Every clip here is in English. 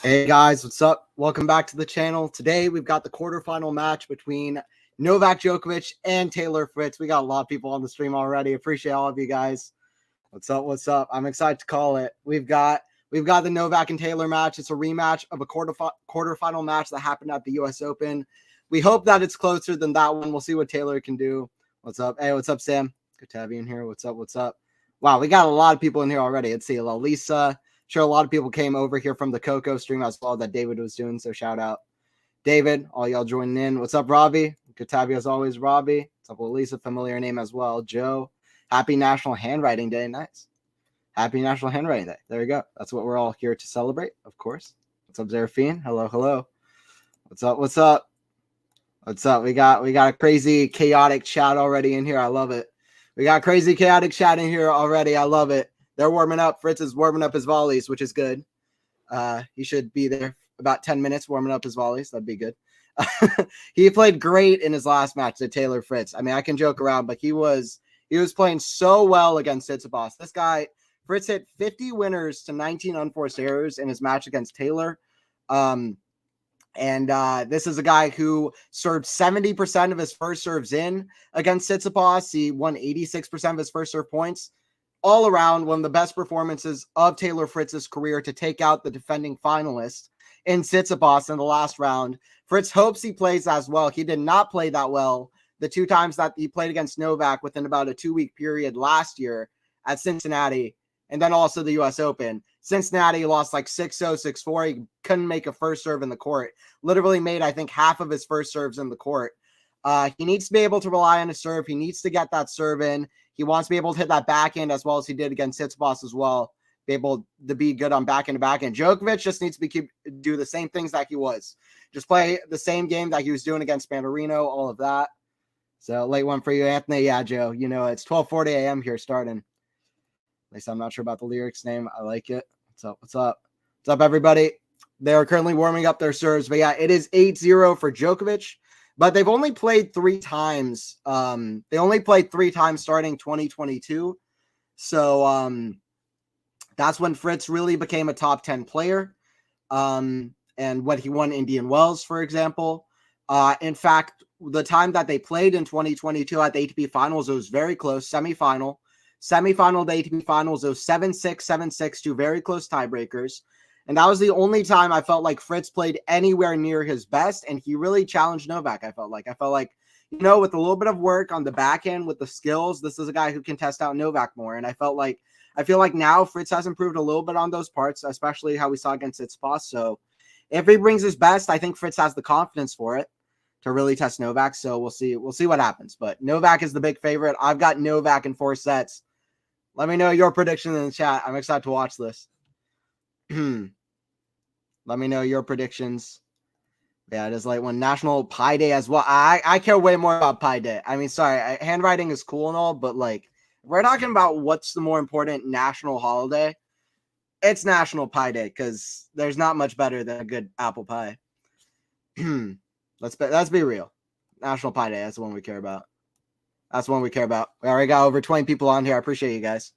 Hey guys, what's up? Welcome back to the channel. Today we've got the quarterfinal match between Novak Djokovic and Taylor Fritz. We got a lot of people on the stream already. Appreciate all of you guys. What's up? What's up? I'm excited to call it. We've got the Novak and Taylor match. It's a rematch of a quarterfinal match that happened at the US Open. We hope that it's closer than that one. We'll see what Taylor can do. What's up? Hey, what's up, Sam? Good to have you in here. What's up? What's up? Wow, we got a lot of people in here already. Let's see. Lisa. Sure, a lot of people came over here from the Coco stream as well that David was doing. So shout out David, all y'all joining in. What's up, Robbie? Good to have you as always, Robbie. What's up, Lisa? Familiar name as well. Joe. Happy National Handwriting Day. Nice. Happy National Handwriting Day. There we go. That's what we're all here to celebrate, of course. What's up, Zeraphine? Hello, hello. What's up? What's up? What's up? We got a crazy, chaotic chat already in here. I love it. We got crazy, chaotic chat in here already. I love it. They're warming up. Fritz is warming up his volleys, which is good. He should be there about 10 minutes warming up his volleys. That'd be good. He played great in his last match to Taylor Fritz. I mean, I can joke around, but he was playing so well against Tsitsipas. This guy, Fritz hit 50 winners to 19 unforced errors in his match against Taylor. This is a guy who served 70% of his first serves in against Tsitsipas. He won 86% of his first serve points. All around, one of the best performances of Taylor Fritz's career to take out the defending finalist in Tsitsipas in the last round. Fritz hopes he plays as well. He did not play that well the 2 times that he played against Novak within about a 2-week period last year at Cincinnati, and then also the U.S. Open. Cincinnati lost like 6-0, 6-4. He couldn't make a first serve in the court. Literally made, I think, half of his first serves in the court. He needs to be able to rely on his serve. He needs to get that serve in. He wants to be able to hit that backhand as well as he did against Tsitsipas as well. Be able to be good on backhand to backhand. Djokovic just needs to do the same things that he was. Just play the same game that he was doing against Manarino, all of that. So late one for you, Anthony. Yeah, Joe. You know, it's 12:40 a.m. here starting. At least I'm not sure about the lyrics name. I like it. What's up? What's up? What's up, everybody? They are currently warming up their serves. But yeah, it is 8-0 for Djokovic. But they've only played 3 times. They only played 3 times starting 2022. So that's when Fritz really became a top 10 player. And when he won Indian Wells, for example. In fact, the time that they played in 2022 at the ATP Finals, it was very close. Semifinal of the ATP Finals, it was 7-6, 7-6, 2 very close tiebreakers. And that was the only time I felt like Fritz played anywhere near his best, and he really challenged Novak, I felt like, you know, with a little bit of work on the back end, with the skills, this is a guy who can test out Novak more. And I feel like now Fritz has improved a little bit on those parts, especially how we saw against Tsitsipas. So if he brings his best, I think Fritz has the confidence for it to really test Novak. So we'll see what happens. But Novak is the big favorite. I've got Novak in 4 sets. Let me know your prediction in the chat. I'm excited to watch this. Let me know your predictions. Yeah, it is like one National Pi Day as well. I care way more about Pi Day. I mean, sorry, handwriting is cool and all, but like, if we're talking about what's the more important national holiday, it's National Pi Day, because there's not much better than a good apple pie. Let's be real. National Pi Day, that's the one we care about. That's the one we care about. We already got over 20 people on here. I appreciate you guys.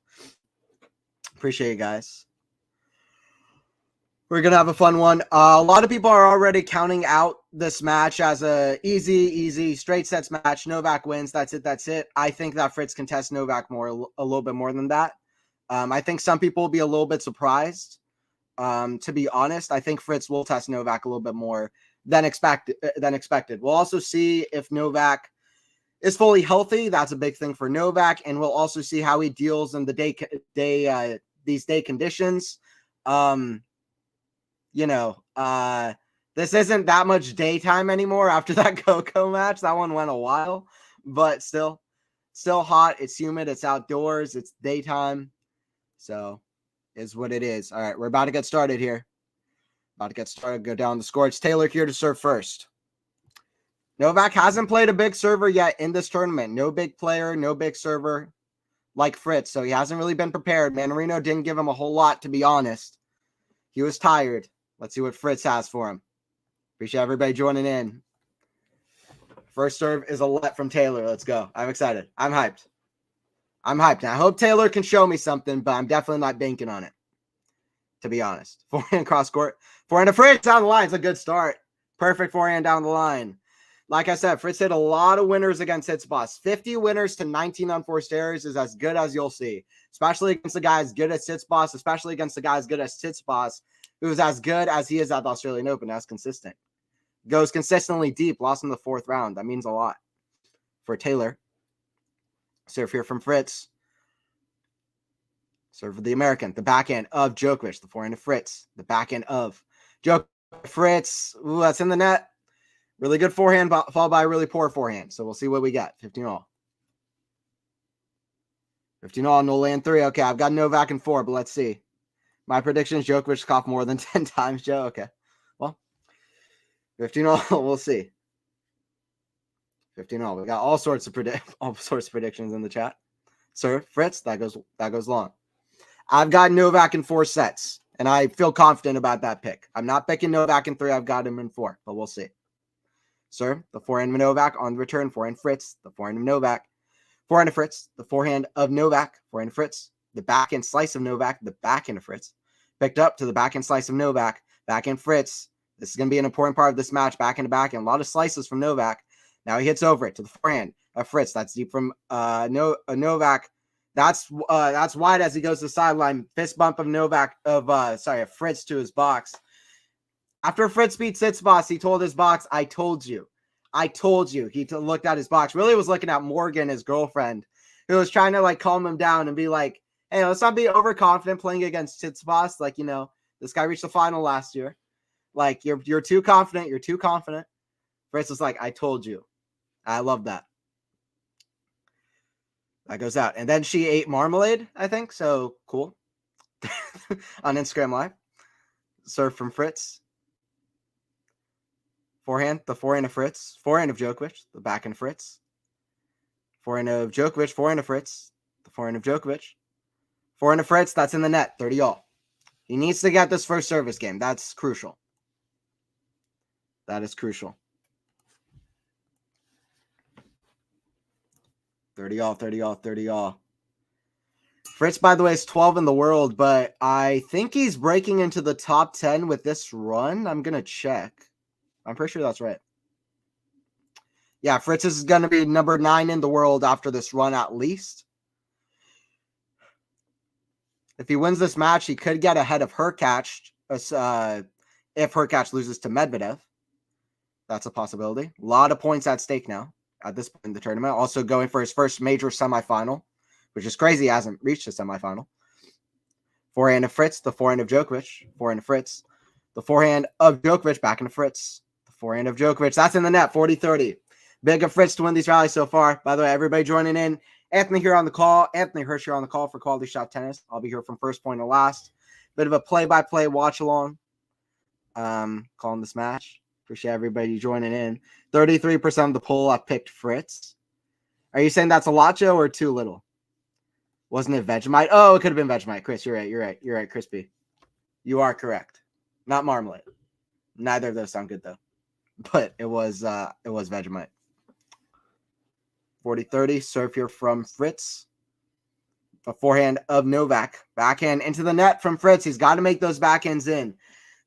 We're going to have a fun one. A lot of people are already counting out this match as a easy, straight sets match. Novak wins. That's it. I think that Fritz can test Novak a little bit more than that. I think some people will be a little bit surprised. To be honest, I think Fritz will test Novak a little bit more than expected. We'll also see if Novak is fully healthy. That's a big thing for Novak. And we'll also see how he deals in the these day conditions. This isn't that much daytime anymore after that Coco match. That one went a while, but still hot. It's humid. It's outdoors. It's daytime. So is what it is. All right. We're about to get started here. Go down the score. It's Taylor here to serve first. Novak hasn't played a big server yet in this tournament. No big player, no big server like Fritz. So he hasn't really been prepared. Manarino didn't give him a whole lot, to be honest. He was tired. Let's see what Fritz has for him. Appreciate everybody joining in. First serve is a let from Taylor. Let's go. I'm excited. I'm hyped. And I hope Taylor can show me something, but I'm definitely not banking on it, to be honest. Forehand cross court. Forehand to Fritz down the line. It's a good start. Perfect forehand down the line. Like I said, Fritz hit a lot of winners against Tsitsipas. 50 winners to 19 unforced errors is as good as you'll see, especially against the guys good at Tsitsipas, especially against the guys good at Tsitsipas, who's as good as he is at the Australian Open, as consistent. Goes consistently deep, lost in the 4th round. That means a lot for Taylor. Serve here from Fritz. Serve for the American. The backhand of Djokovic. The forehand of Fritz. The backhand of Djokovic. Fritz. Ooh, that's in the net. Really good forehand, followed by a really poor forehand. So we'll see what we got. 15-all. 15-all, no land 3. Okay, I've got Novak in 4, but let's see. My prediction is Djokovic coughed more than 10 times, Joe. Okay. Well, 15-all, we'll see. 15-all. We got all sorts of predictions in the chat. Sir, Fritz, that goes long. I've got Novak in 4 sets, and I feel confident about that pick. I'm not picking Novak in 3. I've got him in 4, but we'll see. Sir, the forehand of Novak on return. Forehand Fritz, the forehand of Novak. Forehand of Fritz, the forehand of Novak. Forehand of Fritz, the backhand slice of Novak, the backhand of Fritz. Picked up to the backhand slice of Novak, backhand Fritz. This is going to be an important part of this match, backhand to backhand. A lot of slices from Novak. Now he hits over it to the forehand of Fritz. That's deep from Novak. That's wide as he goes to the sideline. Fist bump of of Fritz to his box. After Fritz beat Tsitsipas, he told his box, I told you. I told you. He looked at his box. Really was looking at Morgan, his girlfriend, who was trying to like calm him down and be like, hey, let's not be overconfident playing against Tsitsipas. Like, you know, this guy reached the final last year. Like, you're too confident. You're too confident. Fritz was like, I told you. I love that. That goes out. And then she ate marmalade, I think. So cool. On Instagram Live. Serve from Fritz. Forehand. The forehand of Fritz. Forehand of Djokovic. The backhand of Fritz. Forehand of Djokovic. Forehand of Fritz. The forehand of Djokovic. Forehand of Fritz. That's in the net. 30-all. He needs to get this first service game. That's crucial. That is crucial. 30-all, 30-all, 30-all. Fritz, by the way, is 12 in the world, but I think he's breaking into the top 10 with this run. I'm going to check. I'm pretty sure that's right. Yeah, Fritz is going to be number 9 in the world after this run at least. If he wins this match, he could get ahead of Hurkacz if Hurkacz loses to Medvedev. That's a possibility. A lot of points at stake now at this point in the tournament. Also going for his first major semifinal, which is crazy. He hasn't reached a semifinal. Forehand of Fritz, the forehand of Djokovic. Forehand of Fritz. The forehand of Djokovic, back into Fritz. The forehand of Djokovic. That's in the net, 40-30. Big of Fritz to win these rallies so far. By the way, everybody joining in. Anthony here on the call. Anthony Hirsch here on the call for QualityShot Tennis. I'll be here from first point to last. Bit of a play-by-play watch-along. Calling this match. Appreciate everybody joining in. 33% of the poll, I picked Fritz. Are you saying that's a lot, Joe, or too little? Wasn't it Vegemite? Oh, it could have been Vegemite. Chris, you're right. You're right. You're right, Crispy. You are correct. Not marmalade. Neither of those sound good, though. But it was Vegemite. 40-30. Serve here from Fritz. A forehand of Novak. Backhand into the net from Fritz. He's got to make those backhands in.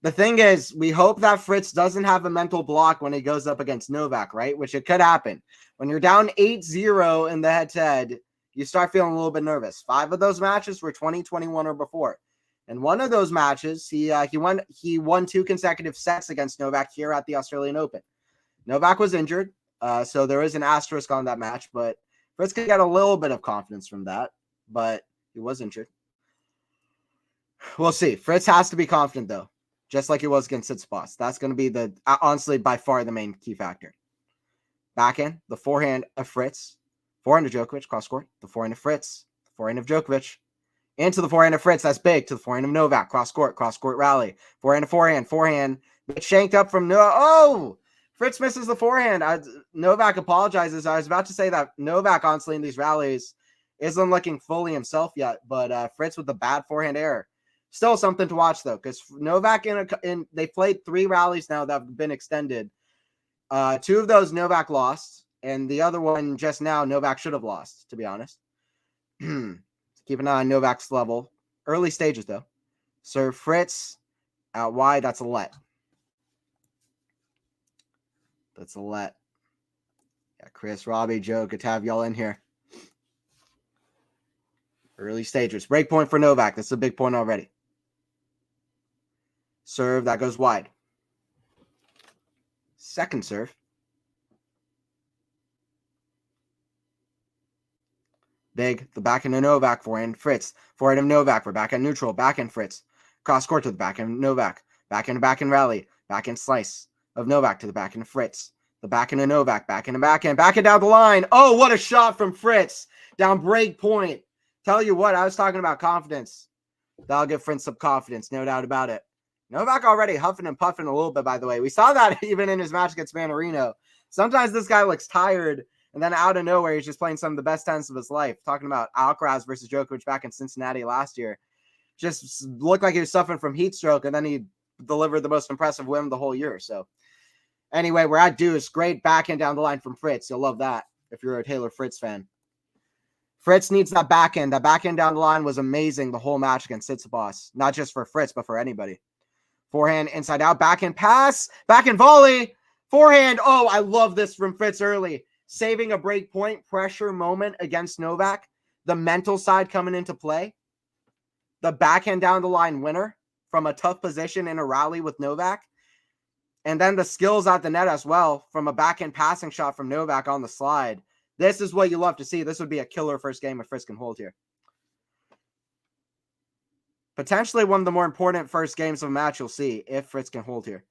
The thing is, we hope that Fritz doesn't have a mental block when he goes up against Novak, right? Which it could happen. When you're down 8-0 in the head-to-head, you start feeling a little bit nervous. 5 of those matches were 2021 or before. And one of those matches, he won 2 consecutive sets against Novak here at the Australian Open. Novak was injured, so there is an asterisk on that match, but Fritz could get a little bit of confidence from that, but he was injured. We'll see. Fritz has to be confident, though. Just like it was against Tsitsipas. That's going to be honestly, by far the main key factor. Backhand, the forehand of Fritz. Forehand of Djokovic, cross court. The forehand of Fritz. The forehand of Djokovic. Into the forehand of Fritz. That's big. To the forehand of Novak. Cross court rally. Forehand of forehand. Forehand. Shanked up from Novak. Oh! Fritz misses the forehand. Novak apologizes. I was about to say that Novak, honestly, in these rallies isn't looking fully himself yet, but Fritz with the bad forehand error. Still something to watch, though, because Novak, they played 3 rallies now that have been extended. 2 of those Novak lost, and the other one just now Novak should have lost, to be honest. Keep an eye on Novak's level. Early stages, though. Serve Fritz out wide. That's a let. That's a let. Yeah, Chris, Robbie, Joe, good to have y'all in here. Early stages. Break point for Novak. That's a big point already. Serve, that goes wide. Second serve. Big, the backhand of Novak, forehand Fritz. Forehand of Novak, we're backhand neutral, backhand Fritz. Cross court to the backhand of Novak. Backhand rally. Backhand slice of Novak to the backhand of Fritz. The backhand of Novak, backhand down the line. Oh, what a shot from Fritz. Down break point. Tell you what, I was talking about confidence. That'll give Fritz some confidence, no doubt about it. Novak already huffing and puffing a little bit, by the way. We saw that even in his match against Manarino. Sometimes this guy looks tired, and then out of nowhere, he's just playing some of the best tennis of his life. Talking about Alcaraz versus Djokovic back in Cincinnati last year. Just looked like he was suffering from heat stroke, and then he delivered the most impressive win of the whole year. So anyway, we're at deuce. Great backhand down the line from Fritz. You'll love that if you're a Taylor Fritz fan. Fritz needs that backhand. That backhand down the line was amazing the whole match against Tsitsipas. Not just for Fritz, but for anybody. Forehand, inside out, backhand pass, backhand volley, forehand. Oh, I love this from Fritz early. Saving a break point pressure moment against Novak. The mental side coming into play. The backhand down the line winner from a tough position in a rally with Novak. And then the skills at the net as well from a backhand passing shot from Novak on the slide. This is what you love to see. This would be a killer first game if Fritz can hold here. Potentially one of the more important first games of a match you'll see if Fritz can hold here.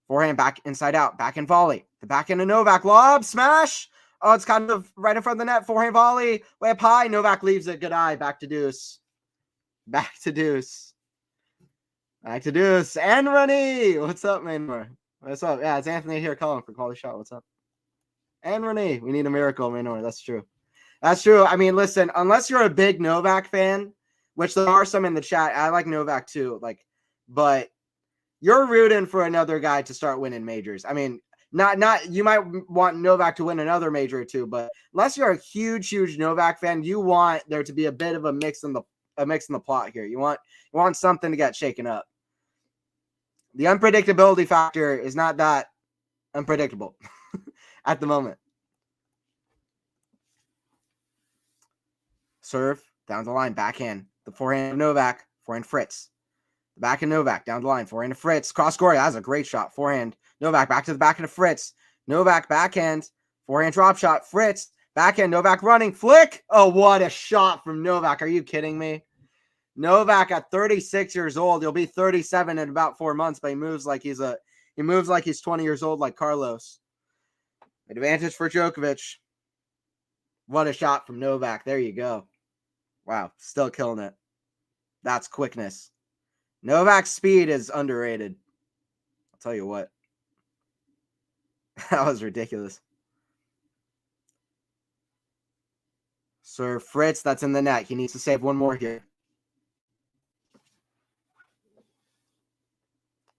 Forehand back inside out, backhand volley. The backhand to Novak, lob, smash. Oh, it's kind of right in front of the net. Forehand volley, way up high. Novak leaves it. Good eye. Back to deuce. Back to deuce. Back to deuce. And Rennie. What's up, Maynor? What's up? Yeah, it's Anthony here calling for QualityShot. What's up? And Renee, we need a miracle, Maynor. That's true. That's true. I mean, listen, unless you're a big Novak fan, which there are some in the chat. I like Novak too. But you're rooting for another guy to start winning majors. I mean, not you might want Novak to win another major or two, but unless you're a huge Novak fan, you want there to be a bit of a mix in the plot here. You want something to get shaken up. The unpredictability factor is not that unpredictable at the moment. Serve down the line, backhand. The forehand of Novak, forehand Fritz. The backhand Novak down the line, forehand to Fritz. Cross court, that's a great shot. Forehand Novak back to the backhand of Fritz. Novak backhand, forehand drop shot. Fritz backhand, Novak running, flick. Oh, what a shot from Novak! Are you kidding me? Novak at 36 years old, he'll be 37 in about 4 months, but he moves like he's 20 years old, like Carlos. Advantage for Djokovic. What a shot from Novak! There you go. Wow, still killing it. That's quickness. Novak's speed is underrated. I'll tell you what. That was ridiculous. Serve Fritz, that's in the net. He needs to save one more here.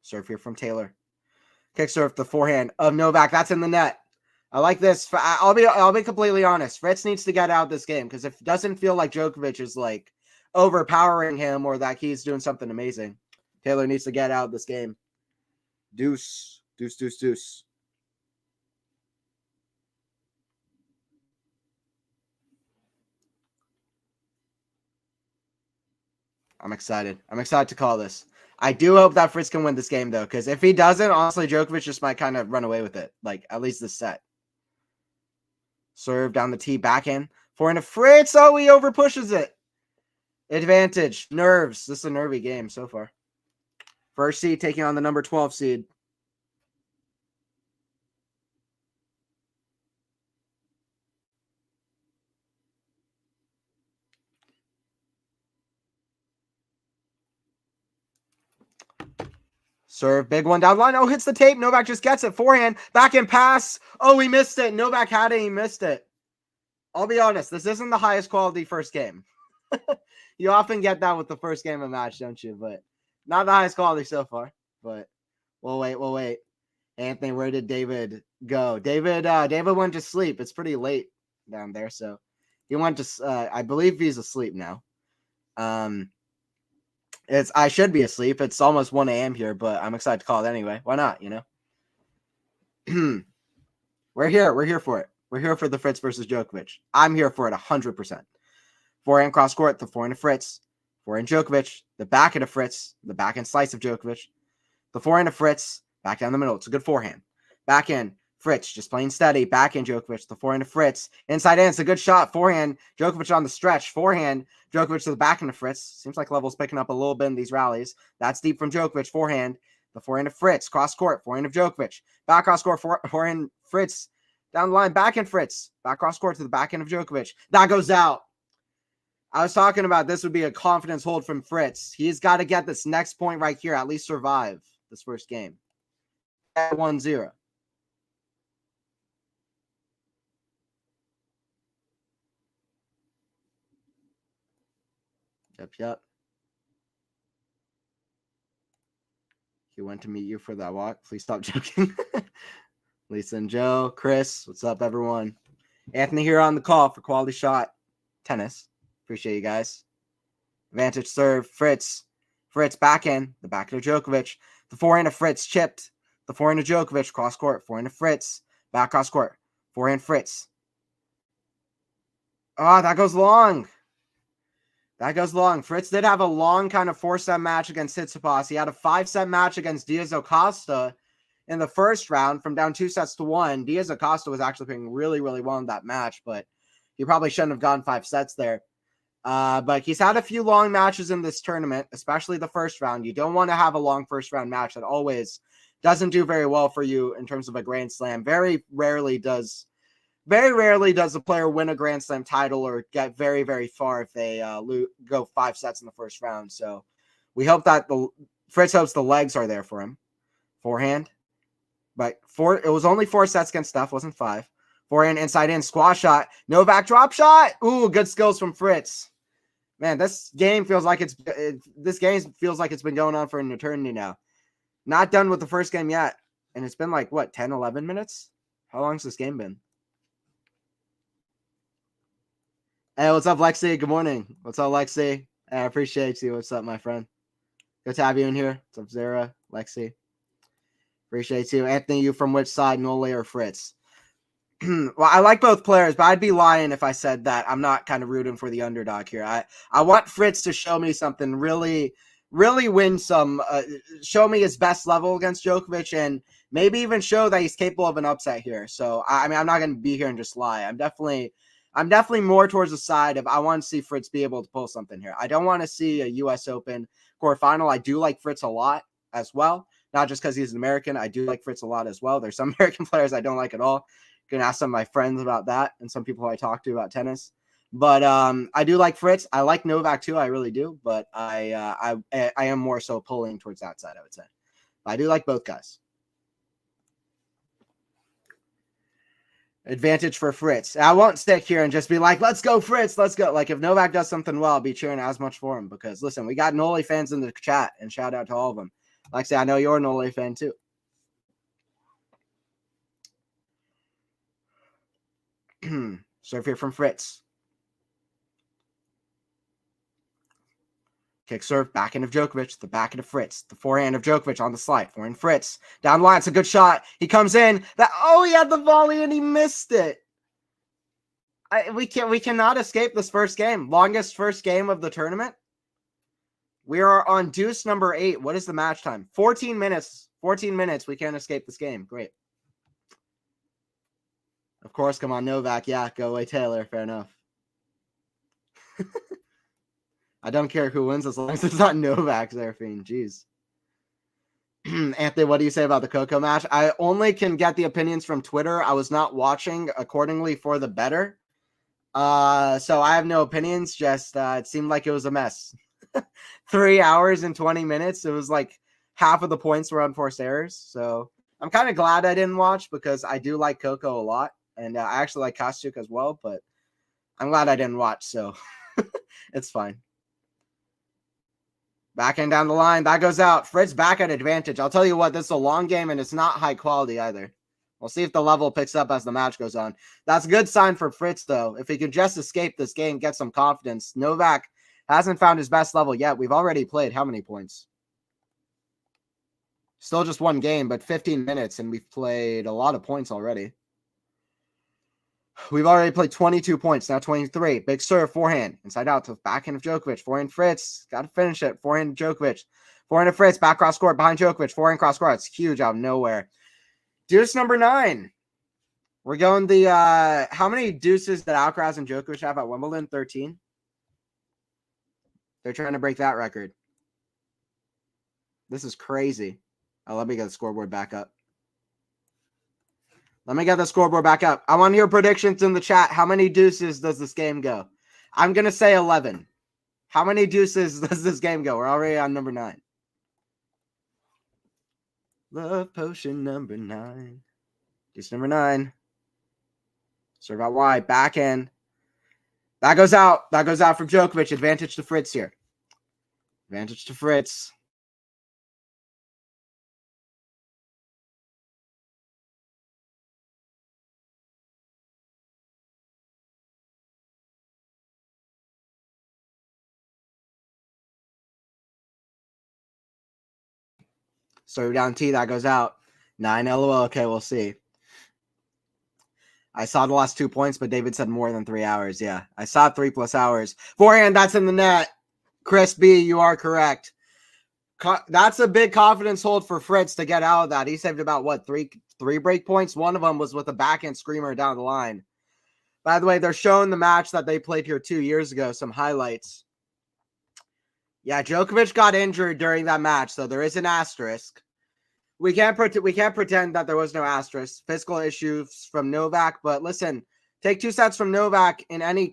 Serve here from Taylor. Kick serve the forehand of Novak. That's in the net. I like this. I'll be completely honest. Fritz needs to get out of this game because if it doesn't feel like Djokovic is like overpowering him or that he's doing something amazing, Taylor needs to get out of this game. Deuce, deuce, deuce, deuce. I'm excited. I'm excited to call this. I do hope that Fritz can win this game, though, because if he doesn't, honestly, Djokovic just might kind of run away with it, like at least this set. Serve down the tee, backhand. Forehand to Fritz. Oh, he over pushes it. Advantage. Nerves. This is a nervy game so far. First seed taking on the number 12 seed. Serve, big one down the line. Oh, hits the tape. Novak just gets it. Forehand, backhand pass. Oh, he missed it. Novak had it. He missed it. I'll be honest. This isn't the highest quality first game. You often get that with the first game of a match, don't you? But not the highest quality so far. But we'll wait. Anthony, where did David go? David went to sleep. It's pretty late down there, so he went to. I believe he's asleep now. I should be asleep. It's almost 1 a.m. here, but I'm excited to call it anyway. Why not? You know, we're here. We're here for it. We're here for the Fritz versus Djokovic. I'm here for it 100%. Forehand cross court, the forehand of Fritz. Forehand Djokovic, the backhand of Fritz, the backhand slice of Djokovic. The forehand of Fritz, back down the middle. It's a good forehand. Backhand, Fritz, just playing steady. Backhand Djokovic, the forehand of Fritz. Inside in, it's a good shot. Forehand, Djokovic on the stretch. Forehand, Djokovic to the backhand of Fritz. Seems like level's picking up a little bit in these rallies. That's deep from Djokovic. Forehand, the forehand of Fritz. Cross court, forehand of Djokovic. Back cross court, forehand Fritz. Down the line, backhand Fritz. Back cross court to the backhand of Djokovic. That goes out. I was talking about this would be a confidence hold from Fritz. He's got to get this next point right here, at least survive this first game. 1-0. Yep. He went to meet you for that walk. Please stop joking. Lisa and Joe, Chris, what's up, everyone? Anthony here on the call for QualityShot. tennis. Appreciate you guys. Advantage serve, Fritz. Fritz backhand, the backhand of Djokovic. The forehand of Fritz chipped. The forehand of Djokovic, cross court. Forehand of Fritz, back cross court. Forehand Fritz. Oh, that goes long. That goes long. Fritz did have a long kind of 4-set match against Tsitsipas. He had a 5-set match against Diaz Acosta in the first round from down 2-1. Diaz Acosta was actually playing really, really well in that match, but he probably shouldn't have gone 5 sets there. But he's had a few long matches in this tournament, especially the first round. You don't want to have a long first round match. That always doesn't do very well for you in terms of a Grand Slam. Very rarely does a player win a Grand Slam title or get very, very far if they go 5 sets in the first round. So we hope that Fritz hopes the legs are there for him. Forehand. But it was only 4 sets against Steph, wasn't 5. Forehand, inside in, squash shot. Novak drop shot. Ooh, good skills from Fritz. Man, this game feels like it's been going on for an eternity now. Not done with the first game yet. And it's been like, what, 10, 11 minutes? How long's this game been? Hey, what's up, Lexi? Good morning. What's up, Lexi? I appreciate you. What's up, my friend? Good to have you in here. What's up, Zara? Lexi? Appreciate you. Anthony, you from which side, Nole or Fritz? Well, I like both players, but I'd be lying if I said that I'm not kind of rooting for the underdog here. I want Fritz to show me something, really, really win some, show me his best level against Djokovic, and maybe even show that he's capable of an upset here. So, I mean, I'm not going to be here and just lie. I'm definitely more towards the side of I want to see Fritz be able to pull something here. I don't want to see a U.S. Open quarterfinal. I do like Fritz a lot as well, not just because he's an American. I do like Fritz a lot as well. There's some American players I don't like at all. Can ask some of my friends about that and some people I talk to about tennis. But I do like Fritz. I like Novak too. I really do. But I am more so pulling towards that side, I would say. I do like both guys. Advantage for Fritz. I won't stick here and just be like, let's go, Fritz. Let's go. Like, if Novak does something well, I'll be cheering as much for him. Because, listen, we got Nole fans in the chat. And shout out to all of them. Like I say, I know you're a Nole fan too. Serve here from Fritz. Kick serve, backhand of Djokovic, the backhand of Fritz, the forehand of Djokovic on the slide, forehand Fritz, down the line, it's a good shot, he comes in, he had the volley and he missed it. We cannot escape this first game, longest first game of the tournament. We are on deuce number 8, what is the match time? 14 minutes, we can't escape this game, great. Of course, come on, Novak, yeah, go away, Taylor, fair enough. I don't care who wins as long as it's not Novak, Zerafine. Jeez. Anthony, what do you say about the Coco match? I only can get the opinions from Twitter. I was not watching accordingly for the better. So I have no opinions. Just it seemed like it was a mess. 3 hours and 20 minutes. It was like half of the points were unforced errors. So I'm kind of glad I didn't watch because I do like Coco a lot. And I actually like Kostyuk as well. But I'm glad I didn't watch. So it's fine. Backhand down the line. That goes out. Fritz back at advantage. I'll tell you what, this is a long game, and it's not high quality either. We'll see if the level picks up as the match goes on. That's a good sign for Fritz, though. If he could just escape this game, get some confidence. Novak hasn't found his best level yet. We've already played how many points? Still just one game, but 15 minutes, and we've played a lot of points already. We've already played 22 points, now 23. Big serve, forehand, inside out to backhand of Djokovic. Forehand Fritz, got to finish it. Forehand Djokovic. Forehand of Fritz, back cross court behind Djokovic. Forehand cross court. It's huge out of nowhere. Deuce number 9. We're going the, how many deuces did Alcaraz and Djokovic have at Wimbledon? 13? They're trying to break that record. This is crazy. Oh, let me get the scoreboard back up. Let me get the scoreboard back up. I want to hear predictions in the chat. How many deuces does this game go? I'm going to say 11. How many deuces does this game go? We're already on number 9. Love potion number 9. Deuce number 9. Serve out wide. Backhand. That goes out. That goes out from Djokovic. Advantage to Fritz here. Advantage to Fritz. Serve down T. That goes out. 9 LOL. Okay, we'll see. I saw the last 2 points, but David said more than 3 hours. Yeah, I saw 3+ hours. Forehand, that's in the net. Chris B, you are correct. That's a big confidence hold for Fritz to get out of that. He saved about, what, three break points? One of them was with a backhand screamer down the line. By the way, they're showing the match that they played here 2 years ago, some highlights. Yeah, Djokovic got injured during that match, so there is an asterisk. We can't pretend that there was no asterisk. Physical issues from Novak, but listen, take 2 sets from Novak in any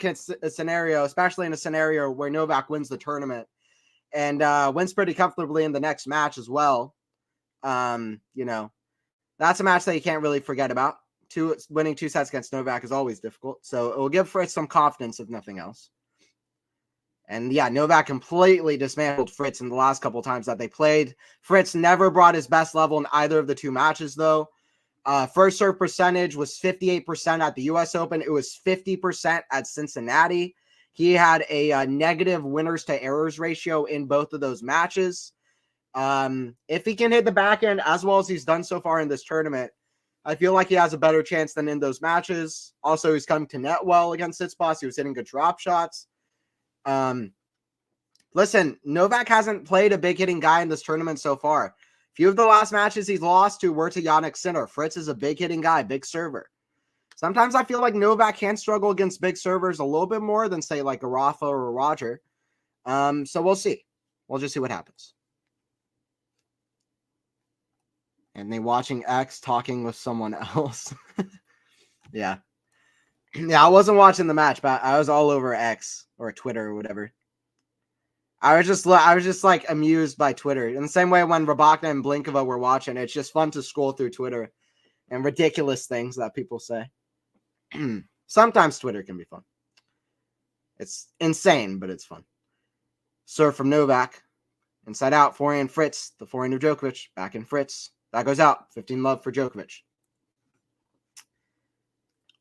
scenario, especially in a scenario where Novak wins the tournament and wins pretty comfortably in the next match as well. You know, that's a match that you can't really forget about. Winning 2 sets against Novak is always difficult, so it will give Fritz some confidence, if nothing else. And yeah, Novak completely dismantled Fritz in the last couple times that they played. Fritz never brought his best level in either of the 2 matches, though. First serve percentage was 58% at the U.S. Open. It was 50% at Cincinnati. He had a negative winners to errors ratio in both of those matches. If he can hit the backhand as well as he's done so far in this tournament, I feel like he has a better chance than in those matches. Also, he's coming to net well against Tsitsipas. He was hitting good drop shots. Listen, Novak hasn't played a big hitting guy in this tournament so far. Few of the last matches he's lost to were to Jannik Sinner. Fritz is a big hitting guy, big server. Sometimes I feel like Novak can struggle against big servers a little bit more than, say, like a Rafa or a Roger. So we'll see. We'll just see what happens. And they watching X talking with someone else. Yeah. Yeah, I wasn't watching the match, but I was all over X or Twitter or whatever. I was just like amused by Twitter. In the same way when Rabakina and Blinkova were watching, it's just fun to scroll through Twitter and ridiculous things that people say. Sometimes Twitter can be fun. It's insane, but it's fun. Serve from Novak. Inside out, forehand Fritz. The forehand of Djokovic. Back in Fritz. That goes out. 15 love for Djokovic.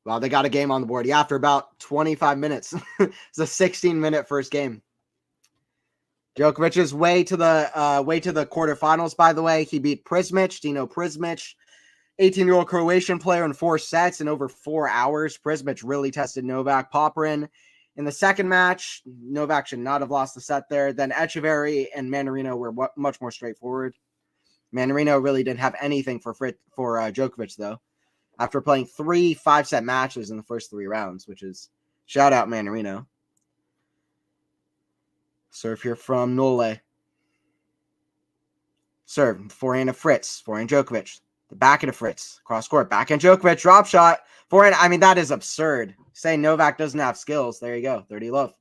Well, they got a game on the board. Yeah, after about 25 minutes. It's a 16-minute first game. Djokovic is way to the quarterfinals, by the way. He beat Dino Prismic, 18-year-old Croatian player in 4 sets in over 4 hours. Prismic really tested Novak. Popyrin in the second match. Novak should not have lost the set there. Then Echeverry and Manarino were much more straightforward. Manarino really didn't have anything for Djokovic, though, after playing 3 5-set matches in the first 3 rounds, which is shout out Manarino. Serve here from Nole. Serve. Forehand of Fritz. Forehand Djokovic. The backhand of Fritz. Cross court. Backhand Djokovic. Drop shot. Forehand. I mean, that is absurd. Saying Novak doesn't have skills. There you go. 30 love.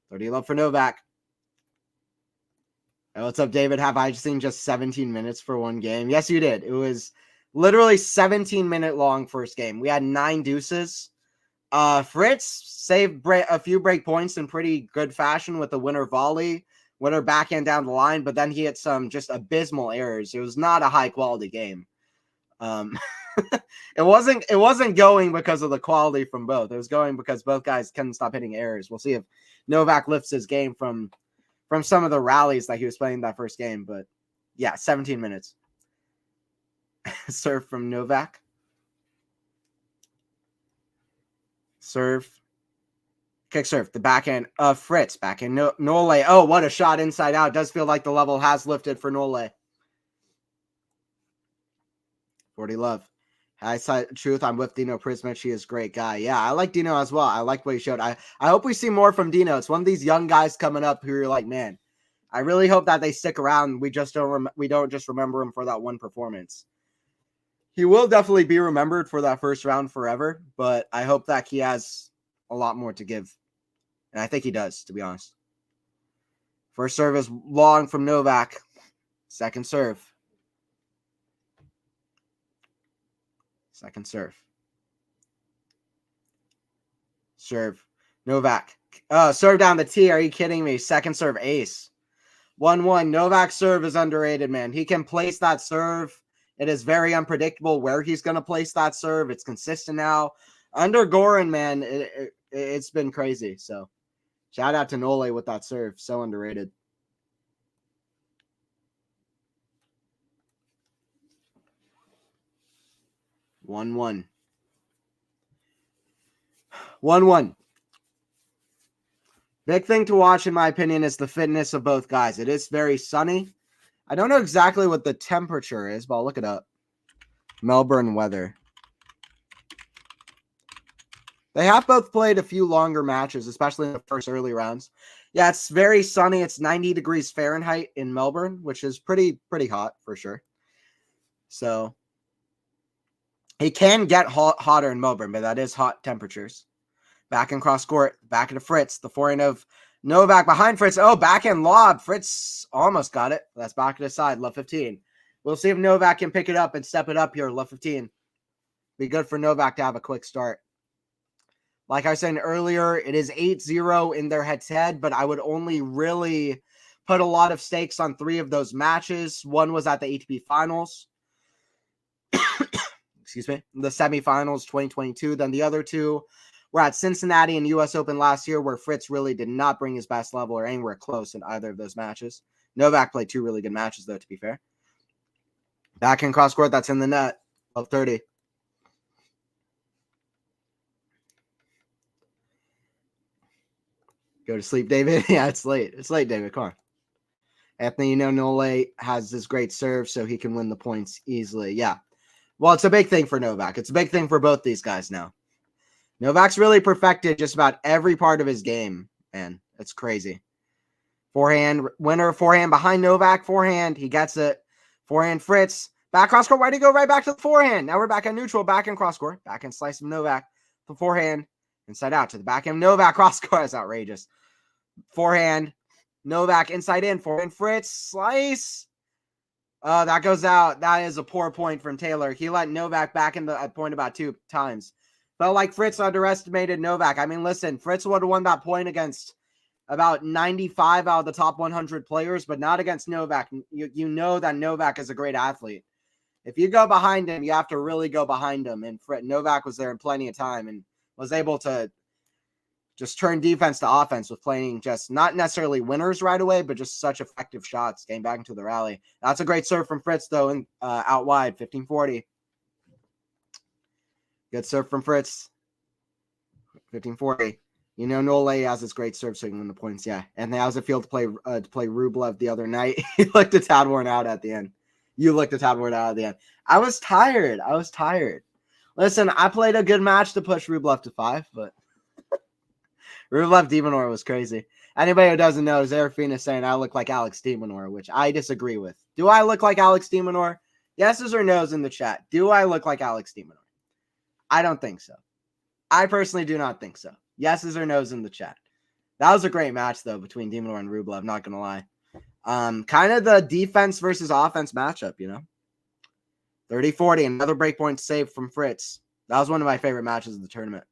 30 love for Novak. Hey, what's up, David? Have I seen just 17 minutes for one game? Yes, you did. It was literally 17-minute long first game. We had 9 deuces. Fritz saved a few break points in pretty good fashion with the winner volley, winner backhand down the line, but then he had some just abysmal errors. It was not a high quality game. It wasn't going because of the quality from both. It was going because both guys couldn't stop hitting errors. We'll see if Novak lifts his game from some of the rallies that he was playing that first game. But yeah, 17 minutes. Serve from Novak. Serve. Kick serve. The backhand of Fritz. Backhand Nole. Oh, what a shot inside out. Does feel like the level has lifted for Nole. 40 love. I said truth. I'm with Dino Prismic. He is a great guy. Yeah, I like Dino as well. I like what he showed. I hope we see more from Dino. It's one of these young guys coming up who you're like, man, I really hope that they stick around. We don't just remember him for that one performance. He will definitely be remembered for that first round forever, but I hope that he has a lot more to give. And I think he does, to be honest. First serve is long from Novak. Second serve. Second serve. Serve. Novak. Serve down the T. Are you kidding me? Second serve ace. 1-1. Novak's serve is underrated, man. He can place that serve. It is very unpredictable where he's going to place that serve. It's consistent now. Under Goran, man, it's been crazy. So shout out to Nole with that serve. So underrated. 1-1. 1-1. Big thing to watch, in my opinion, is the fitness of both guys. It is very sunny. I don't know exactly what the temperature is, but I'll look it up. Melbourne weather. They have both played a few longer matches, especially in the first early rounds. Yeah, it's very sunny. It's 90 degrees Fahrenheit in Melbourne, which is pretty hot for sure. So he can get hotter in Melbourne, but that is hot temperatures. Back in cross court, back into Fritz. The forehand of Novak behind Fritz. Oh, backhand lob. Fritz almost got it. That's back to the side. Love 15. We'll see if Novak can pick it up and step it up here. Love 15. Be good for Novak to have a quick start. Like I was saying earlier, it is 8-0 in their head-to-head, but I would only really put a lot of stakes on 3 of those matches. One was at the ATP Finals. Excuse me. The semifinals 2022. Then the other 2 were at Cincinnati and U.S. Open last year, where Fritz really did not bring his best level or anywhere close in either of those matches. Novak played 2 really good matches, though, to be fair. Back in cross court, that's in the net. Love 30. Go to sleep, David. Yeah, it's late. It's late, David. Come on. Anthony Nole has this great serve, so he can win the points easily. Yeah. Well, it's a big thing for Novak. It's a big thing for both these guys now. Novak's really perfected just about every part of his game, man. It's crazy. Forehand, winner, forehand behind Novak, forehand. He gets it. Forehand, Fritz. Back cross court. Why'd he go right back to the forehand? Now we're back on neutral. Back in cross court. Back in slice of Novak. The forehand. Inside out to the backhand. Novak cross court. That's outrageous. Forehand. Novak inside in. Forehand, Fritz. Slice. That goes out. That is a poor point from Taylor. He let Novak back in the point about 2 times. Felt like Fritz underestimated Novak. I mean, listen, Fritz would have won that point against about 95 out of the top 100 players, but not against Novak. You know that Novak is a great athlete. If you go behind him, you have to really go behind him. And Novak was there in plenty of time and was able to just turn defense to offense with playing just not necessarily winners right away, but just such effective shots getting back into the rally. That's a great serve from Fritz, though, and out wide, 15-40. Good serve from Fritz. 15-40. You know, Nole has this great serve, so he can win the points. Yeah, and they has a field to play Rublev the other night. He looked a tad worn out at the end. You looked a tad worn out at the end. I was tired. Listen, I played a good match to push Rublev to 5, but Rublev de Minaur was crazy. Anybody who doesn't know, Zerafina saying I look like Alex de Minaur, which I disagree with. Do I look like Alex de Minaur? Yeses or no's in the chat. Do I look like Alex de Minaur? I don't think so. I personally do not think so. Yeses or no's in the chat. That was a great match, though, between de Minaur and Rublev, not going to lie. Kind of the defense versus offense matchup, you know? 30-40, another breakpoint save from Fritz. That was one of my favorite matches of the tournament.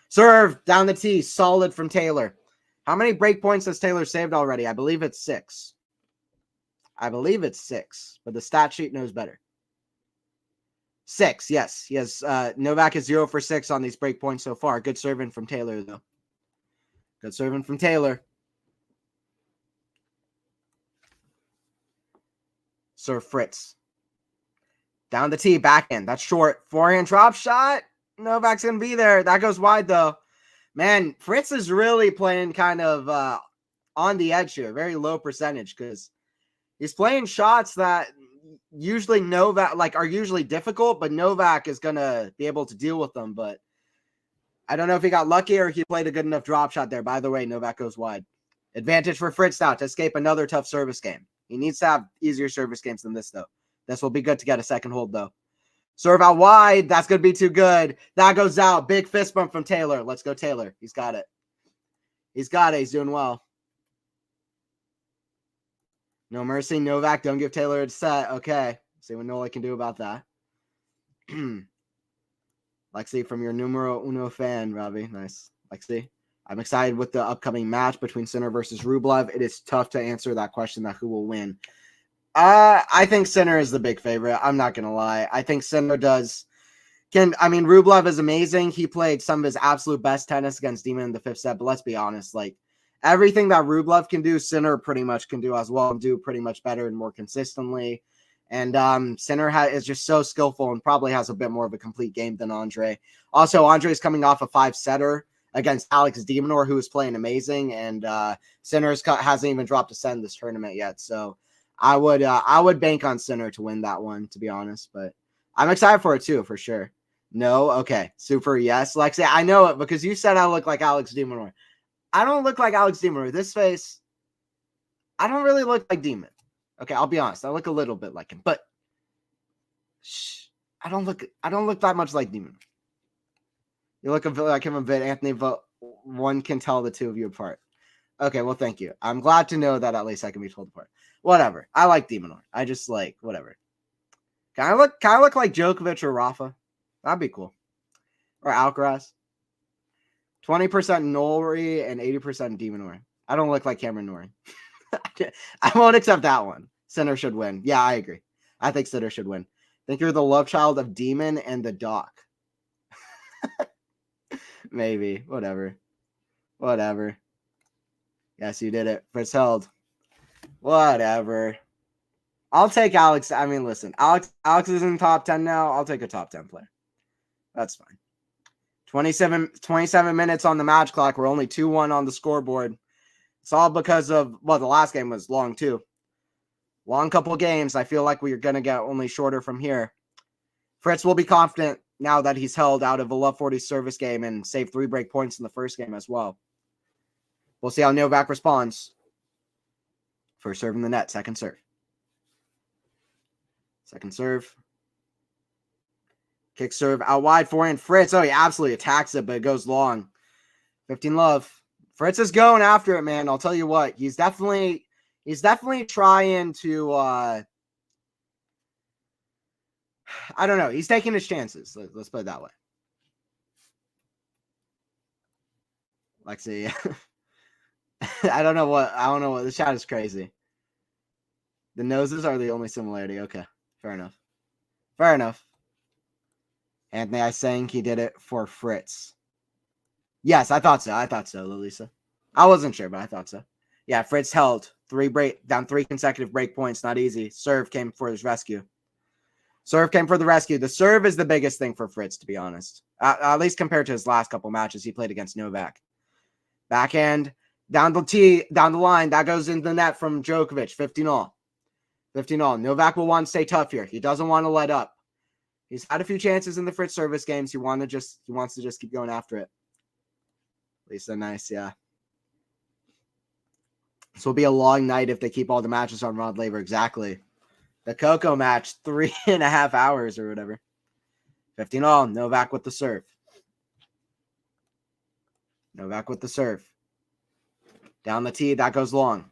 Serve down the tee, solid from Taylor. How many breakpoints has Taylor saved already? I believe it's 6. But the stat sheet knows better. 6, yes. He has Novak is 0 for 6 on these breakpoints so far. Good serving from Taylor, though. Good serving from Taylor. Serve Fritz. Down the tee, backhand. That's short. Forehand drop shot. Novak's going to be there. That goes wide, though. Man, Fritz is really playing kind of on the edge here. Very low percentage because he's playing shots that usually Novak, are usually difficult, but Novak is going to be able to deal with them. But I don't know if he got lucky or he played a good enough drop shot there. By the way, Novak goes wide. Advantage for Fritz now to escape another tough service game. He needs to have easier service games than this, though. This will be good to get a second hold, though. Serve out wide. That's going to be too good. That goes out. Big fist bump from Taylor. Let's go, Taylor. He's got it. He's doing well. No mercy. Novak, don't give Taylor a set. Okay. See what Nola can do about that. Lexi from your numero uno fan, Robbie. Nice. Lexi. I'm excited with the upcoming match between Sinner versus Rublev. It is tough to answer that question that who will win. I think Sinner is the big favorite. I'm not going to lie. I think Sinner Rublev is amazing. He played some of his absolute best tennis against Demon in the 5th set, but let's be honest, everything that Rublev can do, Sinner pretty much can do as well and do pretty much better and more consistently. And Sinner is just so skillful and probably has a bit more of a complete game than Andre. Also, Andre's coming off a 5-setter against Alex de Minaur, who is playing amazing, and Sinner hasn't even dropped a set in this tournament yet. So I would bank on Sinner to win that one, to be honest. But I'm excited for it too, for sure. No, okay, super yes, Lexi. I know it because you said I look like Alex de Minaur. I don't look like Alex de Minaur. This face, I don't really look like Demon. Okay, I'll be honest. I look a little bit like him, but I don't look that much like Demon. You look a bit like him a bit, Anthony, but one can tell the two of you apart. Okay, well, thank you. I'm glad to know that at least I can be told apart. Whatever. I like Demonor. I just like whatever. Can I look like Djokovic or Rafa? That'd be cool. Or Alcaraz. 20% Nori and 80% Demonor. I don't look like Cameron Nori. I won't accept that one. Sinner should win. Yeah, I agree. I think Sinner should win. I think you're the love child of Demon and the Doc. Maybe. Whatever. Yes, you did it. Fritz held. Whatever. I'll take Alex. I mean, listen. Alex is in the top 10 now. I'll take a top 10 player. That's fine. 27 minutes on the match clock. We're only 2-1 on the scoreboard. It's all because of, well, the last game was long too. Long couple of games. I feel like we're going to get only shorter from here. Fritz will be confident now that he's held out of a Love 40 service game and saved 3 break points in the first game as well. We'll see how Novak responds. First serve in the net. Second serve. Second serve. Kick serve out wide. Forehand Fritz. Oh, he absolutely attacks it, but it goes long. 15 love. Fritz is going after it, man. I'll tell you what. He's definitely trying to I don't know. He's taking his chances. Let's put it that way. Lexi. I don't know what. The chat is crazy. The noses are the only similarity. Okay. Fair enough. Anthony, I saying he did it for Fritz. Yes, I thought so, Lalisa. I wasn't sure, but I thought so. Yeah, Fritz held 3 consecutive break points. Not easy. Serve came for his rescue. The serve is the biggest thing for Fritz, to be honest. At least compared to his last couple matches he played against Novak. Backhand, down the line. That goes into the net from Djokovic. 15-all. Novak will want to stay tough here. He doesn't want to let up. He's had a few chances in the Fritz service games. He wants to just keep going after it. Lisa, nice, yeah. This will be a long night if they keep all the matches on Rod Laver. Exactly. The Coco match, 3.5 hours or whatever. 15-all. Novak with the serve. Down the tee. That goes long.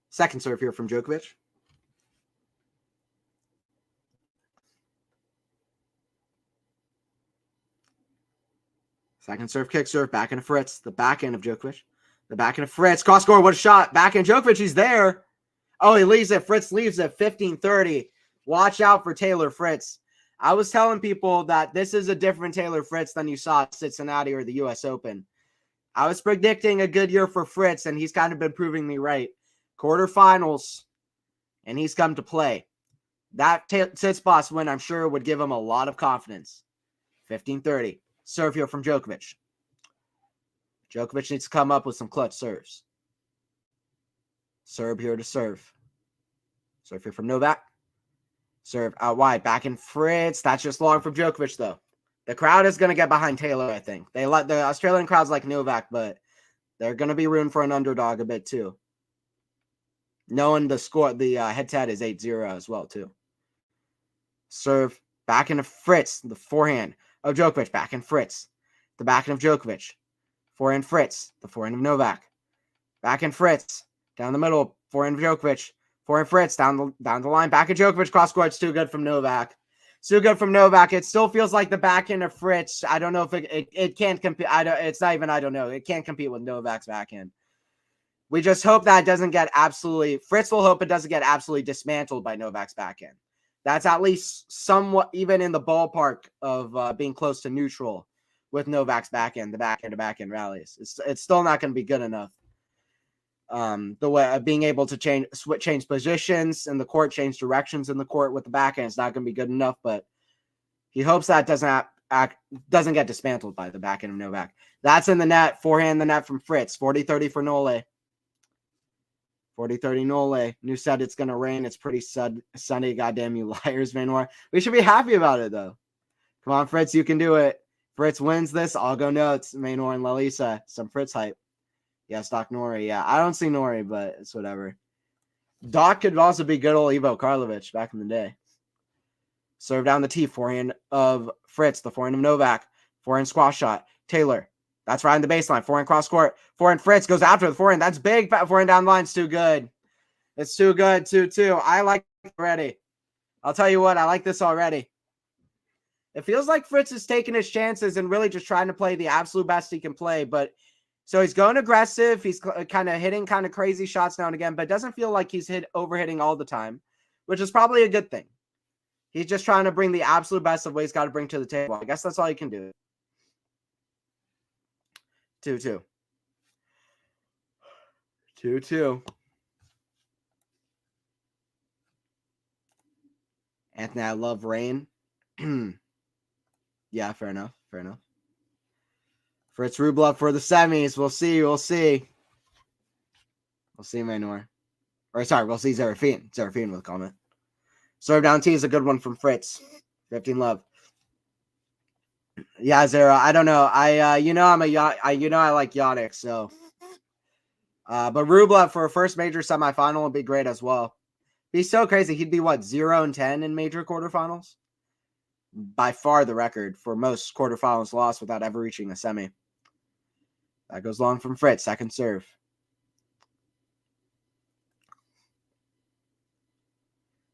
Second serve here from Djokovic. Second serve, kick serve, back into Fritz. The backhand of Djokovic. The backhand of Fritz. Cross score, what a shot. Backhand Djokovic, he's there. Oh, he leaves it. Fritz leaves it. 15-30. Watch out for Taylor Fritz. I was telling people that this is a different Taylor Fritz than you saw at Cincinnati or the U.S. Open. I was predicting a good year for Fritz, and he's kind of been proving me right. Quarterfinals, and he's come to play. That Tsitsipas win, I'm sure, would give him a lot of confidence. 15-30. Serve here from Djokovic. Djokovic needs to come up with some clutch serves. Serve here to serve. Serve here from Novak. Serve out wide. Back in Fritz. That's just long from Djokovic, though. The crowd is going to get behind Taylor, I think. The Australian crowds like Novak, but they're going to be rooting for an underdog a bit, too. Knowing the score, the head-to-head is 8-0 as well, too. Serve back into Fritz. The forehand of Djokovic. Back in Fritz. The backhand of Djokovic. Forehand Fritz. The forehand of Novak. Back in Fritz. Down the middle. Forehand of Djokovic. Forehand Fritz. Down the line. Back in Djokovic. Cross court. It's too good from Novak. It still feels like the backhand of Fritz. I don't know if it can't compete. It's not even, I don't know. It can't compete with Novak's backhand. We just hope that it doesn't get absolutely, Fritz will hope it doesn't get absolutely dismantled by Novak's backhand. That's at least somewhat even in the ballpark of being close to neutral with Novak's backhand, the backhand to backhand rallies. It's still not going to be good enough. The way being able to change positions in the court, change directions in the court with the backhand is not going to be good enough. But he hopes that doesn't get dismantled by the backhand of Novak. That's in the net. Forehand in the net from Fritz. 40-30 for Nole. 40-30 Nole. New said it's going to rain. It's pretty sunny. Goddamn you liars, Manor. We should be happy about it, though. Come on, Fritz. You can do it. Fritz wins this. I'll go notes. Manor and Lalisa. Some Fritz hype. Yes, Doc Nori. Yeah, I don't see Nori, but it's whatever. Doc could also be good old Ivo Karlovic back in the day. Serve down the tee. Forehand of Fritz. The forehand of Novak. Forehand squash shot. Taylor. That's right on the baseline. Forehand cross court. Forehand Fritz goes after the forehand. That's big. Forehand down the line. It's too good. It's too good. 2-2. I like it already. I'll tell you what. I like this already. It feels like Fritz is taking his chances and really just trying to play the absolute best he can play. But so he's going aggressive. He's kind of hitting kind of crazy shots now and again, but it doesn't feel like he's overhitting all the time, which is probably a good thing. He's just trying to bring the absolute best of what he's got to bring to the table. I guess that's all he can do. 2-2. 2-2. Anthony, I love rain. Yeah, fair enough. Fair enough. Fritz Rublev for the semis. We'll see. We'll see. We'll see, Manor. Or sorry, we'll see Zarafin. Zarafin with a comment. Serve down T is a good one from Fritz. 15 love. Yeah, Zara. I don't know. I like Yannick, so. But Rublev for a first major semifinal would be great as well. Be so crazy. He'd be what, 0-10 in major quarterfinals? By far the record for most quarterfinals lost without ever reaching a semi. That goes long from Fritz. Second serve.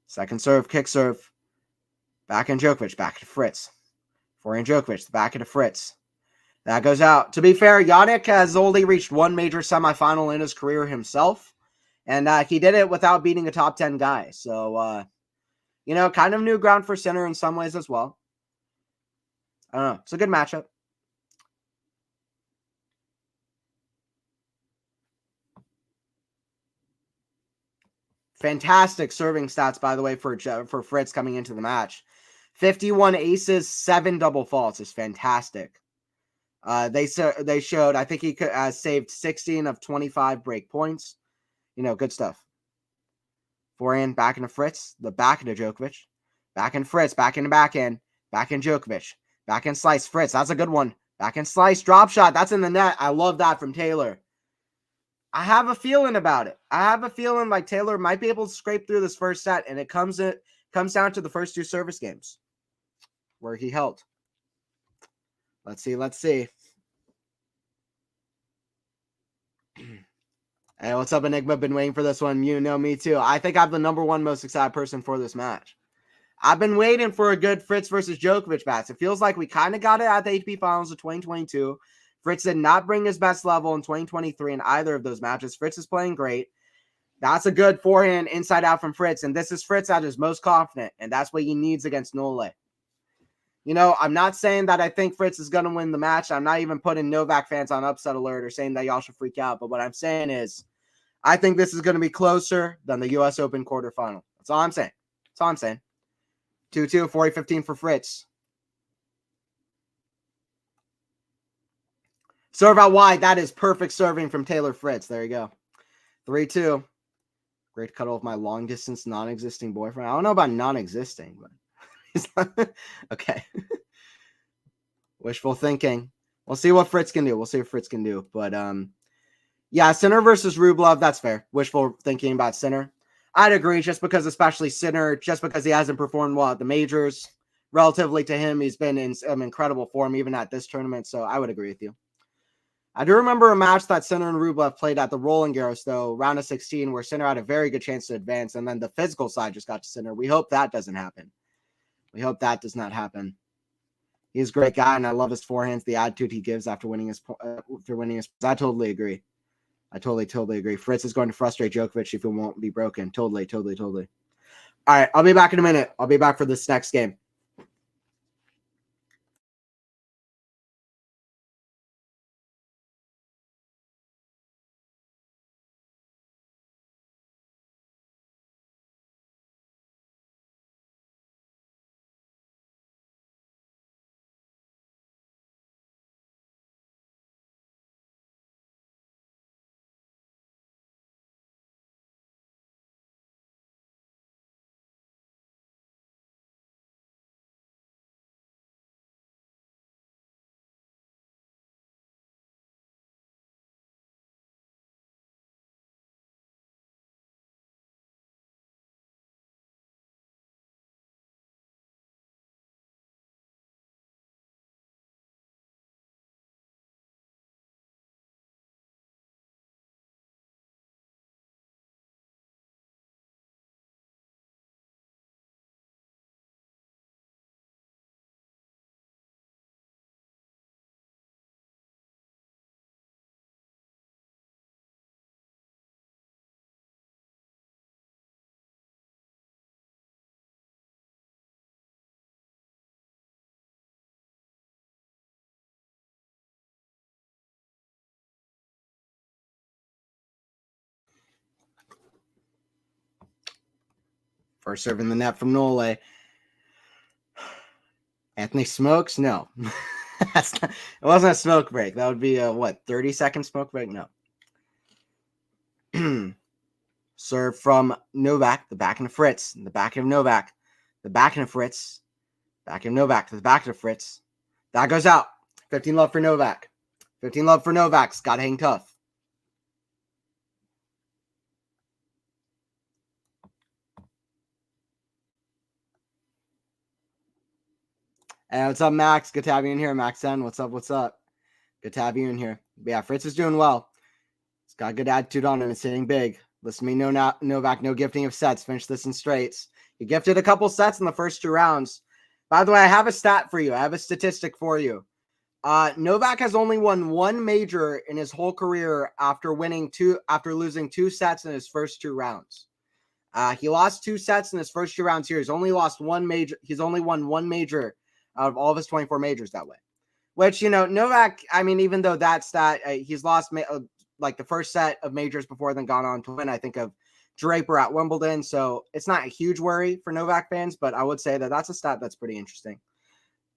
Second serve, kick serve. Backhand Djokovic, back to Fritz. Forehand Djokovic, the backhand to Fritz. That goes out. To be fair, Yannick has only reached one major semifinal in his career himself. And he did it without beating a top 10 guy. So, kind of new ground for Sinner in some ways as well. I don't know. It's a good matchup. Fantastic serving stats, by the way, for Fritz coming into the match. 51 aces, 7 double faults is fantastic. They showed, I think he could saved 16 of 25 break points. Good stuff. Forehand, back into Fritz, the back into Djokovic. Back in Fritz, back into backhand. Back in Djokovic. Back in slice, Fritz, that's a good one. Back in slice, drop shot, that's in the net. I love that from Taylor. I have a feeling about it. I have a feeling like Taylor might be able to scrape through this first set, and it comes down to the first 2 service games where he held. Let's see. Hey, what's up, Enigma? Been waiting for this one. You know me too. I think I'm the number 1 most excited person for this match. I've been waiting for a good Fritz versus Djokovic match. It feels like we kind of got it at the ATP Finals of 2022. Fritz did not bring his best level in 2023 in either of those matches. Fritz is playing great. That's a good forehand inside out from Fritz, and this is Fritz at his most confident, and that's what he needs against Nole. I'm not saying that I think Fritz is going to win the match. I'm not even putting Novak fans on upset alert or saying that y'all should freak out, but what I'm saying is I think this is going to be closer than the U.S. Open quarterfinal. That's all I'm saying. 2-2, 40-15 for Fritz. Serve out wide. That is perfect serving from Taylor Fritz. There you go. 3-2. Great cuddle of my long-distance, non-existing boyfriend. I don't know about non-existing, but okay. Wishful thinking. We'll see what Fritz can do. But, yeah, Sinner versus Rublev, that's fair. Wishful thinking about Sinner. I'd agree, especially Sinner, just because he hasn't performed well at the majors. Relatively to him, he's been in some incredible form even at this tournament, so I would agree with you. I do remember a match that Sinner and Rublev played at the Roland Garros, though, round of 16, where Sinner had a very good chance to advance, and then the physical side just got to Sinner. We hope that doesn't happen. We hope that does not happen. He's a great guy, and I love his forehands, the attitude he gives after winning his. I totally agree. I totally agree. Fritz is going to frustrate Djokovic if it won't be broken. Totally. All right, I'll be back in a minute. I'll be back for this next game. First serve in the net from Nole. Anthony smokes? No. It wasn't a smoke break. That would be a, 30-second smoke break? No. Serve from Novak, the back into Fritz, the back of Novak, the back into Fritz, back of Novak to the back of Fritz. That goes out. 15 love for Novak. 15 love for Novak's got to hang tough. Hey, what's up, Max? Good to have you in here, Max N. What's up? What's up? Good to have you in here. But yeah, Fritz is doing well. He's got a good attitude on him. It's hitting big. Listen to me, Novak, no gifting of sets. Finish this in straights. He gifted a couple sets in the first 2 rounds. By the way, I have a stat for you. I have a statistic for you. Novak has only won 1 major in his whole career after losing 2 sets in his first 2 rounds. He lost 2 sets in his first 2 rounds here. He's only lost 1 major. He's only won 1 major out of all of his 24 majors that way. Which, Novak, I mean, even though that stat, he's lost like the first set of majors before, then gone on to win. I think of Draper at Wimbledon. So it's not a huge worry for Novak fans, but I would say that that's a stat that's pretty interesting.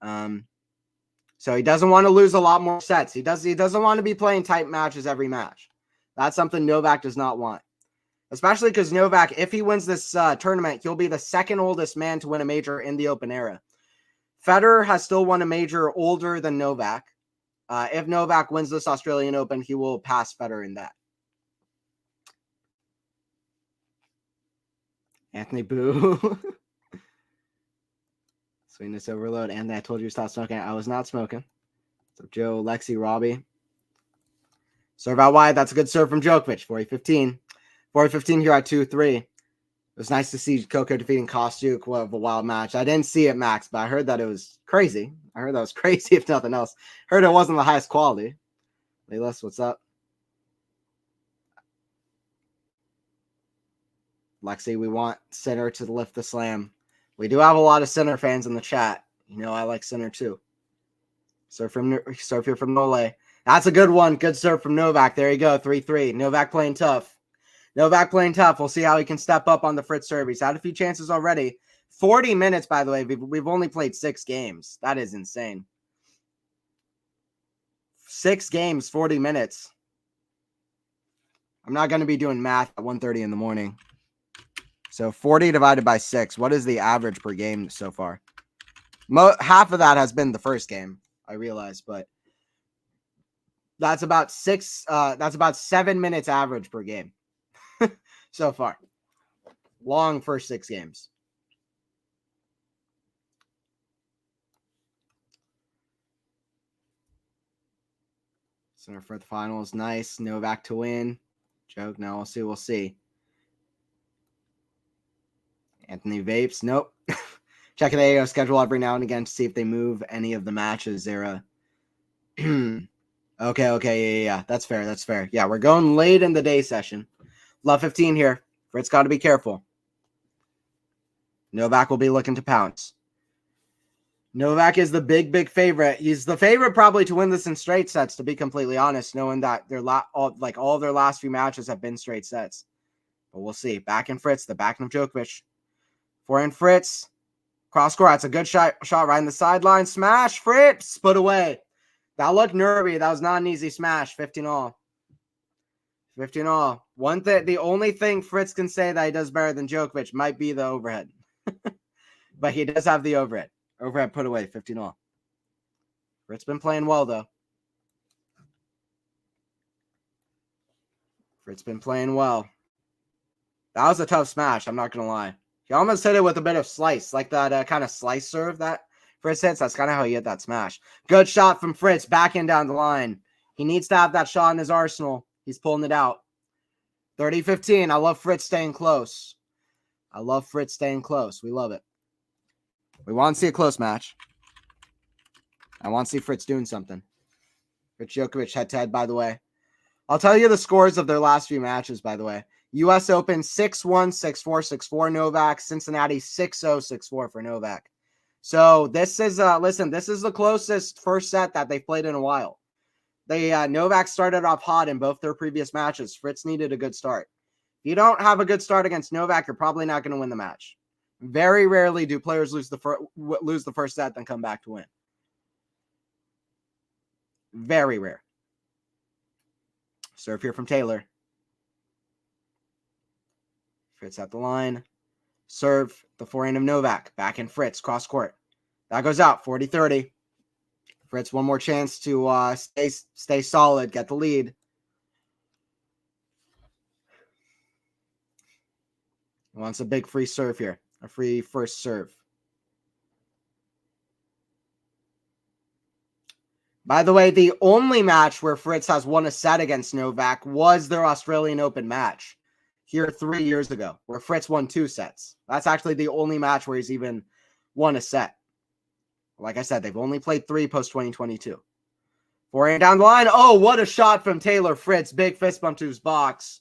So he doesn't want to lose a lot more sets. He doesn't want to be playing tight matches every match. That's something Novak does not want. Especially because Novak, if he wins this tournament, he'll be the 2nd oldest man to win a major in the Open era. Federer has still won a major older than Novak. If Novak wins this Australian Open, he will pass Federer in that. Anthony Boo. Sweetness overload. Anthony, I told you to stop smoking. I was not smoking. So Joe, Lexi, Robbie. Serve out wide. That's a good serve from Djokovic. 40-15. 40-15 here at 2-3. It was nice to see Coco defeating Kostyuk. What a wild match. I didn't see it, Max, but I heard that it was crazy. I heard that was crazy, if nothing else. Heard it wasn't the highest quality. Laylis, what's up? Lexi, we want Sinner to lift the slam. We do have a lot of Sinner fans in the chat. I like Sinner too. Serve here from Nole. That's a good one. Good serve from Novak. There you go. 3-3. Novak playing tough. Novak playing tough. We'll see how he can step up on the Fritz serve. He's had a few chances already. 40 minutes, by the way. We've only played 6 games. That is insane. 6 games, 40 minutes. I'm not going to be doing math at 1:30 in the morning. So 40 divided by 6. What is the average per game so far? Half of that has been the first game, I realize, but that's about 7 minutes average per game so far. Long first 6 games. Center for the finals. Nice. Novak to win. Joke. No, we'll see. Anthony vapes. Nope. Checking the AO schedule every now and again to see if they move any of the matches. They're okay. Yeah. That's fair. Yeah, we're going late in the day session. Love 15 here. Fritz got to be careful. Novak will be looking to pounce. Novak is the big favorite. He's the favorite probably to win this in straight sets, to be completely honest, knowing that all of their last few matches have been straight sets. But we'll see. Back in Fritz, the back of Djokovic. Forehand Fritz. Cross court. That's a good shot right in the sideline. Smash. Fritz. Put away. That looked nervy. That was not an easy smash. 15-all. 15-all. The only thing Fritz can say that he does better than Djokovic might be the overhead. But he does have the overhead. Overhead put away. 15-all. Fritz been playing well, though. Fritz been playing well. That was a tough smash. I'm not going to lie. He almost hit it with a bit of slice, like that kind of slice serve that Fritz hits. That's kind of how he hit that smash. Good shot from Fritz, backing down the line. He needs to have that shot in his arsenal. He's pulling it out. 30-15. I love Fritz staying close. We love it. We want to see a close match. I want to see Fritz doing something. Fritz Djokovic head-to-head, by the way. I'll tell you the scores of their last few matches, by the way. U.S. Open 6-1, 6-4, 6-4 Novak. Cincinnati 6-0, 6-4 for Novak. So this is, this is the closest first set that they've played in a while. Novak started off hot in both their previous matches. Fritz needed a good start. If you don't have a good start against Novak, you're probably not going to win the match. Very rarely do players lose the first set, then come back to win. Very rare. Serve here from Taylor. Fritz at the line. Serve, the forehand of Novak. Back in Fritz, cross court. That goes out, 40-30. Fritz, one more chance to stay solid, get the lead. He wants a big free serve here. A free first serve. By the way, the only match where Fritz has won a set against Novak was their Australian Open match here 3 years ago, where Fritz won 2 sets. That's actually the only match where he's even won a set. Like I said, they've only played 3 post-2022. Forehand down the line. Oh, what a shot from Taylor Fritz. Big fist bump to his box.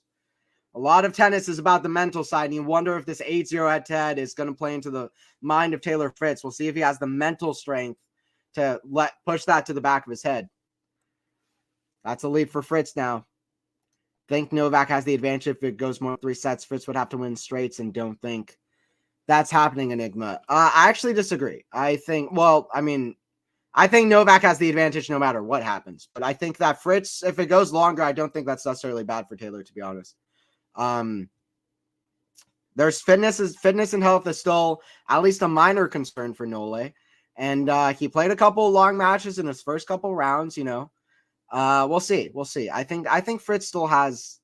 A lot of tennis is about the mental side, and you wonder if this 8-0 head-to-head is going to play into the mind of Taylor Fritz. We'll see if he has the mental strength to push that to the back of his head. That's a lead for Fritz now. Think Novak has the advantage if it goes more than 3 sets. Fritz would have to win straights, and don't think that's happening, Enigma. I actually disagree. I think Novak has the advantage no matter what happens. But I think that Fritz, if it goes longer, I don't think that's necessarily bad for Taylor, to be honest. There's fitness and health is still at least a minor concern for Nole. And he played a couple long matches in his first couple rounds, you know. We'll see. I think Fritz still has.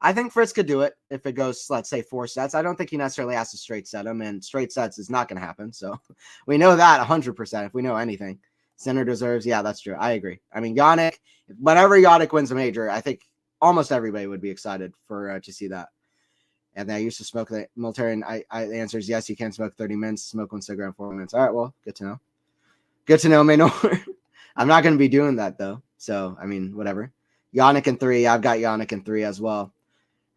I think Fritz could do it if it goes, let's say, 4 sets. I don't think he necessarily has to straight set him, and straight sets is not going to happen. So we know that 100%. If we know anything, Sinner deserves. Yeah, that's true. I agree. I mean, Yannick. Whenever Yannick wins a major, I think almost everybody would be excited for to see that. And I used to smoke the military, and the answer is yes. You can smoke 30 minutes. Smoke 1 cigarette in 4 minutes. All right. Well, good to know. Good to know, Maynor. I'm not going to be doing that though. So I mean, whatever. Yannick in 3. I've got Yannick in 3 as well.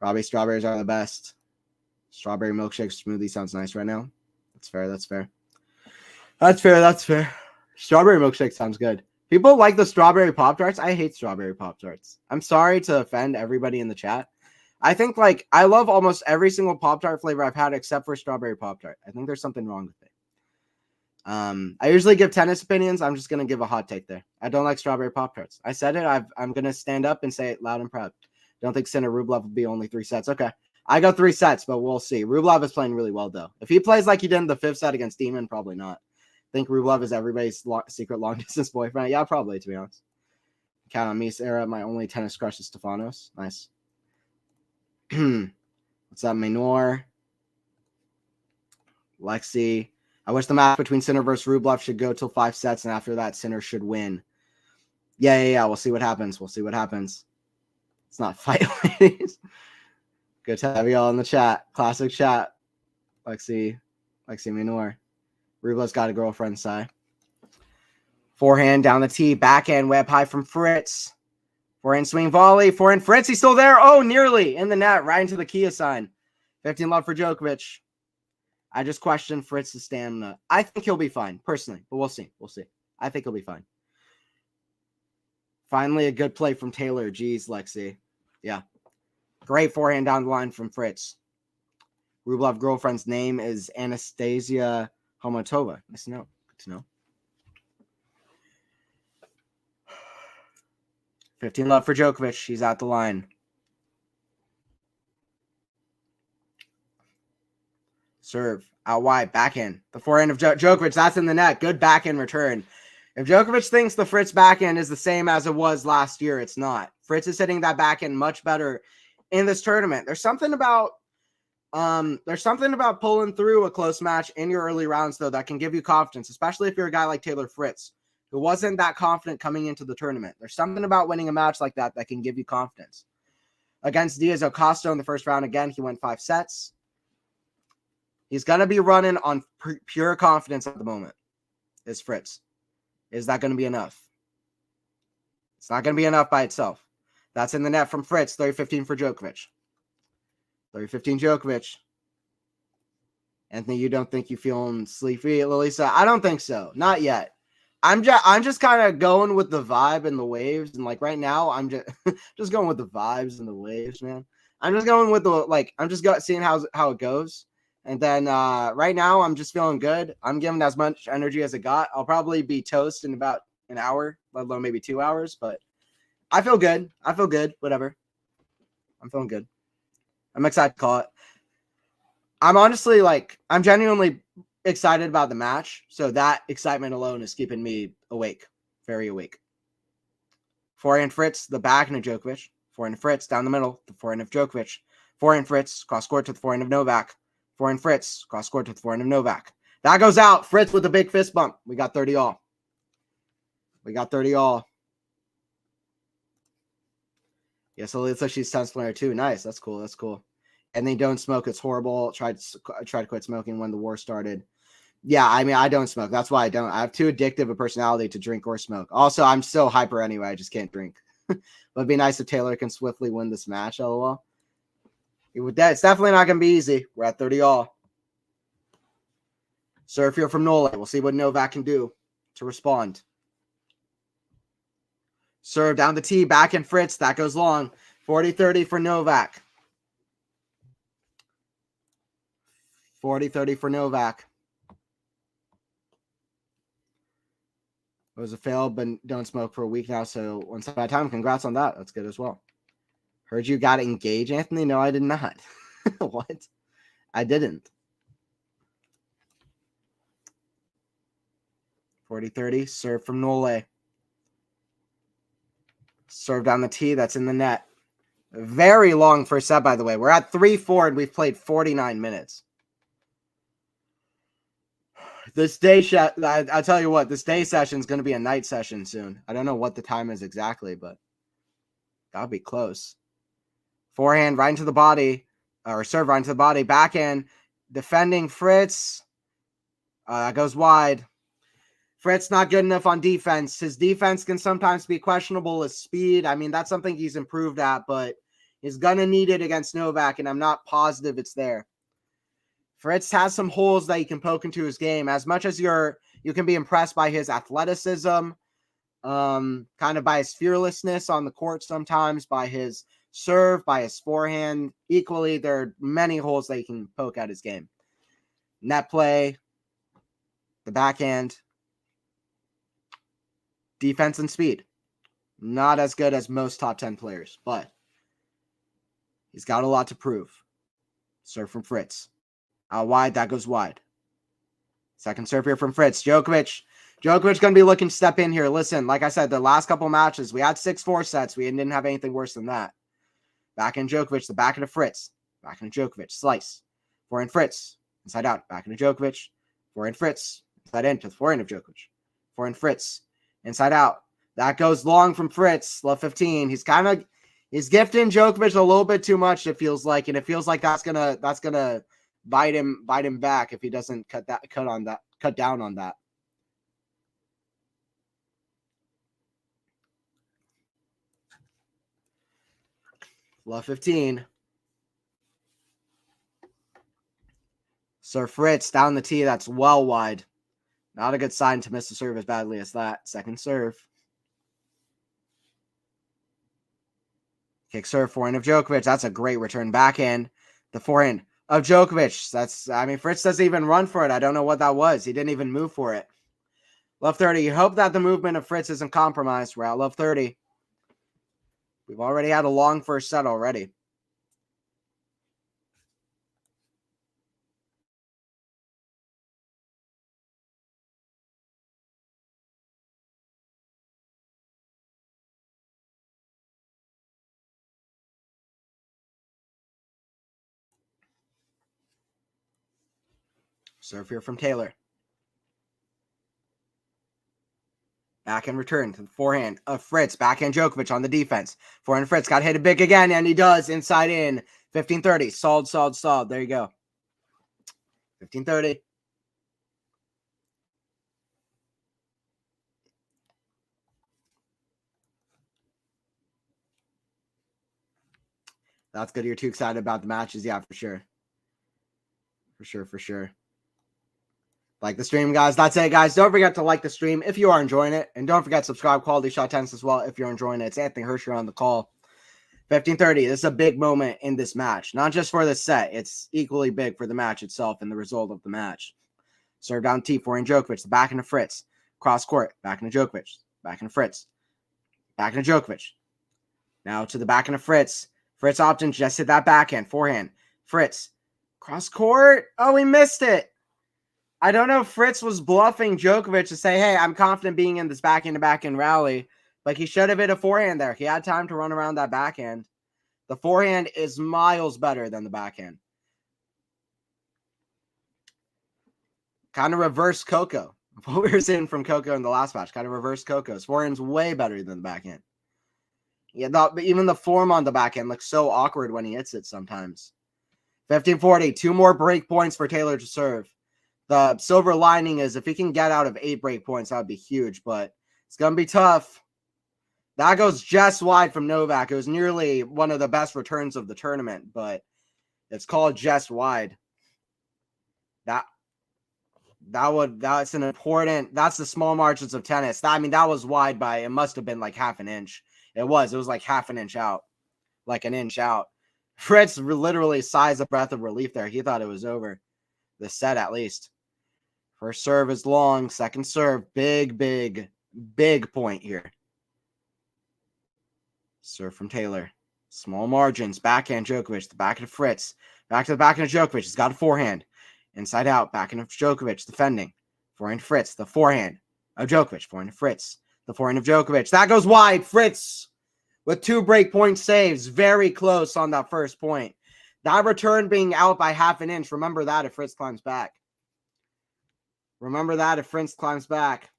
Robbie, strawberries are the best. Strawberry milkshake smoothie sounds nice right now. That's fair. Strawberry milkshake sounds good. People like the strawberry Pop-Tarts. I hate strawberry Pop-Tarts. I'm sorry to offend everybody in the chat. I think I love almost every single Pop-Tart flavor I've had except for strawberry Pop-Tart. I think there's something wrong with it. I usually give tennis opinions. I'm just going to give a hot take there. I don't like strawberry Pop-Tarts. I said it. I'm going to stand up and say it loud and proud. Don't think Sinner Rublev will be only 3 sets. Okay. I got 3 sets, but we'll see. Rublev is playing really well, though. If he plays like he did in the 5th set against Demon, probably not. I think Rublev is everybody's secret long-distance boyfriend. Yeah, probably, to be honest. Count on me, Sarah. My only tennis crush is Stefanos. Nice. What's up, Maynor? Lexi. I wish the match between Sinner versus Rublev should go till 5 sets, and after that, Sinner should win. Yeah. We'll see what happens. It's not fight, ladies. Good to have you all in the chat. Classic chat. Lexi Maynor. Rublev's got a girlfriend, Sai. Forehand down the tee. Backhand web high from Fritz. Forehand swing volley. Forehand Fritz. He's still there. Oh, nearly in the net. Right into the Kia sign. 15 love for Djokovic. I just questioned Fritz's stamina. I think he'll be fine, personally. But we'll see. I think he'll be fine. Finally, a good play from Taylor. Jeez, Lexi. Yeah. Great forehand down the line from Fritz. Rublev girlfriend's name is Anastasia Homotova. Nice to know. Good to know. 15 love for Djokovic. She's out the line. Serve. Out wide. Backhand. The forehand of Djokovic. That's in the net. Good backhand return. If Djokovic thinks the Fritz backhand is the same as it was last year, it's not. Fritz is hitting that backhand much better in this tournament. There's something about pulling through a close match in your early rounds, though, that can give you confidence, especially if you're a guy like Taylor Fritz, who wasn't that confident coming into the tournament. There's something about winning a match like that can give you confidence. Against Diaz Acosta in the first round, again, he went 5 sets. He's going to be running on pure confidence at the moment, is Fritz. Is that going to be enough? It's not going to be enough by itself. That's in the net from Fritz. 30-15 for Djokovic. 30-15 Djokovic. Anthony, you don't think you feeling sleepy, Lalisa? I don't think so. Not yet. I'm just kind of going with the vibe and the waves. And like right now, I'm just going with the vibes and the waves, man. I'm just going with the, I'm just seeing how it goes. And then right now, I'm just feeling good. I'm giving as much energy as it got. I'll probably be toast in about an hour, let alone maybe 2 hours. But I feel good. I feel good. Whatever. I'm feeling good. I'm excited to call it. I'm honestly I'm genuinely excited about the match. So that excitement alone is keeping me awake. Very awake. Forehand Fritz, the backhand of Djokovic. Forehand Fritz down the middle. The forehand of Djokovic. Forehand Fritz, cross court to the forehand of Novak. Forehand Fritz, cross court to the forehand of Novak. That goes out. Fritz with a big fist bump. We got 30 all. We got 30 all. Yeah, so it looks like she's 10th player too. Nice. That's cool. That's cool. And they don't smoke. It's horrible. Tried to quit smoking when the war started. Yeah, I mean, I don't smoke. That's why I don't. I have too addictive a personality to drink or smoke. Also, I'm so hyper anyway. I just can't drink. But it'd be nice if Taylor can swiftly win this match, LOL. It's definitely not going to be easy. We're at 30 all. Serve here from Nole. We'll see what Novak can do to respond. Serve down the tee. Back in Fritz. That goes long. 40-30 for Novak. 40-30 for Novak. It was a fail, but don't smoke for a week now. So one step at a time. Congrats on that. That's good as well. Heard you got engaged, Anthony. No, I did not. What? I didn't. 40-30. Serve from Nole. Serve down the tee. That's in the net. Very long first set, by the way. We're at 3-4, and we've played 49 minutes. This day, I tell you what, this day session is going to be a night session soon. I don't know what the time is exactly, but that'll be close. Forehand right into the body, or serve right into the body. Backhand, defending Fritz. Goes wide. Fritz not good enough on defense. His defense can sometimes be questionable. His speed, I mean, that's something he's improved at, but he's going to need it against Novak, and I'm not positive it's there. Fritz has some holes that he can poke into his game. As much as you can be impressed by his athleticism, kind of by his fearlessness on the court sometimes, by his serve, by his forehand. Equally, there are many holes that he can poke at his game. Net play, the backhand, defense and speed. Not as good as most top 10 players, but he's got a lot to prove. Serve from Fritz. Out wide, that goes wide. Second serve here from Fritz. Djokovic going to be looking to step in here. Listen, like I said, the last couple matches, we had 6-4 sets. We didn't have anything worse than that. Back in Djokovic, the back into Fritz. Back into Djokovic, slice. Forehand Fritz, inside out. Back into Djokovic. Forehand Fritz, inside in to the forehand of Djokovic. Forehand Fritz, inside out. That goes long from Fritz, love 15. He's gifting Djokovic a little bit too much, it feels like, and it feels like that's gonna bite him back if he doesn't cut down on that. Love 15. Sir Fritz down the tee. That's well wide. Not a good sign to miss the serve as badly as that. Second serve. Kick serve, forehand of Djokovic. That's a great return backhand. The forehand of Djokovic. Fritz doesn't even run for it. I don't know what that was. He didn't even move for it. Love 30. You hope that the movement of Fritz isn't compromised. We're at love 30. We've already had a long first set already. Serve here from Taylor. Backhand return to the forehand of Fritz. Backhand Djokovic on the defense. Forehand Fritz got hit big again, and he does. Inside in. 15-30. Solid. There you go. 15-30. That's good. You're too excited about the matches. Yeah, for sure. For sure. Like the stream, guys. That's it, guys. Don't forget to like the stream if you are enjoying it. And don't forget to subscribe QualityShot Tennis as well if you're enjoying it. It's Anthony Hersher on the call. 15:30. This is a big moment in this match. Not just for the set. It's equally big for the match itself and the result of the match. Serve down T, forehand Djokovic. The back into Fritz. Cross court. Back into Djokovic. Back into Fritz. Back into Djokovic. Now to the back into Fritz. Fritz option just hit that backhand. Forehand. Fritz. Cross court. Oh, he missed it. I don't know if Fritz was bluffing Djokovic to say, hey, I'm confident being in this backhand-to-backhand rally. But he should have hit a forehand there. He had time to run around that backhand. The forehand is miles better than the backhand. Kind of reverse Coco. What we were seeing from Coco in the last match. Kind of reverse Coco's. Forehand's way better than the backhand. Yeah, even the form on the backhand looks so awkward when he hits it sometimes. 15:40. 2 more break points for Taylor to serve. The silver lining is if he can get out of 8 break points, that would be huge. But it's going to be tough. That goes just wide from Novak. It was nearly one of the best returns of the tournament, but it's called just wide. That's an important, that's the small margins of tennis. I mean, that was wide by, it must have been like half an inch. It was like half an inch out, like an inch out. Fritz literally sighs a breath of relief there. He thought it was over. The set at least. First serve is long. Second serve, big point here. Serve from Taylor. Small margins. Backhand Djokovic. The back of Fritz. Back to the backhand of Djokovic. He's got a forehand. Inside out. Backhand of Djokovic. Defending. Forehand Fritz. The forehand of Djokovic. Forehand of Fritz. The forehand of Djokovic. That goes wide. Fritz with 2 break point saves. Very close on that first point. That return being out by half an inch. Remember that if Fritz climbs back. Remember that if Fritz climbs back.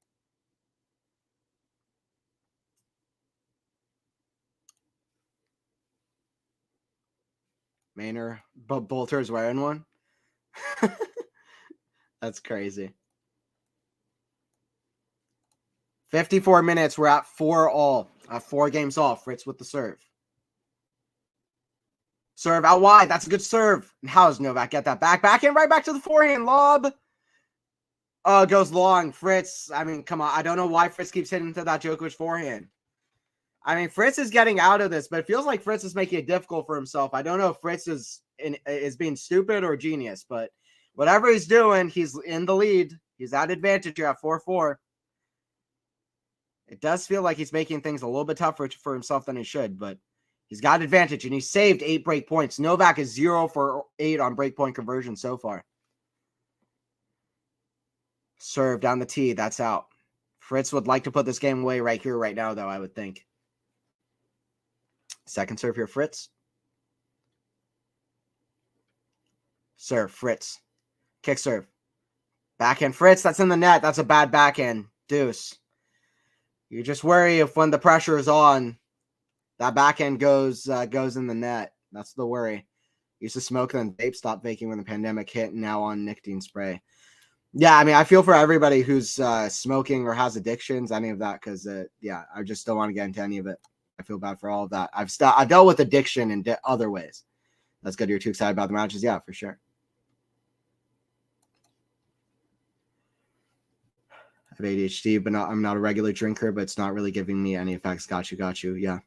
Maynard, but Bolter's wearing one. That's crazy. 54 minutes. We're at 4-all. 4 games off. Fritz with the serve. Serve out wide. That's a good serve. How does Novak get that back? Backhand right back to the forehand. Lob. Goes long. Fritz. I mean, come on. I don't know why Fritz keeps hitting to that Djokovic forehand. I mean, Fritz is getting out of this, but it feels like Fritz is making it difficult for himself. I don't know if Fritz is being stupid or genius, but whatever he's doing, he's in the lead. He's at advantage here at 4-4. It does feel like he's making things a little bit tougher for himself than he should, but he's got advantage, and he saved 8 break points. Novak is 0 for 8 on break point conversion so far. Serve down the tee. That's out. Fritz would like to put this game away right here, right now, though, I would think. Second serve here, Fritz. Serve, Fritz. Kick serve. Backhand, Fritz. That's in the net. That's a bad backhand. Deuce. You just worry if when the pressure is on, that backhand goes in the net. That's the worry. Used to smoke, then vape, stopped vaping when the pandemic hit, and now on nicotine spray. Yeah, I mean, I feel for everybody who's smoking or has addictions, any of that, because, yeah, I just don't want to get into any of it. I feel bad for all of that. I've dealt with addiction in other ways. That's good. You're too excited about the matches. Yeah, for sure. I have ADHD, but I'm not a regular drinker, but it's not really giving me any effects. Got you. Yeah.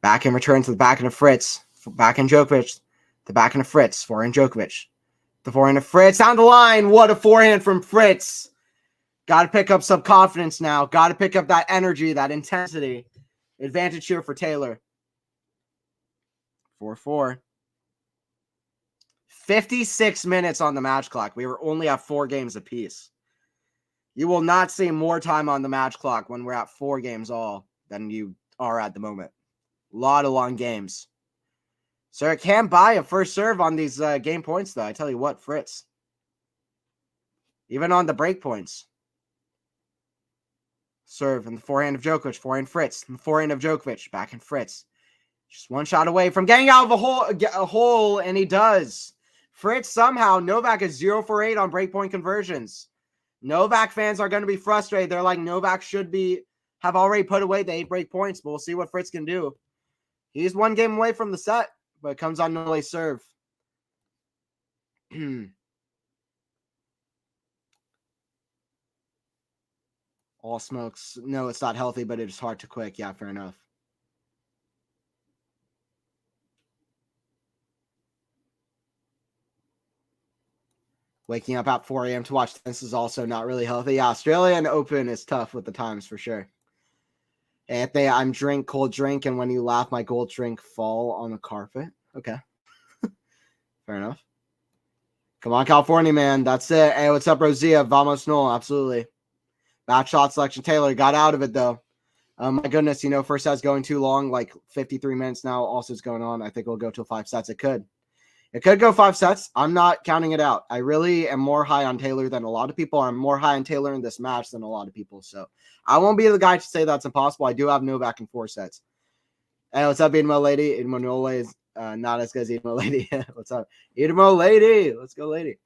Backhand return to the backhand of Fritz. Backhand Djokovic. The backhand of Fritz. Forehand Djokovic. The forehand of Fritz. Down the line. What a forehand from Fritz. Got to pick up some confidence now. Got to pick up that energy, that intensity. Advantage here for Taylor. 4-4. 56 minutes on the match clock. We were only at 4 games apiece. You will not see more time on the match clock when we're at 4 games all than you are at the moment. A lot of long games. So it can buy a first serve on these game points, though. I tell you what, Fritz. Even on the break points. Serve in the forehand of Djokovic. Forehand Fritz. In the forehand of Djokovic. Backhand Fritz. Just one shot away from getting out of a hole, and he does. Fritz somehow, Novak is 0 for 8 on breakpoint conversions. Novak fans are going to be frustrated. They're like, Novak should have already put away the 8 break points, but we'll see what Fritz can do. He's 1 game away from the set, but it comes on Nole's serve. All smokes. No, it's not healthy, but it is hard to quit. Yeah, fair enough. Waking up at 4 a.m. to watch tennis is also not really healthy. Yeah, Australian Open is tough with the times for sure. Anthony, I'm drink cold drink, and when you laugh, my gold drink fall on the carpet. Okay. Fair enough. Come on, California, man. That's it. Hey, what's up, Rosia? Vamos Noel. Absolutely. Bad shot selection. Taylor got out of it, though. My goodness, first set's going too long, like 53 minutes now. Also, is going on. I think we'll go till 5 sets. It could go 5 sets. I'm not counting it out. I really am more high on Taylor than a lot of people. I'm more high on Taylor in this match than a lot of people. So I won't be the guy to say that's impossible. I do have Novak in 4 sets. Hey, what's up, Edmo Lady? Edmo Nole is not as good as Edmo Lady. What's up? Edmo Lady. Let's go, Lady.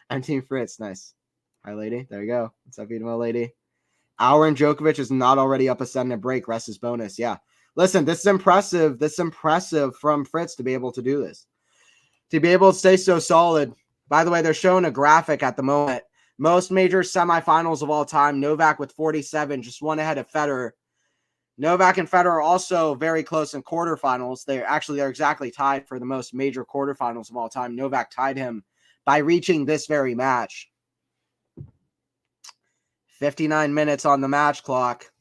I'm Team Fritz. Nice. Hi, Lady. There you go. What's up, Edmo Lady? Our and Djokovic is not already up a 7 break. Rest is bonus. Yeah. Listen, this is impressive. This is impressive from Fritz to be able to do this. To be able to stay so solid. By the way, they're showing a graphic at the moment. Most major semifinals of all time. Novak with 47, just 1 ahead of Federer. Novak and Federer are also very close in quarterfinals. They're exactly tied for the most major quarterfinals of all time. Novak tied him by reaching this very match. 59 minutes on the match clock.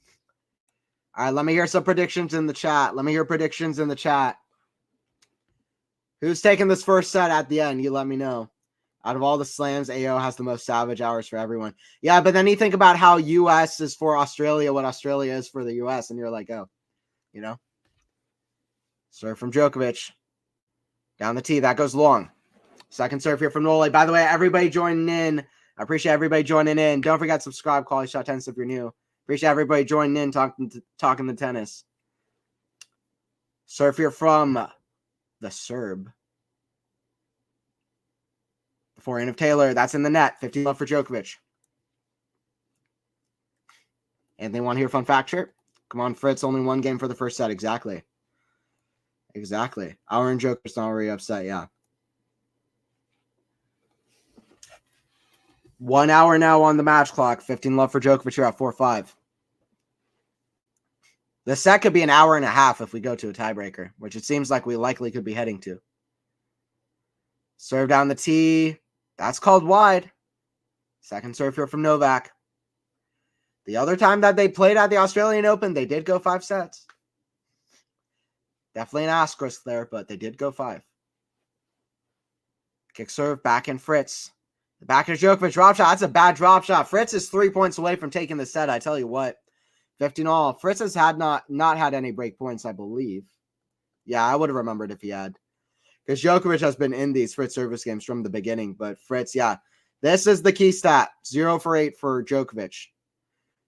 All right, let me hear some predictions in the chat. Who's taking this first set at the end? You let me know. Out of all the slams, AO has the most savage hours for everyone. Yeah, but then you think about how US is for Australia, what Australia is for the US, and you're like, oh, Serve from Djokovic. Down the tee. That goes long. Second serve here from Nole. By the way, everybody joining in. I appreciate everybody joining in. Don't forget to subscribe, QualityShot Tennis if you're new. Appreciate everybody joining in, talking the tennis. Serve here from the Serb. The forehand of Taylor. That's in the net. 50 love for Djokovic. Anything want to hear fun fact here? Come on, Fritz. Only 1 game for the first set. Exactly. Our and Djokovic's not already upset. Yeah. 1 hour now on the match clock. 15 love for Djokovic. You're at 4-5. The set could be an hour and a half if we go to a tiebreaker, which it seems like we likely could be heading to. Serve down the tee. That's called wide. Second serve here from Novak. The other time that they played at the Australian Open, they did go 5 sets. Definitely an asterisk there, but they did go 5. Kick serve, backhand Fritz. The backhand Djokovic drop shot. That's a bad drop shot. Fritz is 3 points away from taking the set. I tell you what. 15-all. Fritz has not had any break points, I believe. Yeah, I would have remembered if he had. Because Djokovic has been in these Fritz service games from the beginning. But Fritz, yeah. This is the key stat. 0 for 8 for Djokovic.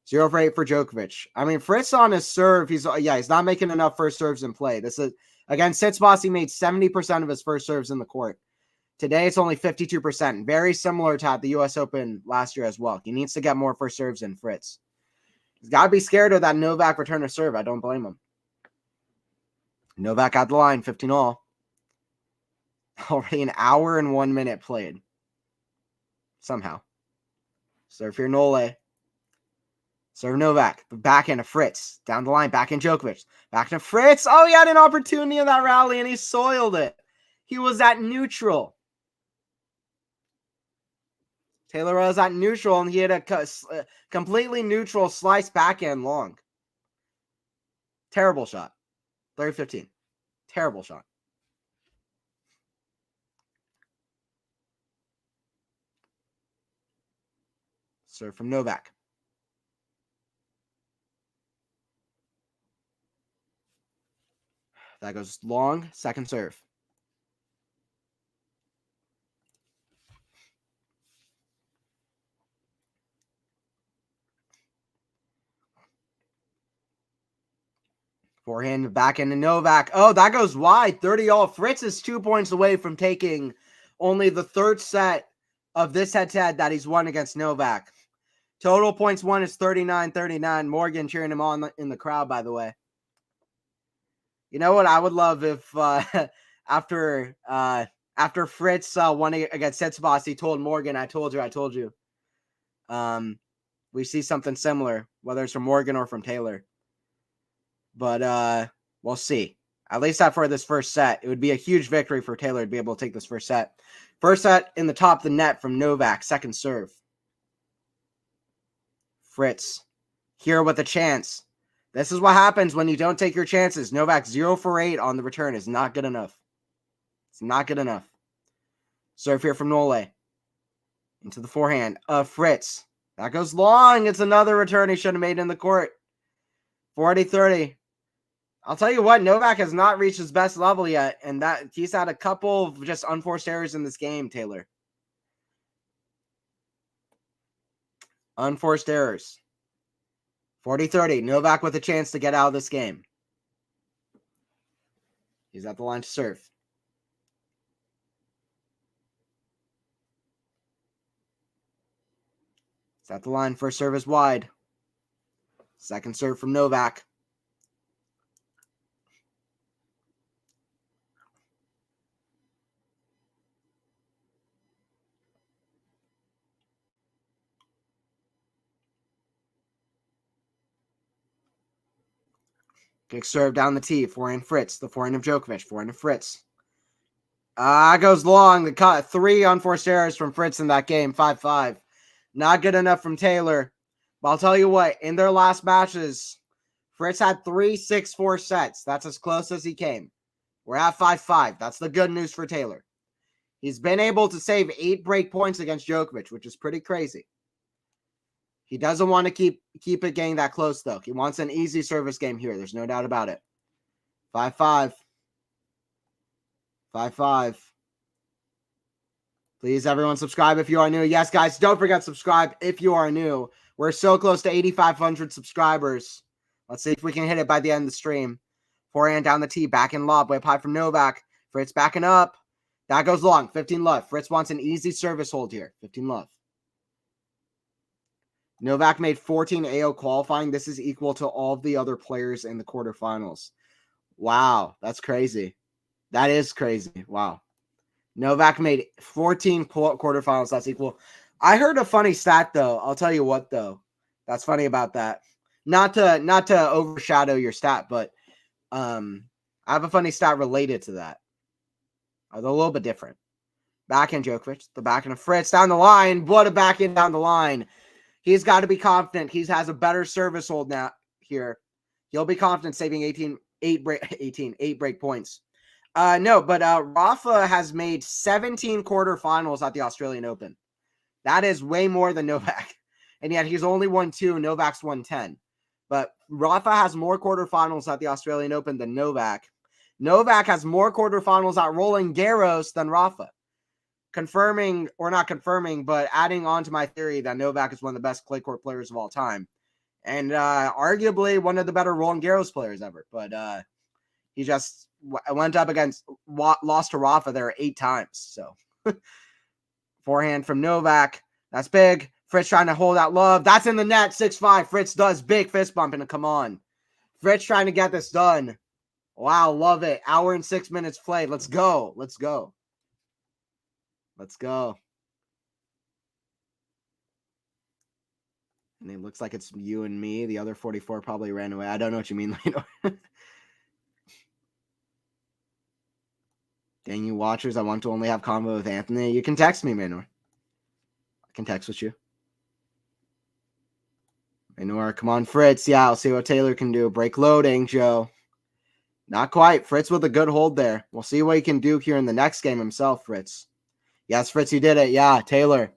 0 for 8 for Djokovic. I mean, Fritz on his serve, he's not making enough first serves in play. This is, again, Tsitsipas, he made 70% of his first serves in the court. Today, it's only 52%. Very similar to at the U.S. Open last year as well. He needs to get more first serves in Fritz. He's got to be scared of that Novak return of serve. I don't blame him. Novak at the line, 15-all. Already an hour and 1 minute played. Somehow. Serve here, Nole. Serve Novak. Backhand to Fritz. Down the line, backhand Djokovic. Back to Fritz. Oh, he had an opportunity in that rally and he soiled it. He was at neutral. Taylor was at neutral and he had a completely neutral slice backhand long. Terrible shot. 30-15. Terrible shot. Serve from Novak. That goes long. Second serve. Forehand, backhand to Novak. Oh, that goes wide. 30-all. Fritz is 2 points away from taking only the third set of this head-to-head that he's won against Novak. Total points won is 39-39. Morgan cheering him on in the crowd, by the way. You know what I would love if after Fritz won against Tsitsipas, he told Morgan, I told you. We see something similar, whether it's from Morgan or from Taylor. But we'll see. At least not for this first set. It would be a huge victory for Taylor to be able to take this first set. First set in the top of the net from Novak, second serve. Fritz, here with a chance. This is what happens when you don't take your chances. Novak 0 for 8 on the return is not good enough. It's not good enough. Serve here from Nole. Into the forehand of Fritz. That goes long. It's another return he should have made in the court. 40-30. I'll tell you what, Novak has not reached his best level yet, and that he's had a couple of just unforced errors in this game, Taylor. Unforced errors. 40-30. Novak with a chance to get out of this game. He's at the line to serve. He's at the line. First serve is wide. Second serve from Novak. Kick serve down the tee. Forehand Fritz. The forehand of Djokovic. Forehand of Fritz. Goes long. The cut. 3 unforced errors from Fritz in that game. 5-5. Not good enough from Taylor. But I'll tell you what, in their last matches, Fritz had 3 6-4 sets. That's as close as he came. We're at 5-5. That's the good news for Taylor. He's been able to save 8 break points against Djokovic, which is pretty crazy. He doesn't want to keep it getting that close, though. He wants an easy service game here. There's no doubt about it. 5-5. 5-5. Please, everyone, subscribe if you are new. Yes, guys, don't forget to subscribe if you are new. We're so close to 8,500 subscribers. Let's see if we can hit it by the end of the stream. Forehand down the tee, back in lob, way up high from Novak. Fritz backing up. That goes long. 15 love. Fritz wants an easy service hold here. 15 love. Novak made 14 AO qualifying. This is equal to all of the other players in the quarterfinals. Wow, that's crazy. That is crazy. Wow. Novak made 14 quarterfinals. That's equal. I heard a funny stat, though. I'll tell you what, though. That's funny about that. Not to overshadow your stat, but I have a funny stat related to that. They're a little bit different. Backhand Djokovic. The backhand of Fritz down the line. What a backhand down the line. He's got to be confident. He has a better service hold now here. He'll be confident saving 8 break points. No, but Rafa has made 17 quarterfinals at the Australian Open. That is way more than Novak. And yet he's only won 2. Novak's won 10. But Rafa has more quarterfinals at the Australian Open than Novak. Novak has more quarterfinals at Roland Garros than Rafa. Confirming, or not confirming, but adding on to my theory that Novak is one of the best clay court players of all time. And arguably one of the better Roland Garros players ever. But he just went up against, lost to Rafa there 8 times. So forehand from Novak. That's big. Fritz trying to hold out love. That's in the net. 6-5. Fritz does big fist bump, and come on. Fritz trying to get this done. Wow, love it. Hour and 6 minutes played. Let's go. Let's go. Let's go. And it looks like it's you and me. The other 44 probably ran away. I don't know what you mean. Dang you watchers, I want to only have convo with Anthony. You can text me, Manor. I can text with you. Manor, come on, Fritz. Yeah, I'll see what Taylor can do. Break loading, Joe. Not quite. Fritz with a good hold there. We'll see what he can do here in the next game himself, Fritz. Yes, Fritz, you did it. Yeah, Taylor.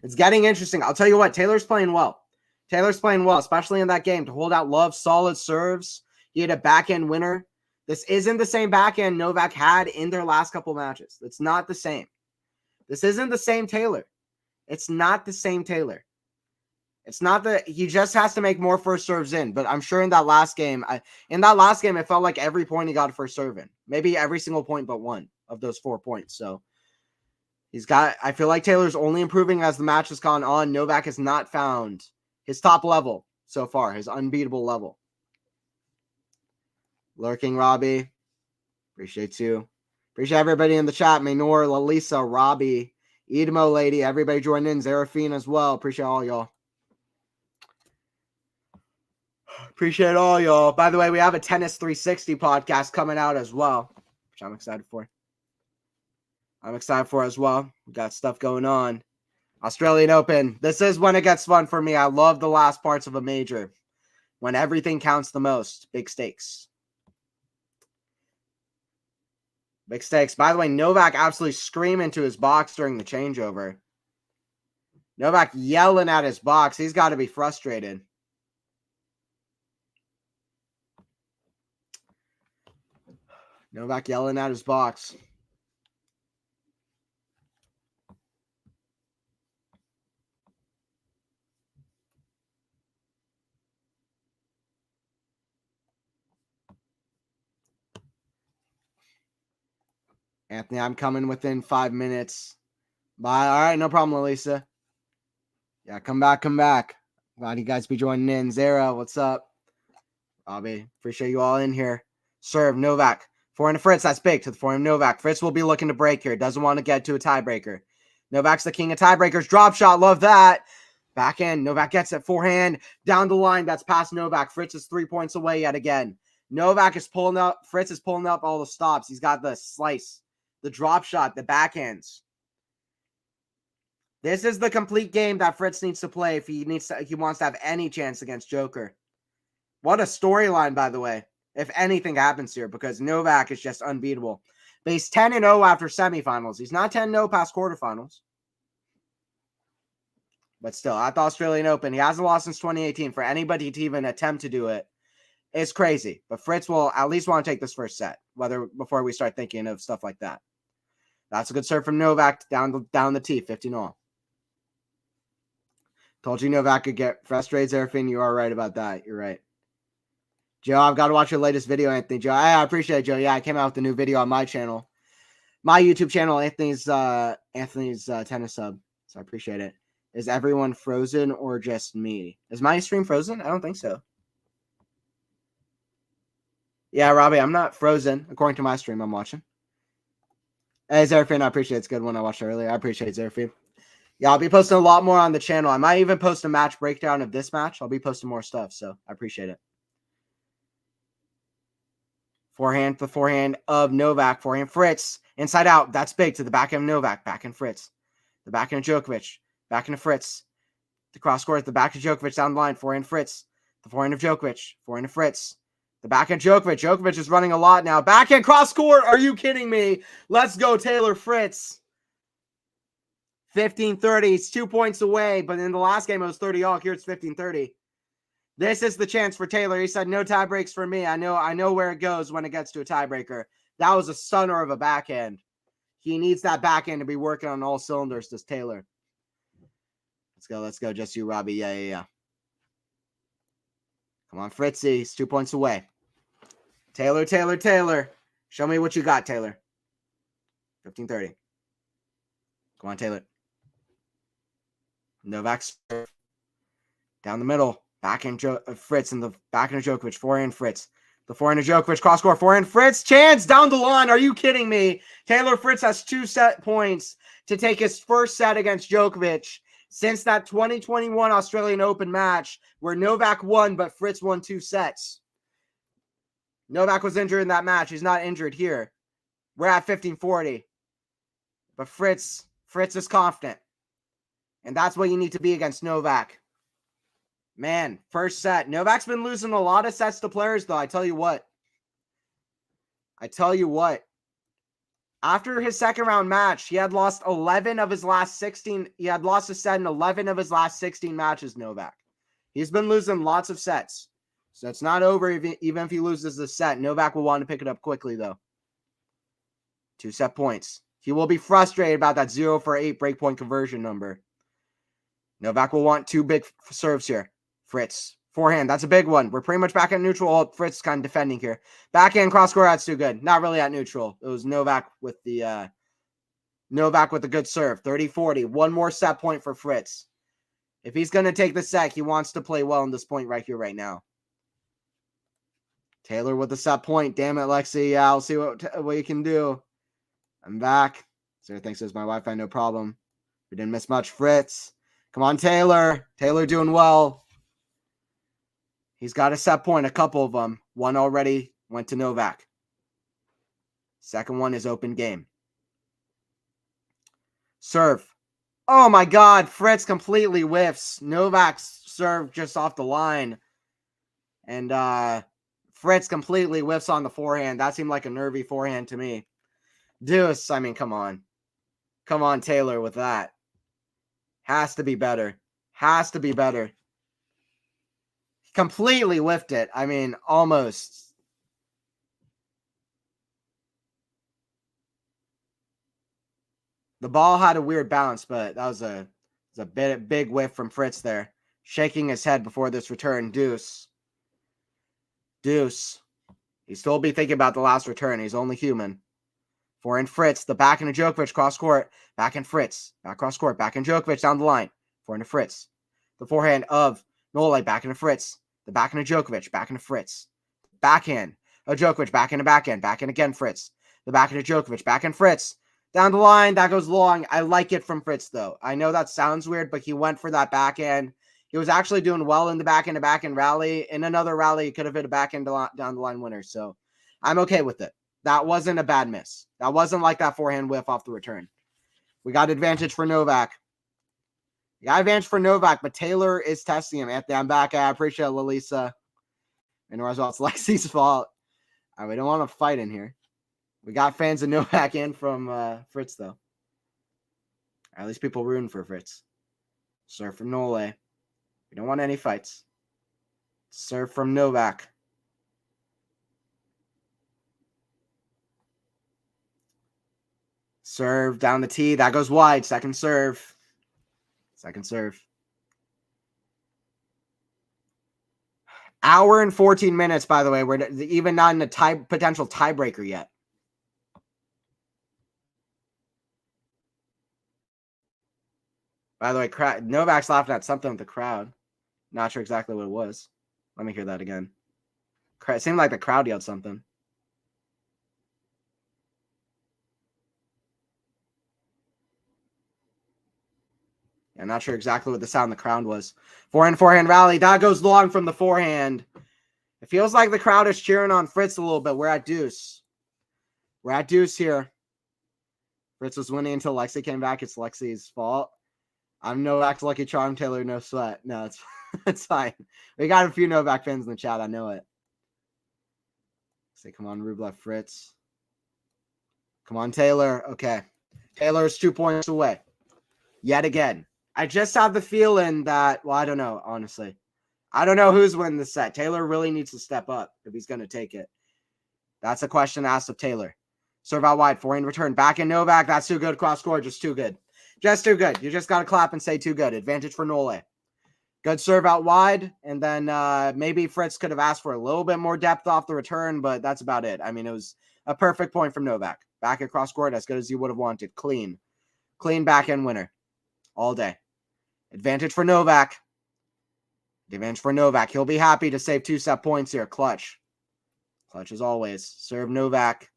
It's getting interesting. I'll tell you what, Taylor's playing well. Taylor's playing well, especially in that game. To hold out love, solid serves. He had a backhand winner. This isn't the same backhand Novak had in their last couple matches. It's not the same. This isn't the same Taylor. It's not the same Taylor. It's not that he just has to make more first serves in. But I'm sure in that last game, it felt like every point he got a first serve in. Maybe every single point but one of those 4 points. So I feel like Taylor's only improving as the match has gone on. Novak has not found his top level so far, his unbeatable level. Lurking, Robbie. Appreciate you. Appreciate everybody in the chat. Maynor, Lalisa, Robbie, Edmo Lady, everybody joined in. Zerafine as well. Appreciate all y'all. Appreciate all y'all. By the way, we have a Tennis 360 podcast coming out as well, which I'm excited for. As well. We got stuff going on. Australian Open. This is when it gets fun for me. I love the last parts of a major. When everything counts the most. Big stakes. Big stakes. By the way, Novak absolutely screaming to his box during the changeover. Novak yelling at his box. He's got to be frustrated. Novak yelling at his box. Anthony, I'm coming within 5 minutes. Bye. All right, no problem, Elisa. Yeah, come back. Glad you guys be joining in. Zara, what's up? Bobby, appreciate you all in here. Serve, Novak. Forehand to Fritz, that's big to the forehand Novak. Fritz will be looking to break here. Doesn't want to get to a tiebreaker. Novak's the king of tiebreakers. Drop shot, love that. Backhand, Novak gets it. Forehand, down the line, that's past Novak. Fritz is 3 points away yet again. Novak is pulling up. Fritz is pulling up all the stops. He's got the slice, the drop shot, the backhands. This is the complete game that Fritz needs to play if he wants to have any chance against Joker. What a storyline, by the way, if anything happens here, because Novak is just unbeatable. But he's 10-0 after semifinals. He's not 10-0 past quarterfinals. But still, at the Australian Open, he hasn't lost since 2018. For anybody to even attempt to do it, it's crazy. But Fritz will at least want to take this first set, before we start thinking of stuff like that. That's a good serve from Novak down the tee, 15-all. Told you Novak could get frustrated, Zerafin. You are right about that. You're right. Joe, I've got to watch your latest video, Anthony. Joe, I appreciate it, Joe. Yeah, I came out with a new video on my channel. My YouTube channel, Anthony's tennis sub. So I appreciate it. Is everyone frozen or just me? Is my stream frozen? I don't think so. Yeah, Robbie, I'm not frozen, according to my stream I'm watching. Hey, Zerafin, I appreciate it. It's a good one I watched earlier. I appreciate it, Zerafin. Yeah, I'll be posting a lot more on the channel. I might even post a match breakdown of this match. I'll be posting more stuff, so I appreciate it. Forehand, the forehand of Novak. Forehand Fritz. Inside out. That's big to the backhand of Novak. Backhand Fritz. The backhand of Djokovic. Backhand of Fritz. The cross court. The back of Djokovic down the line. Forehand Fritz. The forehand of Djokovic. Forehand of Fritz. The backhand Djokovic. Djokovic is running a lot now. Backhand cross court. Are you kidding me? Let's go, Taylor Fritz. 15-30. He's 2 points away, but in the last game it was 30-all. Here it's 15-30. This is the chance for Taylor. He said, no tie breaks for me. I know where it goes when it gets to a tiebreaker. That was a stunner of a backhand. He needs that backhand to be working on all cylinders, does Taylor. Let's go. Just you, Robbie. Yeah. Come on, Fritzy. He's 2 points away. Taylor. Show me what you got, Taylor. 15-30. Come on, Taylor. Novak down the middle. Backhand Fritz and the backhand of Djokovic. Forehand Fritz. The forehand of Djokovic. Cross court. Forehand Fritz. Chance down the line. Are you kidding me? Taylor Fritz has 2 set points to take his first set against Djokovic since that 2021 Australian Open match where Novak won, but Fritz won 2 sets. Novak was injured in that match. He's not injured here. We're at 15-40. But Fritz is confident. And that's what you need to be against Novak. Man, first set. Novak's been losing a lot of sets to players, though. I tell you what. After his second round match, he had lost 11 of his last 16. He had lost a set in 11 of his last 16 matches, Novak. He's been losing lots of sets. So it's not over even if he loses the set. Novak will want to pick it up quickly, though. 2 set points. He will be frustrated about that 0 for 8 breakpoint conversion number. Novak will want 2 big serves here. Fritz. Forehand. That's a big one. We're pretty much back at neutral. Oh, Fritz is kind of defending here. Backhand cross court. That's too good. Not really at neutral. It was Novak with the good serve. 30-40. 1 more set point for Fritz. If he's going to take the set, he wants to play well in this point right here, right now. Taylor with the set point. Damn it, Lexi. Yeah, I'll see what you can do. I'm back. Sarah thinks it's my Wi-Fi. No problem. We didn't miss much. Fritz. Come on, Taylor. Taylor doing well. He's got a set point, a couple of them. One already went to Novak. Second one is open game. Serve. Oh my God, Fritz completely whiffs. Novak's serve just off the line. And Fritz completely whiffs on the forehand. That seemed like a nervy forehand to me. Deuce, I mean, come on. Come on, Taylor, with that. Has to be better. Has to be better. Completely whiffed it. I mean, almost. The ball had a weird bounce, but that was a big whiff from Fritz there. Shaking his head before this return. Deuce. Deuce. He'd still be thinking about the last return. He's only human. Forehand Fritz. The back into Djokovic. Cross court. Back in Fritz. Back cross court. Back in Djokovic down the line. Forehand to Fritz. The forehand of Nole. Back into Fritz. The back into Djokovic. Back into Fritz. Backhand of Djokovic. Back into backhand. Back in again Fritz. The back into Djokovic. Back in Fritz. Down the line, that goes long. I like it from Fritz, though. I know that sounds weird, but he went for that backhand. He was actually doing well in the backhand rally. In another rally, he could have hit a backhand down the line winner. So I'm okay with it. That wasn't a bad miss. That wasn't like that forehand whiff off the return. We got advantage for Novak. We got advantage for Novak, but Taylor is testing him. Anthony, I'm back. I appreciate it, Lalisa. And as well, it's Lexi's fault. We don't want to fight in here. We got fans of Novak in from Fritz, though. At least people rooting for Fritz. Serve from Nole. We don't want any fights. Serve from Novak. Serve down the tee. That goes wide. Second serve. Second serve. Hour and 14 minutes, by the way. We're even not in a potential tiebreaker yet. By the way, Novak's laughing at something with the crowd. Not sure exactly what it was. Let me hear that again. It seemed like the crowd yelled something. I'm not sure exactly what the sound of the crowd was. Forehand rally. That goes long from the forehand. It feels like the crowd is cheering on Fritz a little bit. We're at deuce. We're at deuce here. Fritz was winning until Lexi came back. It's Lexi's fault. I'm Novak's lucky charm, Taylor. No sweat. No, it's fine. We got a few Novak fans in the chat. I know it. Say, come on, Rublev, Fritz. Come on, Taylor. Okay. Taylor is 2 points away. Yet again. I just have the feeling that, well, I don't know, honestly. I don't know who's winning the set. Taylor really needs to step up if he's going to take it. That's a question asked of Taylor. Serve out wide. Forehand return. Back in Novak. That's too good. Cross court. Just too good. Just too good. You just got to clap and say too good. Advantage for Nole. Good serve out wide. And then maybe Fritz could have asked for a little bit more depth off the return, but that's about it. I mean, it was a perfect point from Novak. Back across court as good as you would have wanted. Clean. Clean backhand winner. All day. Advantage for Novak. Advantage for Novak. He'll be happy to save 2-set points here. Clutch. Clutch as always. Serve Novak.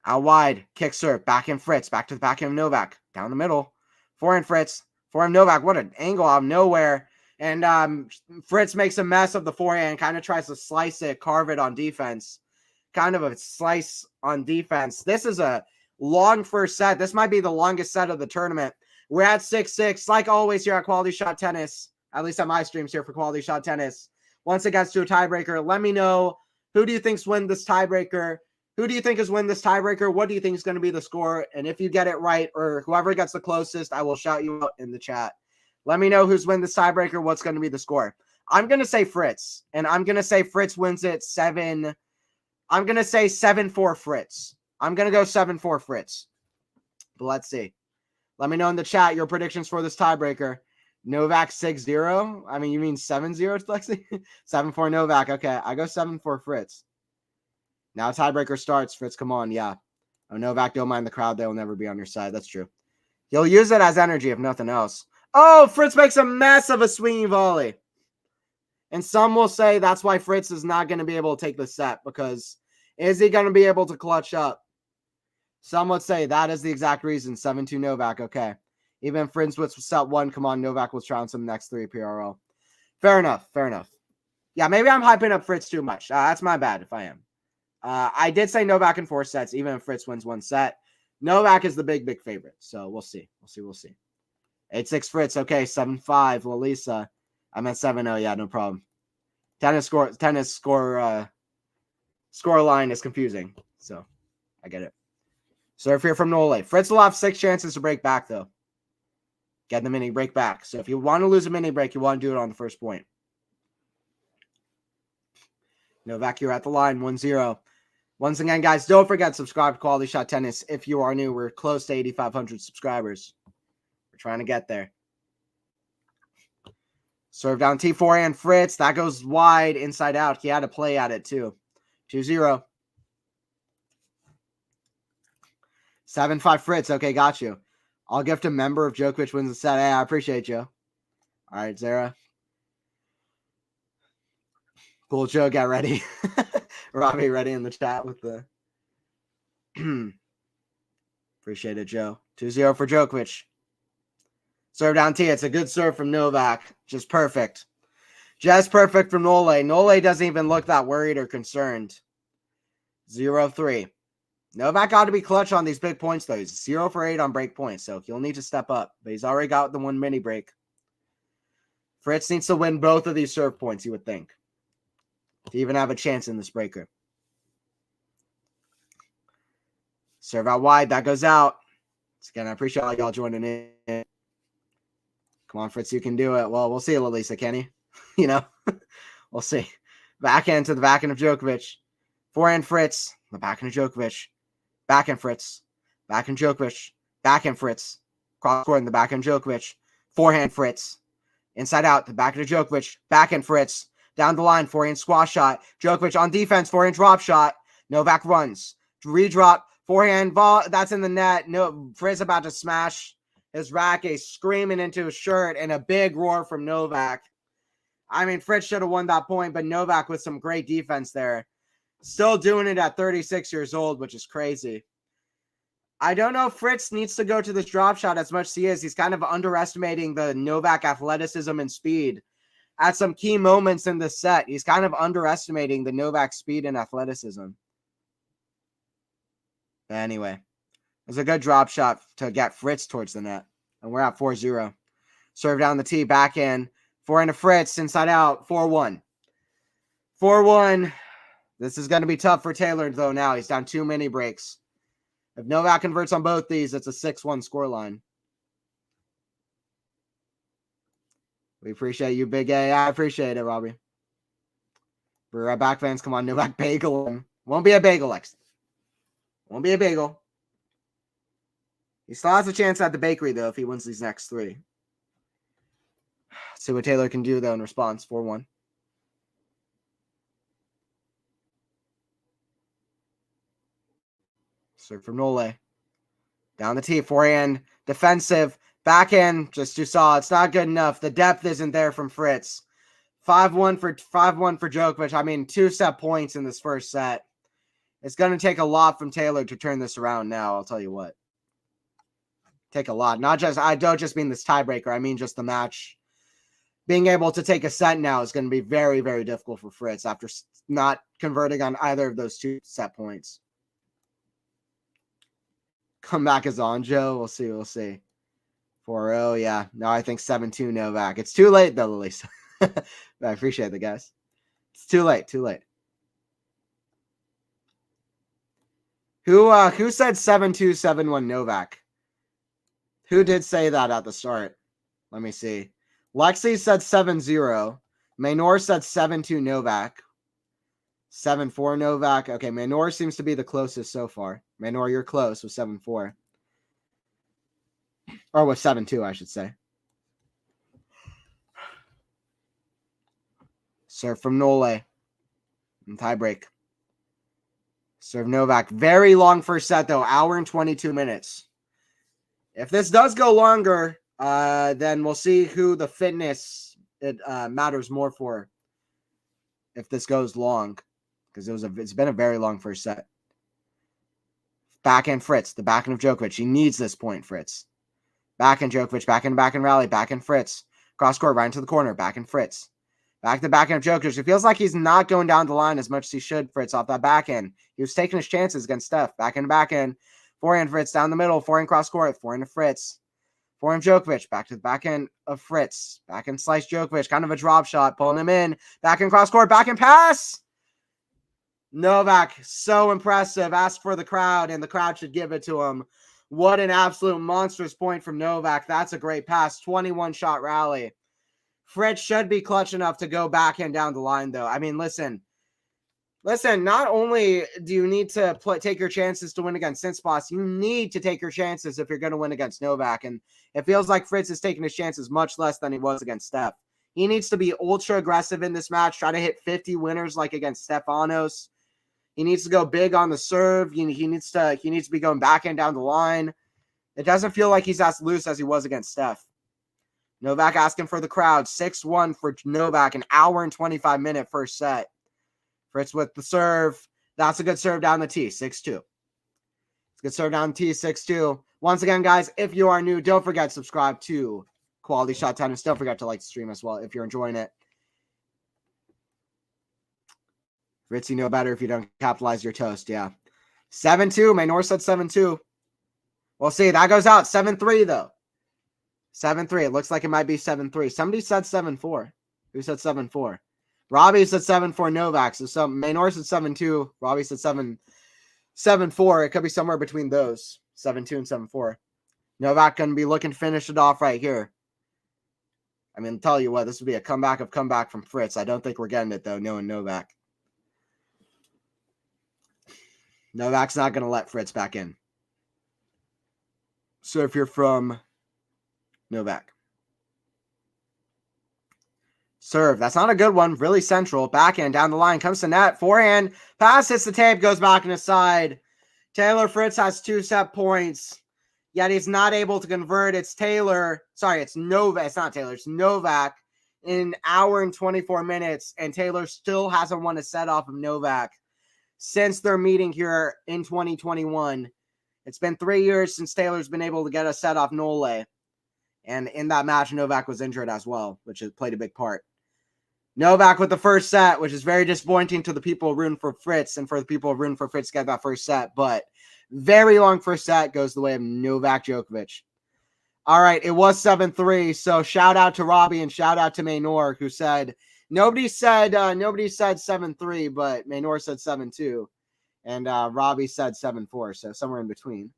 Out wide. Kick serve. Back in Fritz. Back to the backhand of Novak. Down the middle. Forehand Fritz. Forehand Novak. What an angle out of nowhere. And Fritz makes a mess of the forehand. Kind of tries to slice it. Carve it on defense. Kind of a slice on defense. This is a long first set. This might be the longest set of the tournament. We're at 6-6. Like always here at Quality Shot Tennis. At least on my streams here for Quality Shot Tennis. Once it gets to a tiebreaker, let me know. Who do you think's win this tiebreaker? Who do you think is win this tiebreaker? What do you think is going to be the score? And if you get it right, or whoever gets the closest, I will shout you out in the chat. Let me know who's win this tiebreaker. What's going to be the score? I'm going to say Fritz. And I'm going to say Fritz wins it 7. I'm going to say 7-4 Fritz. I'm going to go 7-4 Fritz. But let's see. Let me know in the chat your predictions for this tiebreaker. Novak 6-0. I mean, you mean 7-0, Lexi? 7-4 Novak. Okay, I go 7-4 Fritz. Now tiebreaker starts. Fritz, come on. Yeah. Oh, Novak, don't mind the crowd. They will never be on your side. That's true. He'll use it as energy if nothing else. Oh, Fritz makes a mess of a swinging volley. And some will say that's why Fritz is not going to be able to take the set, because is he going to be able to clutch up? Some would say that is the exact reason. 7-2 Novak. Okay. Even Fritz was set 1. Come on, Novak will trounce him next 3 PRL. Fair enough. Fair enough. Yeah, maybe I'm hyping up Fritz too much. That's my bad if I am. I did say Novak in 4 sets, even if Fritz wins 1 set. Novak is the big favorite. So we'll see. We'll see. 8-6 Fritz. Okay, 7-5 Lalisa. I'm at 7-0. Yeah, no problem. Tennis score line is confusing. So I get it. Serve here from Nole. Fritz will have 6 chances to break back, though. Get the mini break back. So if you want to lose a mini break, you want to do it on the first point. Novak, you're at the line, 1-0. Once again, guys, don't forget to subscribe to Quality Shot Tennis. If you are new, we're close to 8,500 subscribers. We're trying to get there. Serve down T4 and Fritz. That goes wide, inside out. He had to play at it, too. 2-0. 7-5 Fritz. Okay, got you. I'll gift a member if Djokovic wins the set. Hey, I appreciate you. All right, Zara. Cool, Joe. Get ready. Robbie, ready in the chat with the... Appreciate it, Joe. 2-0 for Djokovic. Serve down T. It's a good serve from Novak. Just perfect. Just perfect from Nole. Nole doesn't even look that worried or concerned. 0-3. Novak got to be clutch on these big points, though. He's 0 for 8 on break points, so he'll need to step up. But he's already got the 1 mini break. Fritz needs to win both of these serve points, you would think, to even have a chance in this breaker. Serve out wide. That goes out. Once again, I appreciate all y'all joining in. Come on, Fritz, you can do it. Well, we'll see, Lalisa, can he? We'll see. Backhand to the backhand of Djokovic. Forehand Fritz. The backhand of Djokovic. Backhand Fritz. Backhand Djokovic. Backhand Fritz. Cross court in the backhand Djokovic. Forehand Fritz. Inside out. The backhand of Djokovic. Backhand Fritz. Down the line. Forehand squash shot. Djokovic on defense. Forehand drop shot. Novak runs. Redrop. Forehand ball. That's in the net. No, Fritz about to smash his racket, screaming into his shirt, and a big roar from Novak. I mean, Fritz should have won that point, but Novak with some great defense there. Still doing it at 36 years old, which is crazy. I don't know if Fritz needs to go to this drop shot as much as he is. He's kind of underestimating the Novak athleticism and speed. At some key moments in the set, he's kind of underestimating the Novak speed and athleticism. But anyway, it was a good drop shot to get Fritz towards the net. And we're at 4-0. Serve down the tee, backhand. Forehand to Fritz, inside out, 4-1. 4-1. This is going to be tough for Taylor, though, now. He's down 2 mini breaks. If Novak converts on both these, it's a 6-1 scoreline. We appreciate you, Big A. I appreciate it, Robbie. We're right back, fans. Come on, Novak, bagel him. Won't be a bagel, Lex. Won't be a bagel. He still has a chance at the bakery, though, if he wins these next 3. Let's see what Taylor can do, though, in response. 4-1. Serve from Nole. Down the tee. Forehand. Defensive. Backhand. Just you saw. It's not good enough. The depth isn't there from Fritz. 5-1 for Djokovic. I mean, 2-set points in this first set. It's going to take a lot from Taylor to turn this around now. I'll tell you what. Take a lot. I don't just mean this tiebreaker. I mean just the match. Being able to take a set now is going to be very, very difficult for Fritz after not converting on either of those 2 set points. Comeback is on, Joe. We'll see. 4-0, yeah. No, I think 7-2 Novak. It's too late, though, Lisa. I appreciate it, guys. It's too late. Who said 7-2, 7-1 Novak? Who did say that at the start? Let me see. Lexi said 7-0. Maynor said 7-2 Novak. 7-4 Novak. Okay, Maynor seems to be the closest so far. Maynor, you're close with 7-4. Or with 7-2, I should say. Serve from Nole. And tiebreak. Serve Novak. Very long first set, though. Hour and 22 minutes. If this does go longer, then we'll see who the fitness matters more for if this goes long. Because it's been a very long first set. Backhand Fritz. The backhand of Djokovic. He needs this point, Fritz. Backhand Djokovic. Backhand rally. Backhand Fritz. Cross court right into the corner. Backhand Fritz. Back to backhand of Djokovic. It feels like he's not going down the line as much as he should, Fritz, off that backhand. He was taking his chances against Steph. Backhand. Forehand Fritz down the middle. Forehand cross court. Forehand to Fritz. Forehand Djokovic. Back to the backhand of Fritz. Backhand slice Djokovic. Kind of a drop shot. Pulling him in. Backhand cross court. Backhand pass. Novak, so impressive. Asked for the crowd, and the crowd should give it to him. What an absolute monstrous point from Novak. That's a great pass. 21-shot rally. Fritz should be clutch enough to go backhand down the line, though. I mean, listen, not only do you need to take your chances to win against Tsitsipas, you need to take your chances if you're going to win against Novak. And it feels like Fritz is taking his chances much less than he was against Steph. He needs to be ultra aggressive in this match, try to hit 50 winners like against Stefanos. He needs to go big on the serve. He needs to be going backhand down the line. It doesn't feel like he's as loose as he was against Steph. Novak asking for the crowd. 6-1 for Novak. An hour and 25-minute first set. Fritz with the serve. That's a good serve down the tee. 6-2. It's a good serve down the tee. 6-2. Once again, guys, if you are new, don't forget to subscribe to Quality Shot Tennis. Don't forget to like the stream as well if you're enjoying it. Fritz, you know better if you don't capitalize your toast. Yeah. 7-2. Maynor said 7-2. We'll see. That goes out. 7-3, though. 7-3. It looks like it might be 7-3. Somebody said 7-4. Who said 7-4? Robbie said 7-4 Novak. So Maynor said 7-2. Robbie said 7-4. It could be somewhere between those. 7-2 and 7-4. Novak going to be looking to finish it off right here. I mean, I'll tell you what, this would be a comeback from Fritz. I don't think we're getting it, though, knowing Novak. Novak's not going to let Fritz back in. So if you're from Novak. Serve. That's not a good one. Really central. Backhand down the line. Comes to net. Forehand. Pass hits the tape. Goes back in the side. Taylor Fritz has 2 set points. Yet he's not able to convert. It's Taylor. Sorry, it's Novak. It's not Taylor. It's Novak in an hour and 24 minutes. And Taylor still hasn't won a set off of Novak since their meeting here in 2021. It's been 3 years since Taylor's been able to get a set off Nole. And in that match, Novak was injured as well, which has played a big part. Novak with the first set, which is very disappointing to the people rooting for Fritz and for the people rooting for Fritz to get that first set. But very long first set goes the way of Novak Djokovic. All right, it was 7-3. So shout out to Robbie and shout out to Maynor, who said nobody said 7-3, but Maynor said 7-2, and Robbie said 7-4. So somewhere in between.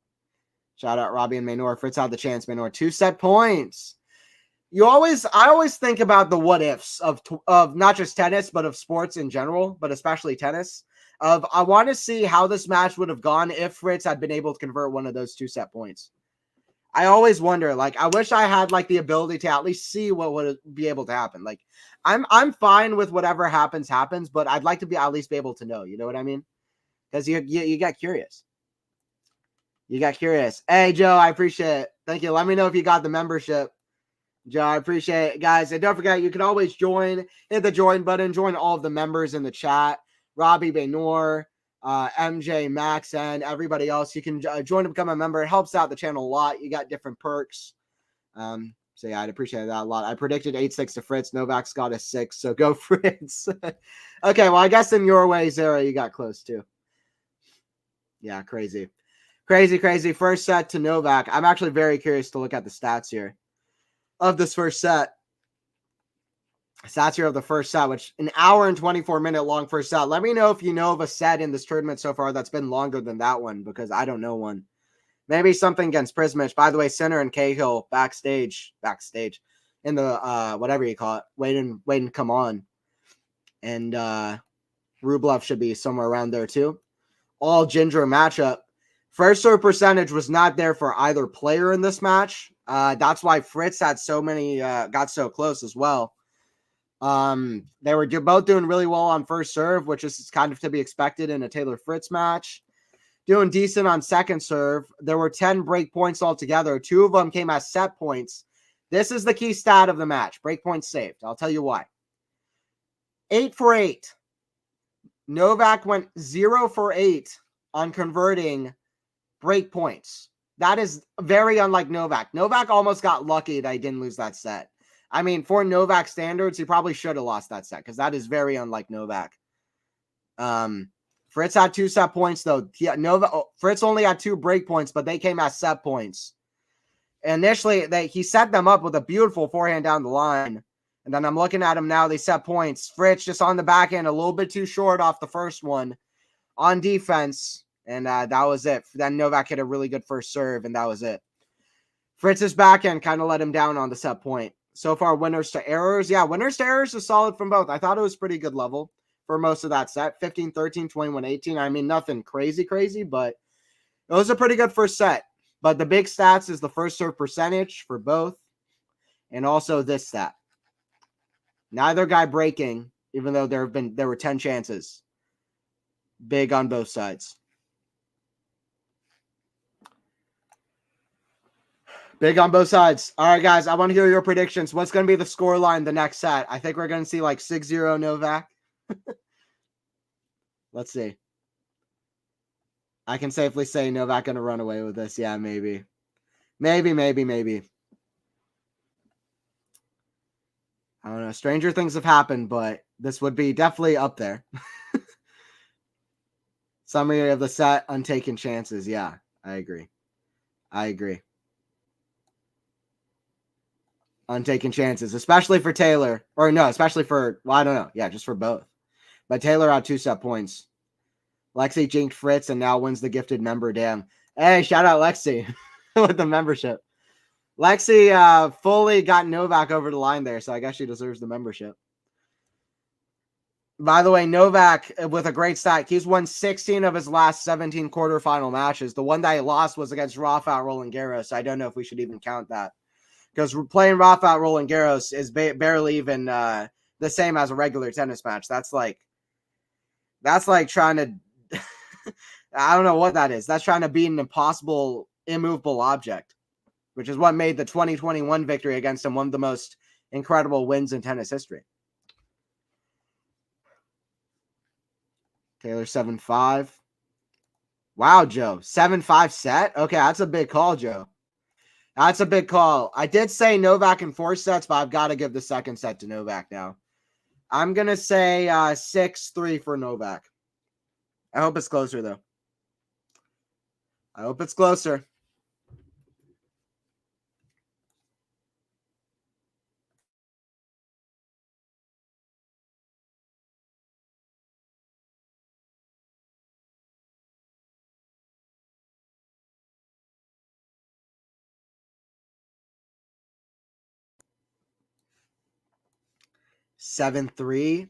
Shout out Robbie and Maynor. Fritz had the chance. Maynor 2 set points. I always think about the what ifs of not just tennis, but of sports in general, but especially tennis. I want to see how this match would have gone if Fritz had been able to convert one of those 2 set points. I always wonder, like, I wish I had like the ability to at least see what would be able to happen. Like, I'm fine with whatever happens, but I'd like to be at least be able to know. You know what I mean? Because you get curious. You got curious. Hey, Joe, I appreciate it. Thank you. Let me know if you got the membership. Joe, I appreciate it, guys. And don't forget, you can always join. Hit the join button. Join all of the members in the chat. Robbie, Baynor, MJ, Max, and everybody else. You can join and become a member. It helps out the channel a lot. You got different perks. So, yeah, I'd appreciate that a lot. I predicted 8-6 to Fritz. Novak's got a 6, so go Fritz. Okay, well, I guess in your way, Zara, you got close, too. Yeah, crazy. Crazy. First set to Novak. I'm actually very curious to look at the stats here of this first set. Stats here of the first set, which an hour and 24-minute long first set. Let me know if you know of a set in this tournament so far that's been longer than that one, because I don't know one. Maybe something against Prismich. By the way, Sinner and Cahill backstage in the whatever you call it, waiting to come on. And Rublev should be somewhere around there too. All Ginger matchup. First serve percentage was not there for either player in this match. That's why Fritz had so many, got so close as well. They were both doing really well on first serve, which is kind of to be expected in a Taylor Fritz match. Doing decent on second serve. There were 10 break points altogether. 2 of them came as set points. This is the key stat of the match. Break points saved. I'll tell you why. 8 for 8. Novak went 0 for 8 on converting break points. That is very unlike Novak. Novak almost got lucky that he didn't lose that set. I mean, for Novak standards, he probably should have lost that set because that is very unlike Novak. Fritz had 2 set points though. Fritz only had 2 break points, but they came as set points. Initially, he set them up with a beautiful forehand down the line. And then I'm looking at him now. They set points. Fritz just on the backhand, a little bit too short off the first one on defense. And that was it. Then Novak hit a really good first serve, and that was it. Fritz's backhand kind of let him down on the set point. So far, winners to errors. Yeah, winners to errors is solid from both. I thought it was pretty good level for most of that set. 15-13, 21-18. I mean, nothing crazy, but it was a pretty good first set. But the big stats is the first serve percentage for both, and also this stat. Neither guy breaking, even though there were 10 chances. Big on both sides. Big on both sides. All right, guys, I want to hear your predictions. What's going to be the score line the next set? I think we're going to see like 6-0 Novak. Let's see. I can safely say Novak going to run away with this. Yeah, maybe. Maybe. I don't know. Stranger things have happened, but this would be definitely up there. Summary of the set, untaken chances. Yeah, I agree. Untaken chances, especially for Taylor. Or no, especially for, well, I don't know. Yeah, just for both. But Taylor had 2 set points. Lexi jinked Fritz and now wins the gifted member. Damn. Hey, shout out Lexi with the membership. Lexi fully got Novak over the line there, so I guess she deserves the membership. By the way, Novak with a great stat. He's won 16 of his last 17 quarterfinal matches. The one that he lost was against Rafa at Roland Garros. So I don't know if we should even count that. Because playing Rafa at Roland Garros is barely even the same as a regular tennis match. That's like trying to I don't know what that is. That's trying to beat an impossible, immovable object, which is what made the 2021 victory against him one of the most incredible wins in tennis history. Taylor 7-5. Wow, Joe. 7-5 set? Okay, that's a big call, Joe. That's a big call. I did say Novak in 4 sets, but I've got to give the second set to Novak now. I'm going to say 6-3 for Novak. I hope it's closer, though. I hope it's closer. (7-3).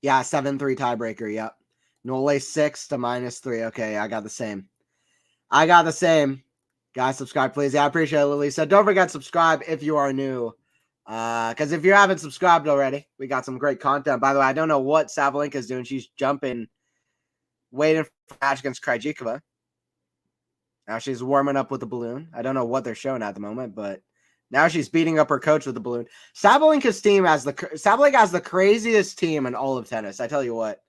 Yeah, 7-3 tiebreaker. Yep. Nole 6 to -3. Okay, I got the same. Guys, subscribe, please. Yeah, I appreciate it, Lily said. Don't forget to subscribe if you are new. Because if you haven't subscribed already, we got some great content. By the way, I don't know what Sabalenka is doing. She's jumping, waiting for a match against Krejcikova. Now she's warming up with the balloon. I don't know what they're showing at the moment, but now she's beating up her coach with the balloon. Sabalenka's team Sabalenka has the craziest team in all of tennis. I tell you what.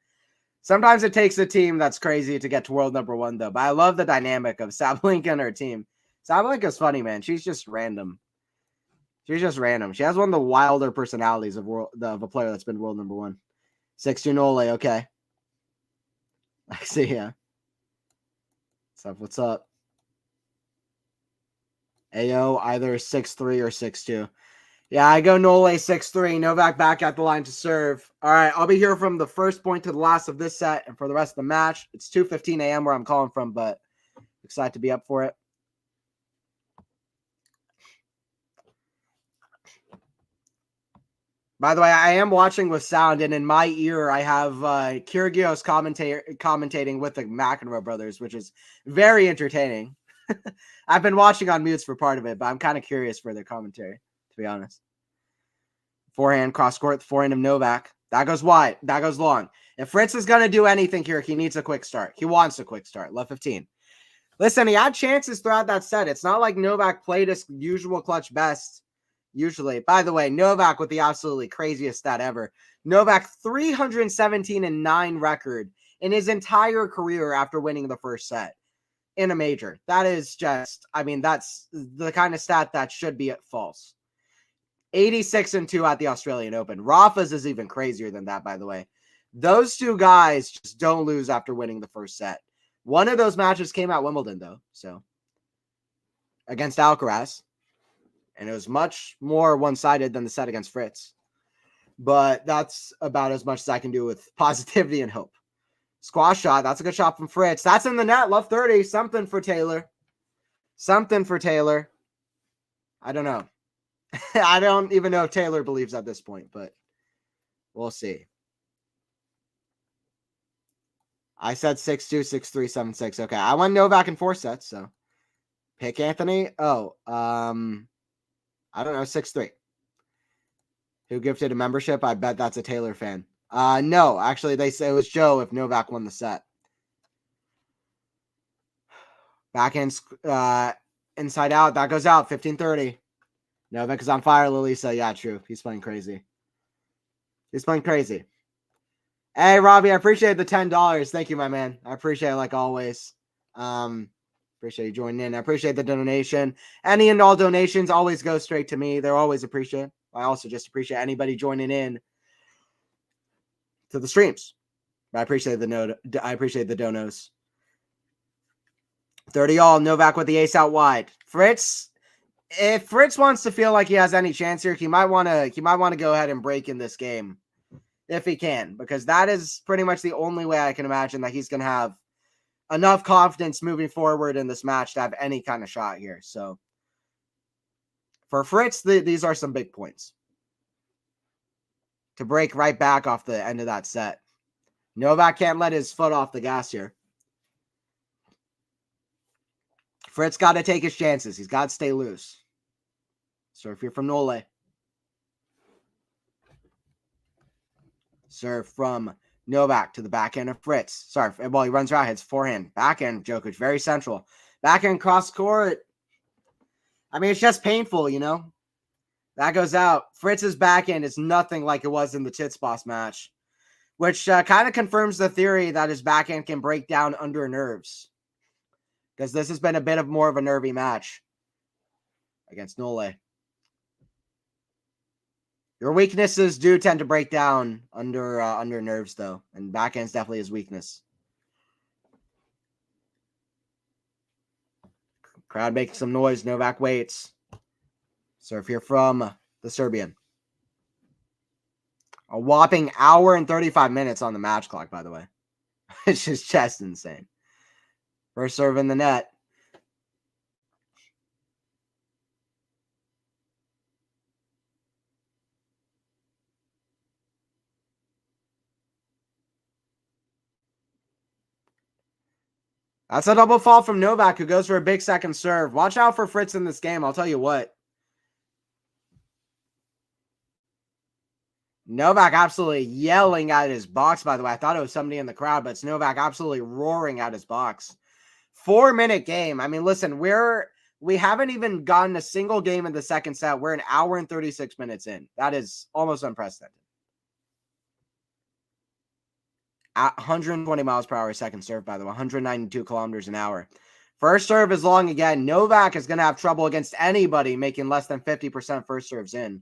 Sometimes it takes a team that's crazy to get to world number 1, though. But I love the dynamic of Sabalenka and her team. Sabalenka's funny, man. She's just random. She has one of the wilder personalities of a player that's been world number 1. 6-2 Nole, okay. I see, yeah. What's up? AO, either 6-3 or 6-2. Yeah, I go Nole 6-3. Novak back at the line to serve. All right, I'll be here from the first point to the last of this set and for the rest of the match. It's 2:15 a.m. where I'm calling from, but excited to be up for it. By the way, I am watching with sound, and in my ear, I have Kyrgios commentating with the McEnroe brothers, which is very entertaining. I've been watching on mutes for part of it, but I'm kind of curious for their commentary, to be honest. Forehand, cross-court, forehand of Novak. That goes wide. That goes long. If Fritz is going to do anything here, he needs a quick start. He wants a quick start. Love 15. Listen, he had chances throughout that set. It's not like Novak played his usual clutch best. Usually. By the way, Novak with the absolutely craziest stat ever. Novak 317-9 record in his entire career after winning the first set in a major. That is just, I mean, that's the kind of stat that should be false. 86-2 at the Australian Open. Rafa's is even crazier than that, by the way. Those two guys just don't lose after winning the first set. One of those matches came at Wimbledon, though, so against Alcaraz. And it was much more one-sided than the set against Fritz. But that's about as much as I can do with positivity and hope. Squash shot. That's a good shot from Fritz. That's in the net. Love 30. Something for Taylor. Something for Taylor. I don't know. I don't even know if Taylor believes at this point, but we'll see. I said 6-2, 6-3, 7-6. Okay, I went Novak in 4 sets, so pick Anthony. Oh, I don't know, 6-3. Who gifted a membership? I bet that's a Taylor fan. No, actually, they say it was Joe if Novak won the set. Backhand inside out. That goes out. 15-30. Novak is on fire, Lalisa. Yeah, true. He's playing crazy. He's playing crazy. Hey, Robbie, I appreciate the $10. Thank you, my man. I appreciate it like always. Appreciate you joining in. I appreciate the donation. Any and all donations always go straight to me. They're always appreciated. I also just appreciate anybody joining in to the streams. I appreciate the donos. 30 all. Novak with the ace out wide. Fritz. If Fritz wants to feel like he has any chance here, he might want to go ahead and break in this game if he can, because that is pretty much the only way I can imagine that he's going to have enough confidence moving forward in this match to have any kind of shot here. So for Fritz, these are some big points to break right back off the end of that set. Novak can't let his foot off the gas here. Fritz got to take his chances. He's got to stay loose. Serve here from Nole. Serve from Novak to the backhand of Fritz. Sorry, well, he runs around, hits forehand. Backhand, Djokovic, very central. Backhand cross court. I mean, it's just painful, you know? That goes out. Fritz's backhand is nothing like it was in the Tsitsipas match, which kind of confirms the theory that his backhand can break down under nerves, because this has been a bit of more of a nervy match against Nole. Your weaknesses do tend to break down under nerves, though, and backhand's definitely his weakness. Crowd making some noise. Novak waits. Serve here from the Serbian. A whopping hour and 35 minutes on the match clock, by the way. It's just insane. First serve in the net. That's a double fault from Novak, who goes for a big second serve. Watch out for Fritz in this game, I'll tell you what. Novak absolutely yelling at his box, by the way. I thought it was somebody in the crowd, but it's Novak absolutely roaring at his box. 4-minute game. I mean, listen, we haven't even gotten a single game in the second set. We're an hour and 36 minutes in. That is almost unprecedented. At 120 miles per hour second serve, by the way, 192 kilometers an hour. First serve is long again. Novak is going to have trouble against anybody making less than 50% first serves in.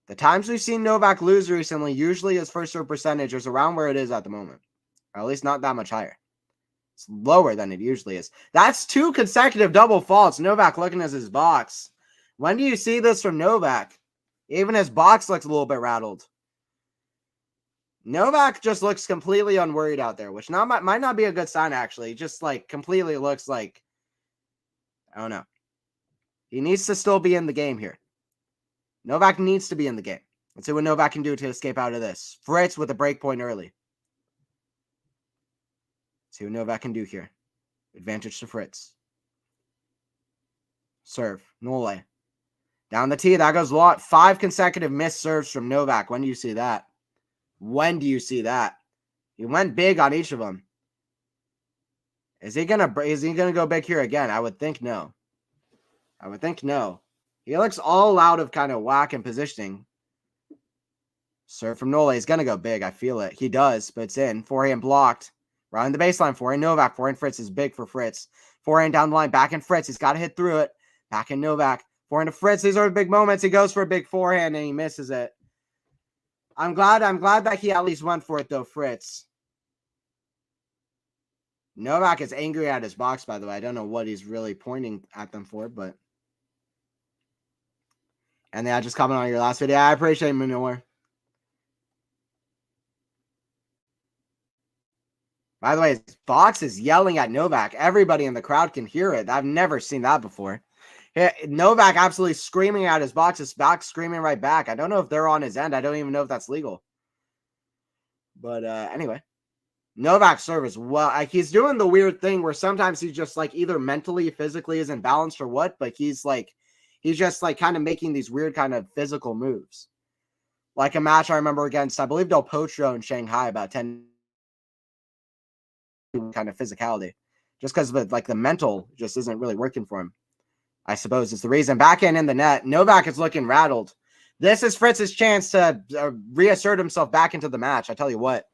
The times we've seen Novak lose recently, usually his first serve percentage is around where it is at the moment. Or at least not that much higher. It's lower than it usually is. That's 2 consecutive double faults. Novak looking at his box. When do you see this from Novak? Even his box looks a little bit rattled. Novak just looks completely unworried out there, which might not be a good sign, actually. He just like completely looks like, I don't know. He needs to still be in the game here. Novak needs to be in the game. Let's see what Novak can do to escape out of this. Fritz with a break point early. Let's see what Novak can do here. Advantage to Fritz. Serve. Nole. Down the tee. That goes long. 5 consecutive missed serves from Novak. When do you see that? When do you see that? He went big on each of them. Is he gonna go big here again? I would think no. I would think no. He looks all out of kind of whack and positioning. Serve from Nole. He's gonna go big. I feel it. He does, but it's in. Forehand blocked. Running the baseline. Forehand Novak. Forehand Fritz is big for Fritz. Forehand down the line. Back in Fritz. He's got to hit through it. Back in Novak. Forehand to Fritz. These are the big moments. He goes for a big forehand and he misses it. I'm glad that he at least went for it though, Fritz. Novak is angry at his box, by the way. I don't know what he's really pointing at them for, but. And then I just comment on your last video. I appreciate it, Manure. By the way, his box is yelling at Novak. Everybody in the crowd can hear it. I've never seen that before. Novak absolutely screaming at his box. His box screaming right back. I don't know if they're on his end. I don't even know if that's legal. But anyway. Novak's service, well, like he's doing the weird thing where sometimes he's just like either mentally, physically isn't balanced or what, but he's just like kind of making these weird kind of physical moves. Like a match I remember against, I believe, Del Potro in Shanghai about 10 kind of physicality. Just because of like the mental just isn't really working for him. I suppose is the reason. Backhand in the net. Novak is looking rattled. This is Fritz's chance to reassert himself back into the match. I tell you what.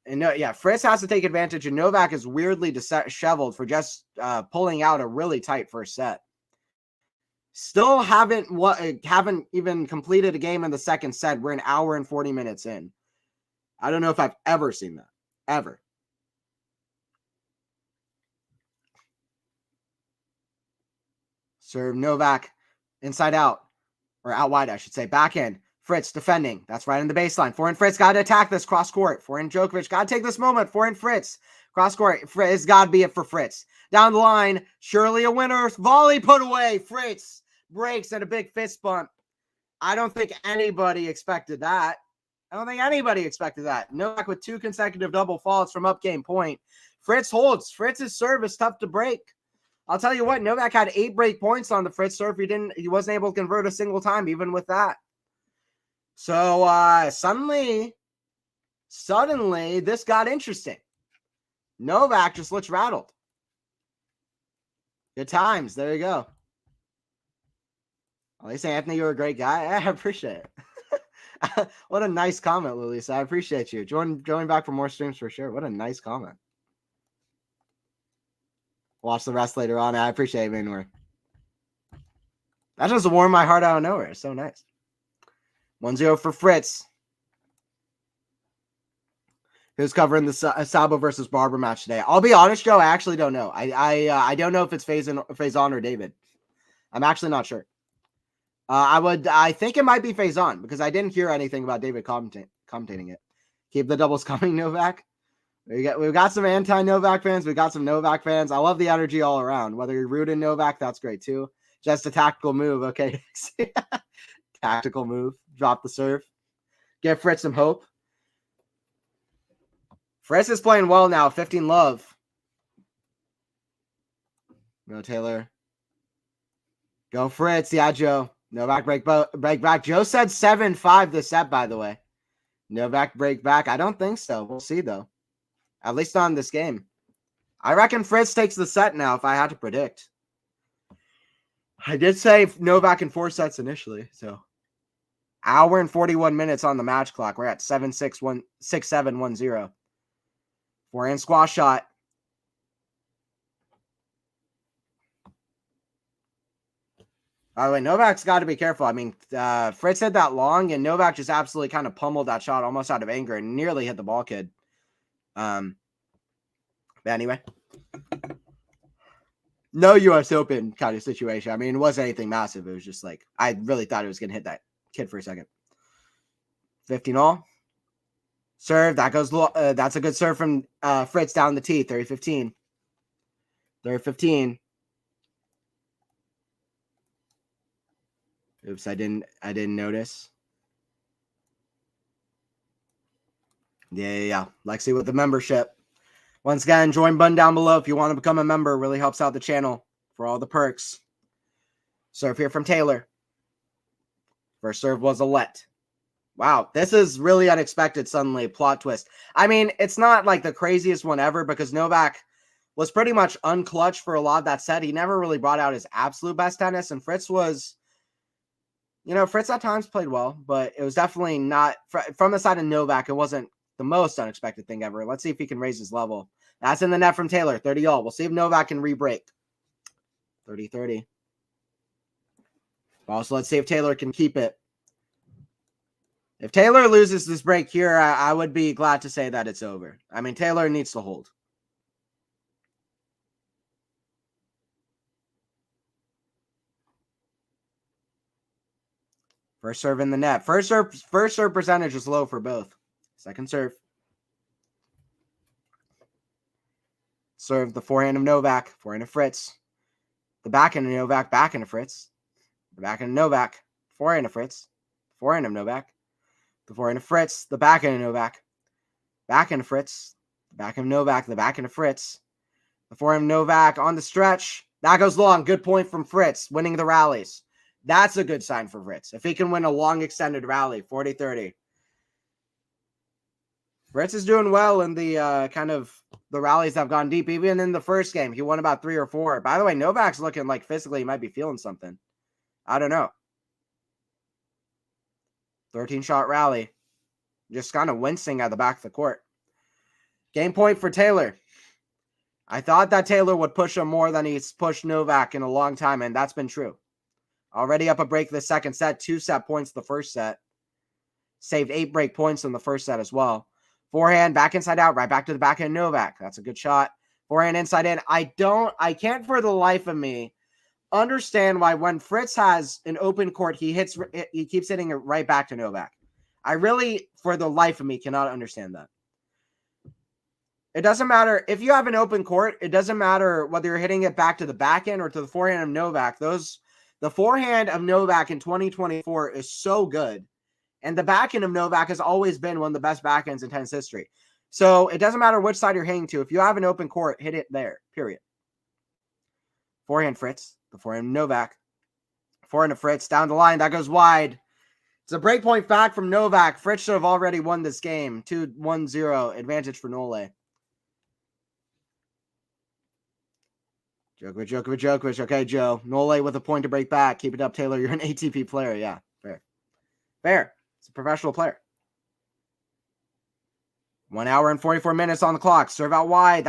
And yeah, Fritz has to take advantage, and Novak is weirdly disheveled for just pulling out a really tight first set. Still haven't even completed a game in the second set. We're an hour and 40 minutes in. I don't know if I've ever seen that. Ever. Serve Novak inside out. Or out wide, I should say. Backhand. Fritz defending. That's right in the baseline. Forehand Fritz got to attack this cross court. Forehand Djokovic got to take this moment. Forehand Fritz. Cross court. Fritz got to be it for Fritz. Down the line. Surely a winner. Volley put away. Fritz breaks and a big fist bump. I don't think anybody expected that. Novak with 2 consecutive double faults from up game point. Fritz holds. Fritz's serve is tough to break. I'll tell you what, Novak had 8 break points on the Fritz serve. He wasn't able to convert a single time, even with that. So suddenly, this got interesting. Novak just looks rattled. Good times. There you go. At least Anthony, you're a great guy. I appreciate it. What a nice comment, Lilisa. I appreciate you. Join back for more streams for sure. What a nice comment. Watch the rest later on. I appreciate it, Manure. That just warmed my heart out of nowhere. It's so nice. 1-0 for Fritz. Who's covering the Sabo versus Barber match today? I'll be honest, Joe. I actually don't know. I don't know if it's Faison or David. I'm actually not sure. I think it might be Faison because I didn't hear anything about David commentating it. Keep the doubles coming, Novak. We've got some anti-Novak fans. We've got some Novak fans. I love the energy all around. Whether you're rooting Novak, that's great too. Just a tactical move, okay? Tactical move. Drop the serve. Give Fritz some hope. Fritz is playing well now. 15 love. Go Taylor. Go Fritz. Yeah, Joe. Novak break back. Joe said 7-5 this set, by the way. Novak break back. I don't think so. We'll see, though. At least on this game. I reckon Fritz takes the set now if I had to predict. I did say Novak in 4 sets initially, so. Hour and 41 minutes on the match clock. We're at 7-6, 6-7, 1-0. Forehand squash shot. By the way, Novak's got to be careful. I mean, Fritz hit that long, and Novak just absolutely kind of pummeled that shot almost out of anger and nearly hit the ball kid. But anyway. No U.S. Open kind of situation. I mean, it wasn't anything massive. It was just like, I really thought it was going to hit that kid for a second. 15 all. Serve. That goes. That's a good serve from Fritz down the tee. 30-15. 30-15. Oops, I didn't notice. Yeah. Lexi with the membership. Once again, join button down below if you want to become a member. It really helps out the channel for all the perks. Serve here from Taylor. First serve was a let. Wow, this is really unexpected suddenly. Plot twist. I mean, it's not like the craziest one ever because Novak was pretty much unclutched for a lot of that set. He never really brought out his absolute best tennis, and Fritz was, Fritz at times played well, but it was definitely not, from the side of Novak, it wasn't the most unexpected thing ever. Let's see if he can raise his level. That's in the net from Taylor, 30 all. We'll see if Novak can re-break. 30-30. Also, let's see if Taylor can keep it. If Taylor loses this break here, I would be glad to say that it's over. I mean, Taylor needs to hold. First serve in the net. First serve percentage is low for both. Second serve. Serve the forehand of Novak. Forehand of Fritz. The backhand of Novak. Backhand of Fritz. The backhand of Novak. Forehand of Fritz. Forehand of Novak. The forehand of Fritz. The backhand of Novak. Backhand of Fritz. The backhand of Novak. The backhand of Fritz. The forehand of Novak on the stretch. That goes long. Good point from Fritz, winning the rallies. That's a good sign for Fritz. If he can win a long extended rally, 40-30. Fritz is doing well in the kind of the rallies that have gone deep. Even in the first game, he won about 3 or 4. By the way, Novak's looking like physically he might be feeling something. I don't know. 13-shot rally. Just kind of wincing at the back of the court. Game point for Taylor. I thought that Taylor would push him more than he's pushed Novak in a long time, and that's been true. Already up a break the second set, 2 set points the first set. Saved 8 break points in the first set as well. Forehand, back inside out, right back to the backhand Novak. That's a good shot. Forehand inside in. I can't for the life of me understand why when Fritz has an open court, he keeps hitting it right back to Novak. I really, for the life of me, cannot understand that. It doesn't matter if you have an open court. It doesn't matter whether you're hitting it back to the backhand or to the forehand of Novak. The forehand of Novak in 2024 is so good. And the backhand of Novak has always been one of the best backhands in tennis history. So it doesn't matter which side you're hitting to. If you have an open court, hit it there, period. Forehand Fritz, the forehand of Novak. Forehand of Fritz, down the line. That goes wide. It's a break point back from Novak. Fritz should have already won this game. 2-1-0 advantage for Nole. Djokovic. Okay, Joe. Nole with a point to break back. Keep it up, Taylor. You're an ATP player. Yeah, fair. It's a professional player. 1 hour and 44 minutes on the clock. Serve out wide.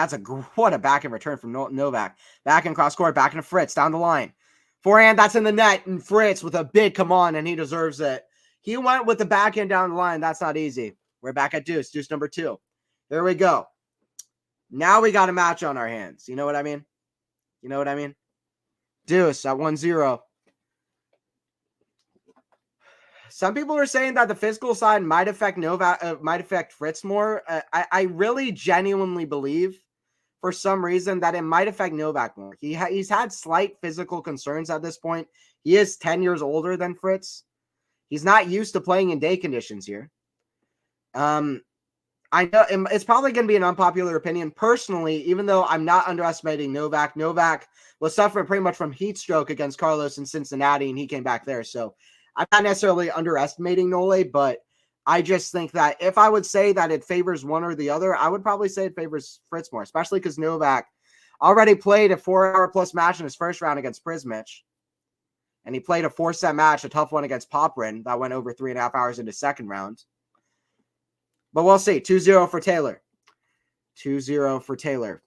What a backhand return from Novak. Backhand cross court. Backhand to Fritz down the line. Forehand, that's in the net. And Fritz with a big come on, and he deserves it. He went with the backhand down the line. That's not easy. We're back at deuce. Deuce number 2. There we go. Now we got a match on our hands. You know what I mean? Deuce at 1-0. Some people are saying that the physical side might affect Novak, might affect Fritz more. I really genuinely believe, for some reason, that it might affect Novak more. He's had slight physical concerns at this point. He is 10 years older than Fritz. He's not used to playing in day conditions here. I know it's probably going to be an unpopular opinion. Personally, even though I'm not underestimating Novak, Novak was suffering pretty much from heat stroke against Carlos in Cincinnati, and he came back there. So I'm not necessarily underestimating Nole, but I just think that if I would say that it favors one or the other, I would probably say it favors Fritz more, especially because Novak already played a 4-hour-plus match in his first round against Prismic, and he played a 4-set match, a tough one against Poprin that went over 3.5 hours into second round. But we'll see. 2-0 for Taylor. 2-0 for Taylor.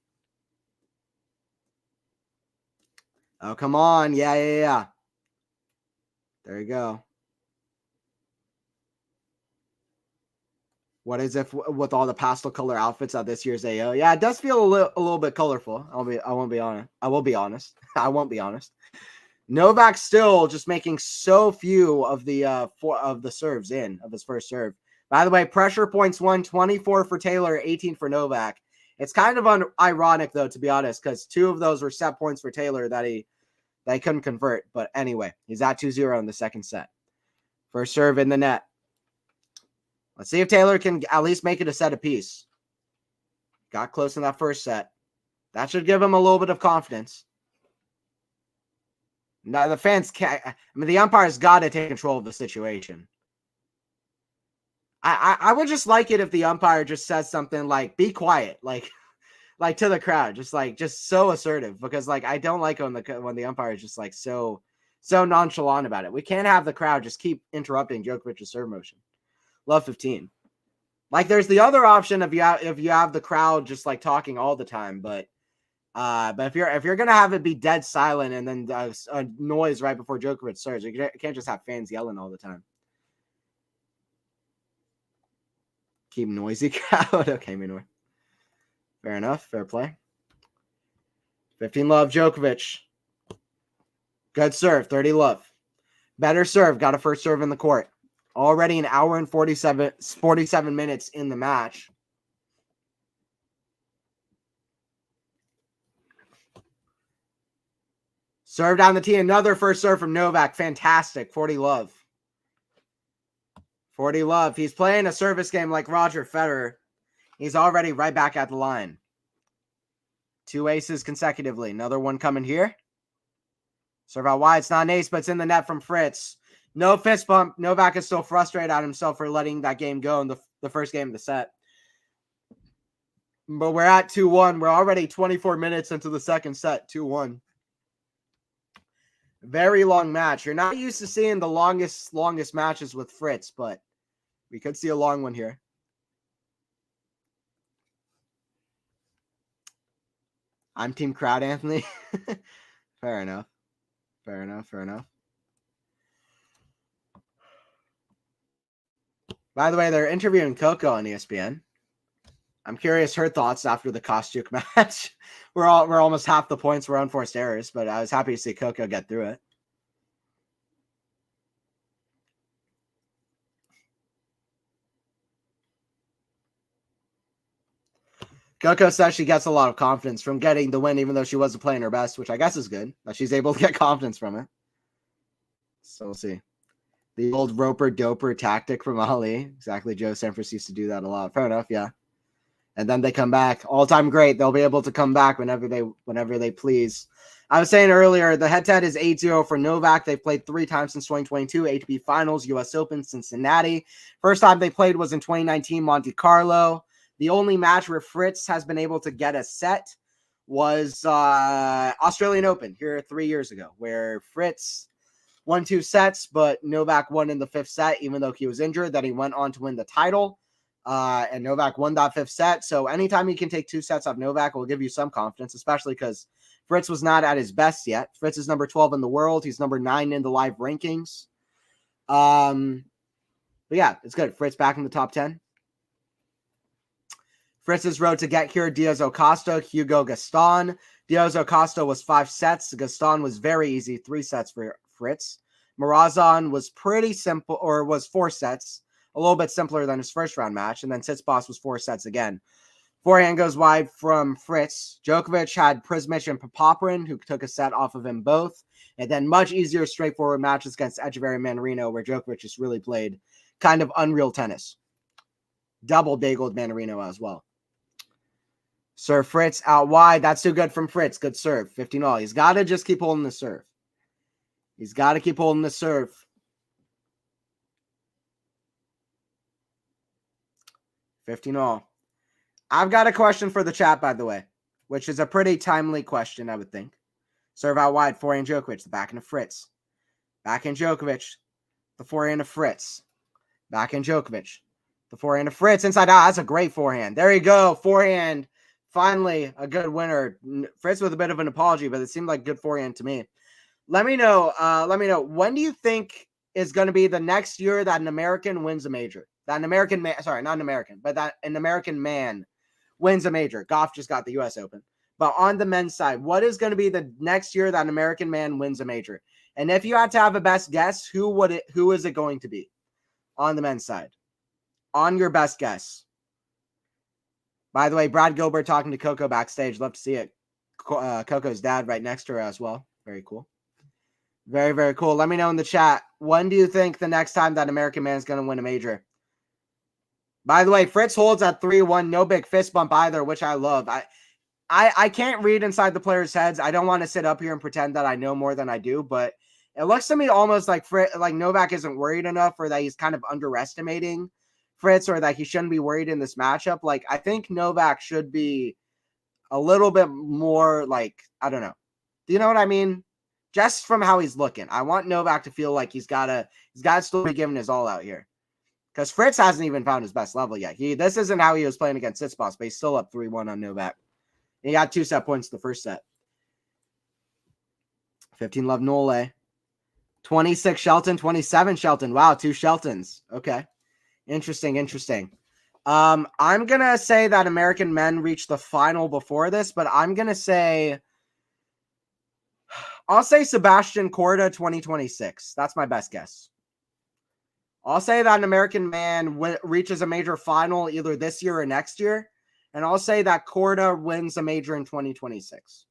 Oh, come on. Yeah. There you go. What is it with all the pastel color outfits of this year's AO? Yeah, it does feel a little bit colorful. I won't be honest. I won't be honest. Novak's still just making so few of the serves of his first serve. By the way, pressure points won, 24 for Taylor, 18 for Novak. It's kind of ironic, though, to be honest, because 2 of those were set points for Taylor that he couldn't convert. But anyway, he's at 2-0 in the second set. First serve in the net. Let's see if Taylor can at least make it a set apiece. Got close in that first set. That should give him a little bit of confidence. Now, the fans can't. I mean, the umpire's got to take control of the situation. I would just like it if the umpire just says something like, be quiet, like to the crowd, just so assertive, because I don't like when the umpire is just so nonchalant about it. We can't have the crowd just keep interrupting Djokovic's serve motion. Love 15. There's the other option if you have the crowd just talking all the time, but But if you're gonna have it be dead silent and then a noise right before Djokovic serves, you can't just have fans yelling all the time. Keep noisy crowd. Okay, Minor. Fair enough. Fair play. 15 love, Djokovic. Good serve. 30 love. Better serve. Got a first serve in the court. Already an hour and 47 minutes in the match. Serve down the tee. Another first serve from Novak. Fantastic. 40 love. 40 love. He's playing a service game like Roger Federer. He's already right back at the line. 2 aces consecutively. Another one coming here. Serve out wide. It's not an ace, but it's in the net from Fritz. No fist bump. Novak is still frustrated at himself for letting that game go in the first game of the set. But we're at 2-1. We're already 24 minutes into the second set. 2-1. Very long match. You're not used to seeing the longest matches with Fritz, but we could see a long one here. I'm Team Crowd, Anthony. Fair enough. Fair enough. Fair enough. By the way, they're interviewing Coco on ESPN. I'm curious her thoughts after the Kostyuk match. We're almost half the points were unforced errors, but I was happy to see Coco get through it. Coco says she gets a lot of confidence from getting the win, even though she wasn't playing her best, which I guess is good, that she's able to get confidence from it. So we'll see. The old roper-doper tactic from Ali. Exactly. Joe Sanford used to do that a lot. Fair enough, yeah. And then they come back. All-time great. They'll be able to come back whenever they please. I was saying earlier, the head-to-head is 8-0 for Novak. They've played 3 times since 2022. ATP Finals, U.S. Open, Cincinnati. First time they played was in 2019, Monte Carlo. The only match where Fritz has been able to get a set was Australian Open here 3 years ago, where Fritz won 2 sets, but Novak won in the 5th set, even though he was injured. Then he went on to win the title, and Novak won that 5th set. So anytime you can take 2 sets off Novak will give you some confidence, especially because Fritz was not at his best yet. Fritz is number 12 in the world. He's number 9 in the live rankings. But yeah, it's good. Fritz back in the top 10. Fritz's road to get here, Diaz Acosta, Hugo Gaston. Diaz Acosta was 5 sets. Gaston was very easy, 3 sets for Fritz. Morazan was pretty simple, or was 4 sets, a little bit simpler than his first round match. And then Tsitsipas was 4 sets again. Forehand goes wide from Fritz. Djokovic had Prismic and Popoprin, who took a set off of him both. And then much easier, straightforward matches against Echeverry and Manarino, where Djokovic just really played kind of unreal tennis. Double bageled Manarino as well. Serve Fritz out wide. That's too good from Fritz. Good serve. 15-all. He's got to just keep holding the serve. He's got to keep holding the serve. 15-all. I've got a question for the chat, by the way, which is a pretty timely question, I would think. Serve out wide. Forehand Djokovic. The backhand of Fritz. Backhand Djokovic. The forehand of Fritz. Backhand Djokovic. The forehand of Fritz. Inside out. That's a great forehand. There you go. Forehand. Finally, a good winner. Fritz with a bit of an apology, but it seemed like good forehand to me. Let me know. When do you think is going to be the next year that an American wins a major? That an American man, sorry, not an American, but that an American man wins a major. Goff just got the U.S. Open. But on the men's side, what is going to be the next year that an American man wins a major? And if you had to have a best guess, who is it going to be on the men's side? On your best guess. By the way, Brad Gilbert talking to Coco backstage. Love to see it. Coco's dad right next to her as well. Very cool. Very, very cool. Let me know in the chat. When do you think the next time that American man is going to win a major? By the way, Fritz holds at 3-1. No big fist bump either, which I love. I can't read inside the players' heads. I don't want to sit up here and pretend that I know more than I do, but it looks to me almost like Novak isn't worried enough, or that he's kind of underestimating Fritz, or that he shouldn't be worried in this matchup. Like, I think Novak should be a little bit more like, I don't know. Do you know what I mean? Just from how he's looking. I want Novak to feel like he's got to still be giving his all out here. Because Fritz hasn't even found his best level yet. This isn't how he was playing against Tsitsipas, but he's still up 3-1 on Novak. He got 2 set points the first set. 15-love Nole. 26 Shelton, 27 Shelton. Wow, 2 Sheltons. Okay. Interesting. I'm going to say that American men reached the final before this, but I'm going to say, I'll say Sebastian Korda 2026. That's my best guess. I'll say that an American man reaches a major final either this year or next year. And I'll say that Korda wins a major in 2026.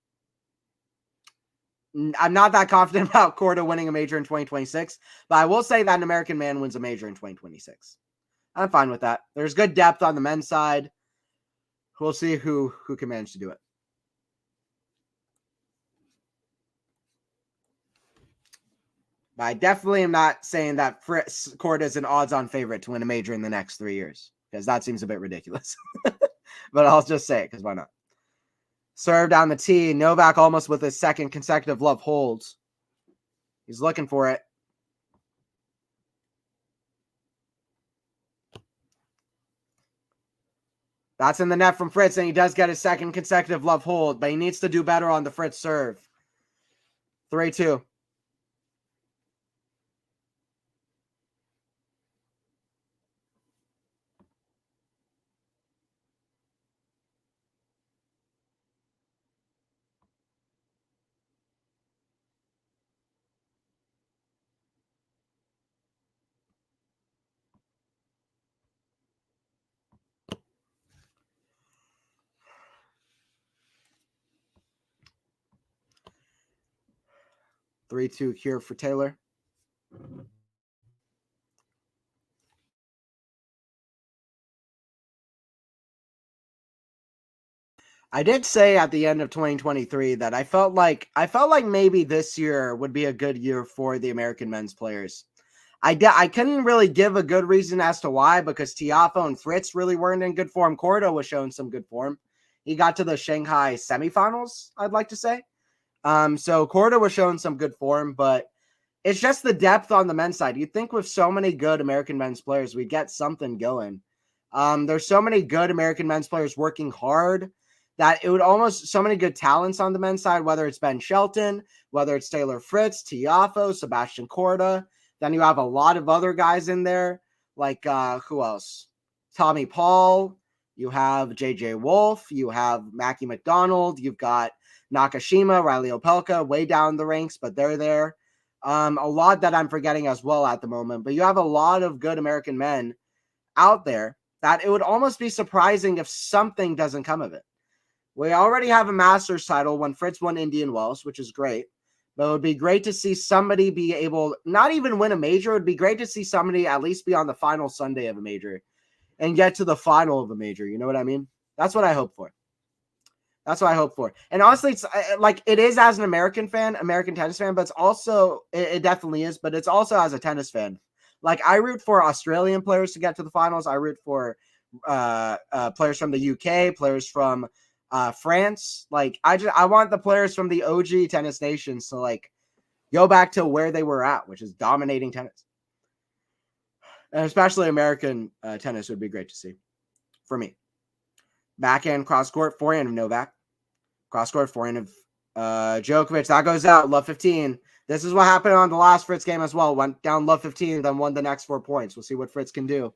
I'm not that confident about Korda winning a major in 2026, but I will say that an American man wins a major in 2026. I'm fine with that. There's good depth on the men's side. We'll see who can manage to do it. But I definitely am not saying that Fritz Korda is an odds-on favorite to win a major in the next 3 years, because that seems a bit ridiculous. But I'll just say it, because why not? Serve down the tee. Novak almost with his second consecutive love holds. He's looking for it. That's in the net from Fritz, and he does get his second consecutive love hold, but he needs to do better on the Fritz serve. 3-2. Three-two here for Taylor. I did say at the end of 2023 that I felt like maybe this year would be a good year for the American men's players. I couldn't really give a good reason as to why, because Tiafoe and Fritz really weren't in good form. Korda was showing some good form. He got to the Shanghai semifinals, I'd like to say. So Korda was showing some good form, but it's just the depth on the men's side. You'd think with so many good American men's players, we'd get something going. There's so many good American men's players working hard that it would almost, so many good talents on the men's side, whether it's Ben Shelton, whether it's Taylor Fritz, Tiafoe, Sebastian Korda. Then you have a lot of other guys in there, like who else? Tommy Paul. You have J.J. Wolf. You have Mackie McDonald. You've got Nakashima, Riley Opelka, way down the ranks, but they're there. A lot that I'm forgetting as well at the moment. But you have a lot of good American men out there that it would almost be surprising if something doesn't come of it. We already have a Masters title when Fritz won Indian Wells, which is great. But it would be great to see somebody be able, not even win a major. It would be great to see somebody at least be on the final Sunday of a major and get to the final of a major. You know what I mean? That's what I hope for. That's what I hope for. And honestly, it's like it is as an American tennis fan, but it's also, it definitely is, but it's also as a tennis fan. Like I root for Australian players to get to the finals. I root for players from the UK, players from France. Like I want the players from the OG tennis nations to like go back to where they were at, which is dominating tennis. And especially American tennis would be great to see for me. Backhand cross court, forehand of Novak. Cross court, forehand of Djokovic. That goes out. Love 15. This is what happened on the last Fritz game as well. Went down love 15, then won the next 4 points. We'll see what Fritz can do.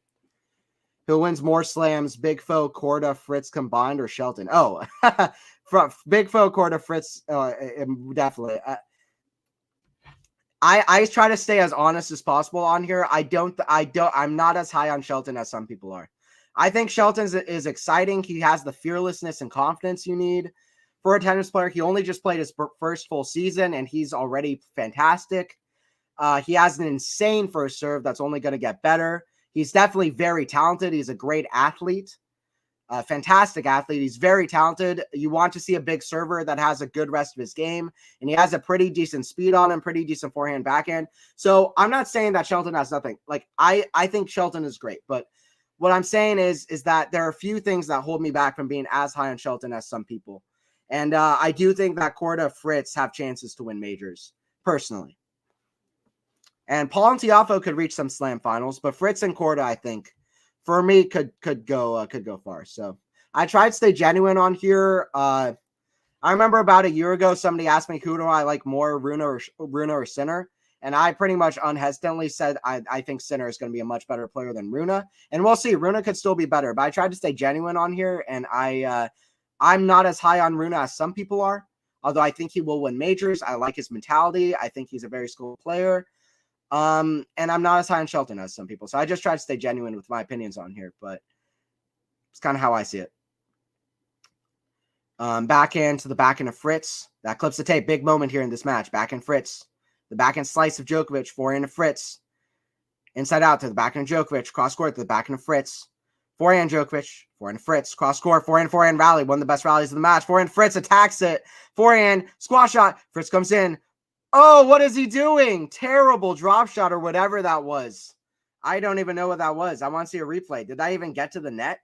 Who wins more slams, Big Foe, Korda, Fritz combined, or Shelton? Oh, Big Foe, Korda, Fritz, definitely. I try to stay as honest as possible on here. I'm not as high on Shelton as some people are. I think Shelton is exciting. He has the fearlessness and confidence you need for a tennis player. He only just played his first full season, and he's already fantastic. He has an insane first serve that's only going to get better. He's definitely very talented. He's a great athlete, a fantastic athlete. He's very talented. You want to see a big server that has a good rest of his game, and he has a pretty decent speed on him, pretty decent forehand, backhand. So I'm not saying that Shelton has nothing. Like I think Shelton is great, but what I'm saying is that there are a few things that hold me back from being as high on Shelton as some people. And I do think that Korda, Fritz have chances to win majors, personally. And Paul and Tiafoe could reach some slam finals, but Fritz and Korda, I think, for me, could go far. So I tried to stay genuine on here. I remember about a year ago, somebody asked me, who do I like more, Rune or Sinner? And I pretty much unhesitantly said, I think Sinner is going to be a much better player than Rune. And we'll see. Rune could still be better, but I tried to stay genuine on here. And I'm not as high on Rune as some people are, although I think he will win majors. I like his mentality. I think he's a very skilled player. And I'm not as high on Shelton as some people. So I just try to stay genuine with my opinions on here, but it's kind of how I see it. Backhand to the backhand of Fritz. That clips the tape. Big moment here in this match. Backhand Fritz. The backhand slice of Djokovic. Forehand of Fritz. Inside out to the backhand of Djokovic. Cross court to the backhand of Fritz. Forehand Djokovic. Forehand of Fritz. Cross court. Forehand rally. One of the best rallies of the match. Forehand Fritz attacks it. Forehand squash shot. Fritz comes in. Oh, what is he doing? Terrible drop shot or whatever that was. I don't even know what that was. I want to see a replay. Did I even get to the net?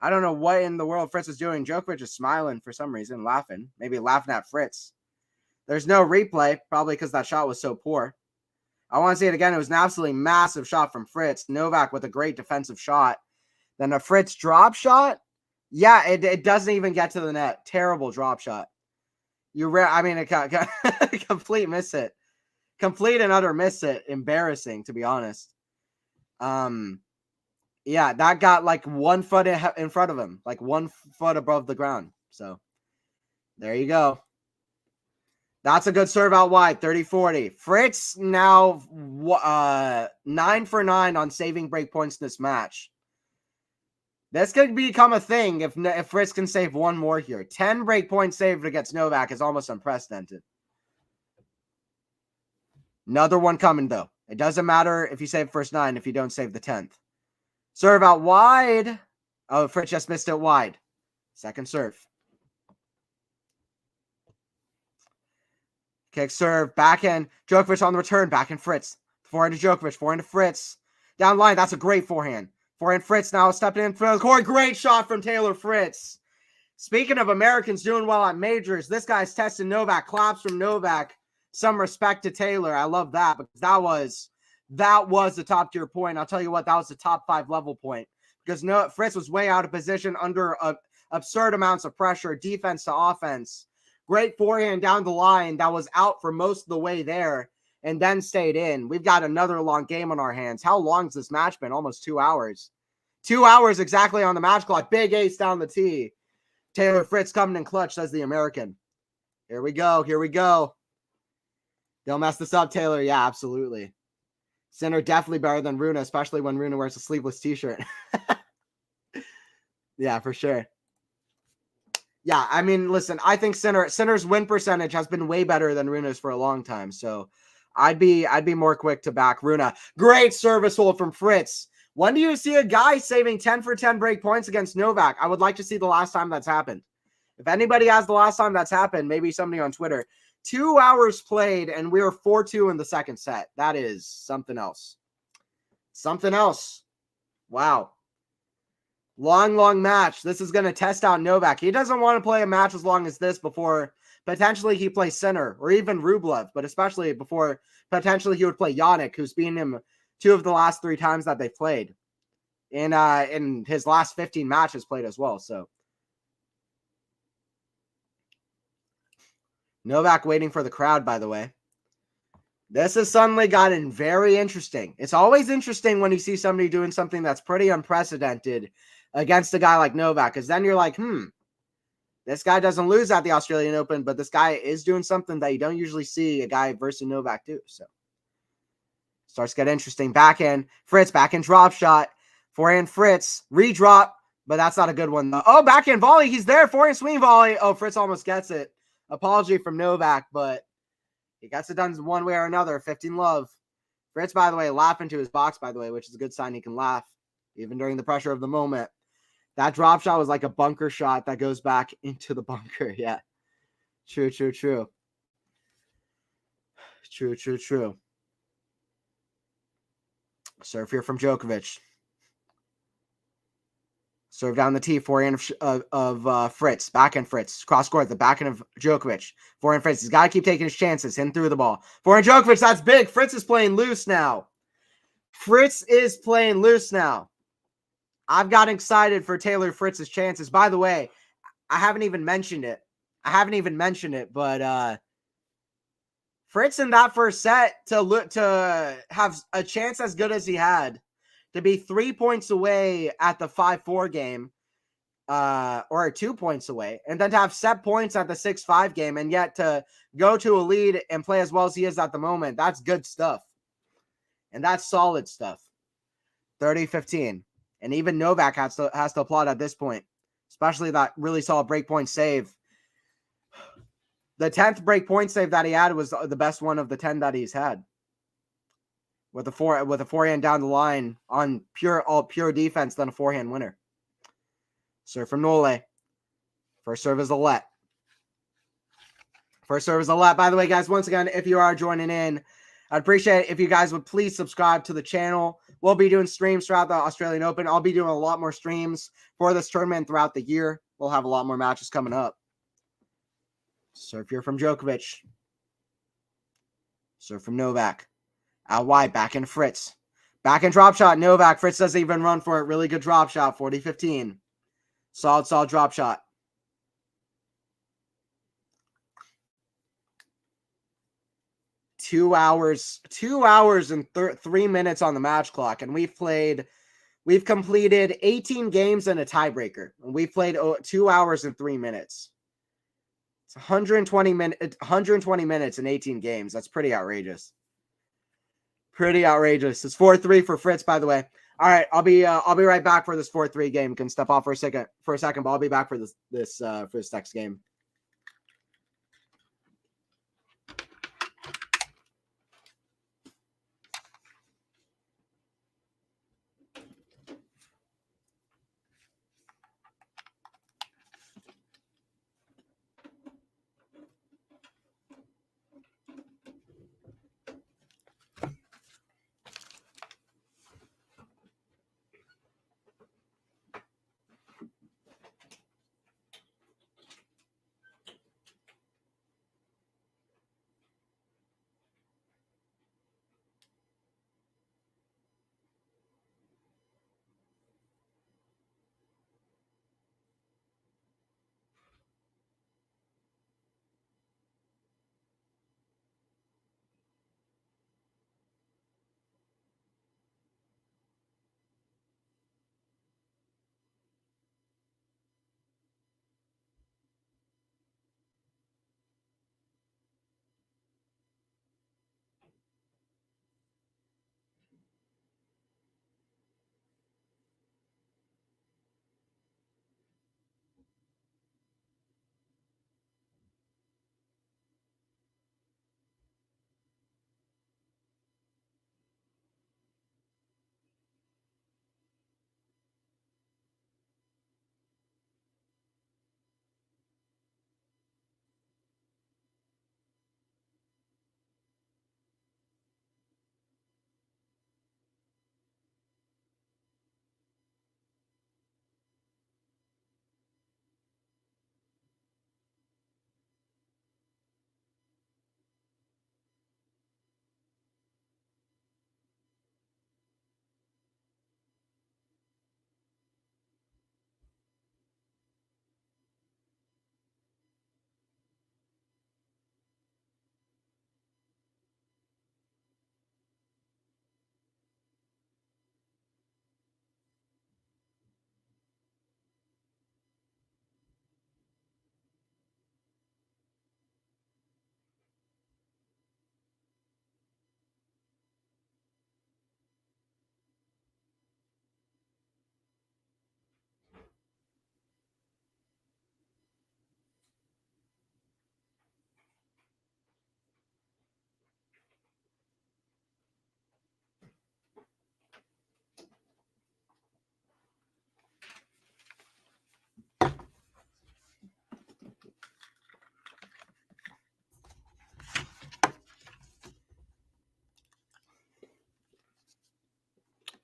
I don't know what in the world Fritz is doing. Djokovic is smiling for some reason, laughing. Maybe laughing at Fritz. There's no replay, probably because that shot was so poor. I want to see it again. It was an absolutely massive shot from Fritz. Novak with a great defensive shot. Then a Fritz drop shot. Yeah, it doesn't even get to the net. Terrible drop shot. A complete miss it. Complete and utter miss it. Embarrassing, to be honest. Yeah, that got like 1 foot in front of him, like 1 foot above the ground. So there you go. That's a good serve out wide, 30-40. Fritz now 9 for 9 on saving break points in this match. This could become a thing if Fritz can save one more here. 10 break points saved against Novak is almost unprecedented. Another one coming, though. It doesn't matter if you save first 9 if you don't save the 10th. Serve out wide. Oh, Fritz just missed it wide. Second serve. Kick serve. Backhand. Djokovic on the return. Backhand Fritz. Forehand to Djokovic. Forehand to Fritz. Down line. That's a great forehand. Forehand Fritz now stepping in for the court. Great shot from Taylor Fritz. Speaking of Americans doing well at majors, this guy's testing Novak. Claps from Novak. Some respect to Taylor. I love that because that was the top tier point. I'll tell you what, that was the top 5 level point because Fritz was way out of position under absurd amounts of pressure, defense to offense. Great forehand down the line that was out for most of the way there and then stayed in. We've got another long game on our hands. How long's this match been? Almost 2 hours. 2 hours exactly on the match clock. Big ace down the tee. Taylor Fritz coming in clutch, says the American. Here we go. Here we go. Don't mess this up, Taylor. Yeah, absolutely. Sinner definitely better than Rune, especially when Rune wears a sleeveless t-shirt. Yeah, for sure. Yeah, I mean, listen, I think Sinner's win percentage has been way better than Rune's for a long time. So I'd be more quick to back Rune. Great service hold from Fritz. When do you see a guy saving 10 for 10 break points against Novak? I would like to see the last time that's happened. If anybody has the last time that's happened, maybe somebody on Twitter. 2 hours played, and we were 4-2 in the second set. That is something else. Something else. Wow. Long match. This is going to test out Novak. He doesn't want to play a match as long as this before potentially he plays Sinner or even Rublev, but especially before potentially he would play Yannick, who's beaten him 2 of the last 3 times that they've played in his last 15 matches played as well. So Novak waiting for the crowd, by the way. This has suddenly gotten very interesting. It's always interesting when you see somebody doing something that's pretty unprecedented against a guy like Novak, because then you're like, this guy doesn't lose at the Australian Open, but this guy is doing something that you don't usually see a guy versus Novak do. So starts to get interesting. Backhand Fritz, backhand drop shot. Forehand Fritz, redrop, but that's not a good one though. Oh, backhand volley. He's there. Forehand swing volley. Oh, Fritz almost gets it. Apology from Novak, but he gets it done one way or another. 15 love. Fritz, by the way, laughing to his box, by the way, which is a good sign he can laugh even during the pressure of the moment. That drop shot was like a bunker shot that goes back into the bunker. Yeah. True. Serve here from Djokovic. Serve down the tee, forehand of Fritz. Backhand Fritz. Cross court, the backhand of Djokovic. Forehand Fritz. He's got to keep taking his chances. Hitting through the ball. Forehand Djokovic. That's big. Fritz is playing loose now. I've got excited for Taylor Fritz's chances. By the way, I haven't even mentioned it. I haven't even mentioned it, but Fritz in that first set to have a chance as good as he had, to be 3 points away at the 5-4 game, or 2 points away, and then to have set points at the 6-5 game, and yet to go to a lead and play as well as he is at the moment. That's good stuff. And that's solid stuff. 30-15. And even Novak has to applaud at this point, especially that really solid breakpoint save. The 10th breakpoint save that he had was the best one of the 10 that he's had. With a forehand down the line on pure defense, then a forehand winner. Serve from Nole. First serve is a let. First serve is a let. By the way, guys, once again, if you are joining in, I'd appreciate it if you guys would please subscribe to the channel. We'll be doing streams throughout the Australian Open. I'll be doing a lot more streams for this tournament throughout the year. We'll have a lot more matches coming up. Serve here from Djokovic. Serve from Novak. Out wide, back in Fritz. Back in drop shot, Novak. Fritz doesn't even run for it. Really good drop shot, 40-15. Solid drop shot. 2 hours and 3 minutes on the match clock, and we've completed 18 games and a tiebreaker. And we've played 2 hours and 3 minutes. It's 120 minutes in 18 games. That's pretty outrageous. Pretty outrageous. It's 4-3 for Fritz, by the way. All right, I'll be right back for this 4-3 game. Can step off for a second, but I'll be back for this next game.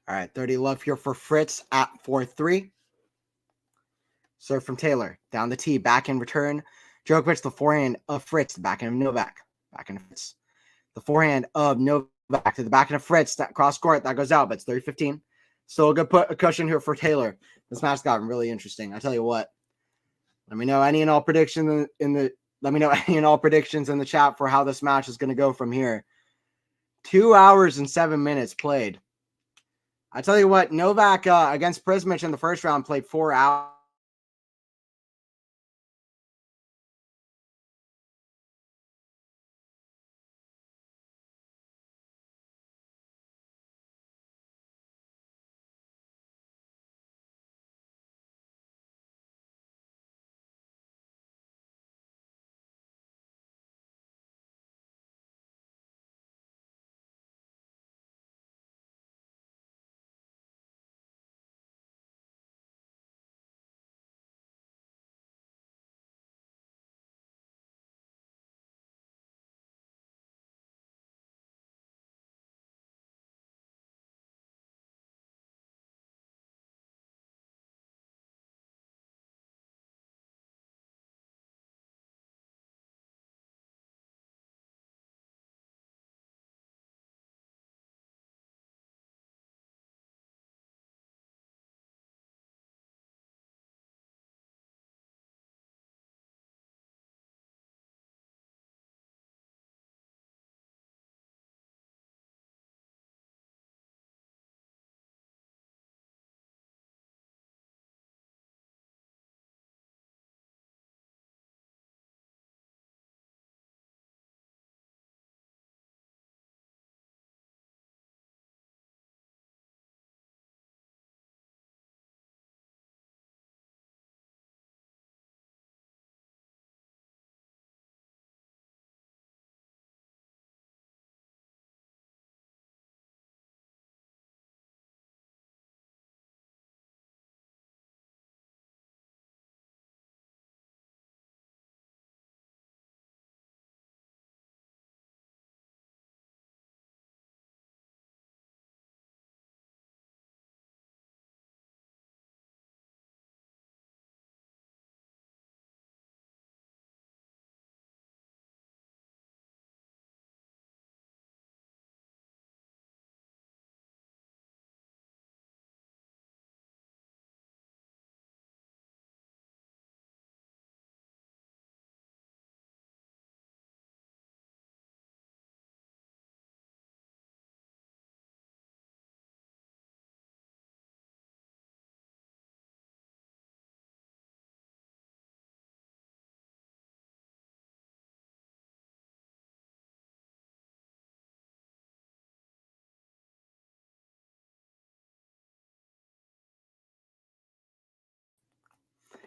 All right, 30 love here for Fritz at 4-3. Serve from Taylor. Down the tee. Back in return. Djokovic, the forehand of Fritz. The backhand of Novak. Backhand of Fritz. The forehand of Novak to the backhand of Fritz. That cross court. That goes out, but it's 30-15. Still a good cushion here for Taylor. This match got really interesting. I tell you what. Let me know any and all predictions let me know any and all predictions in the chat for how this match is going to go from here. 2 hours and 7 minutes played. I tell you what, Novak against Prismic in the first round played 4 hours.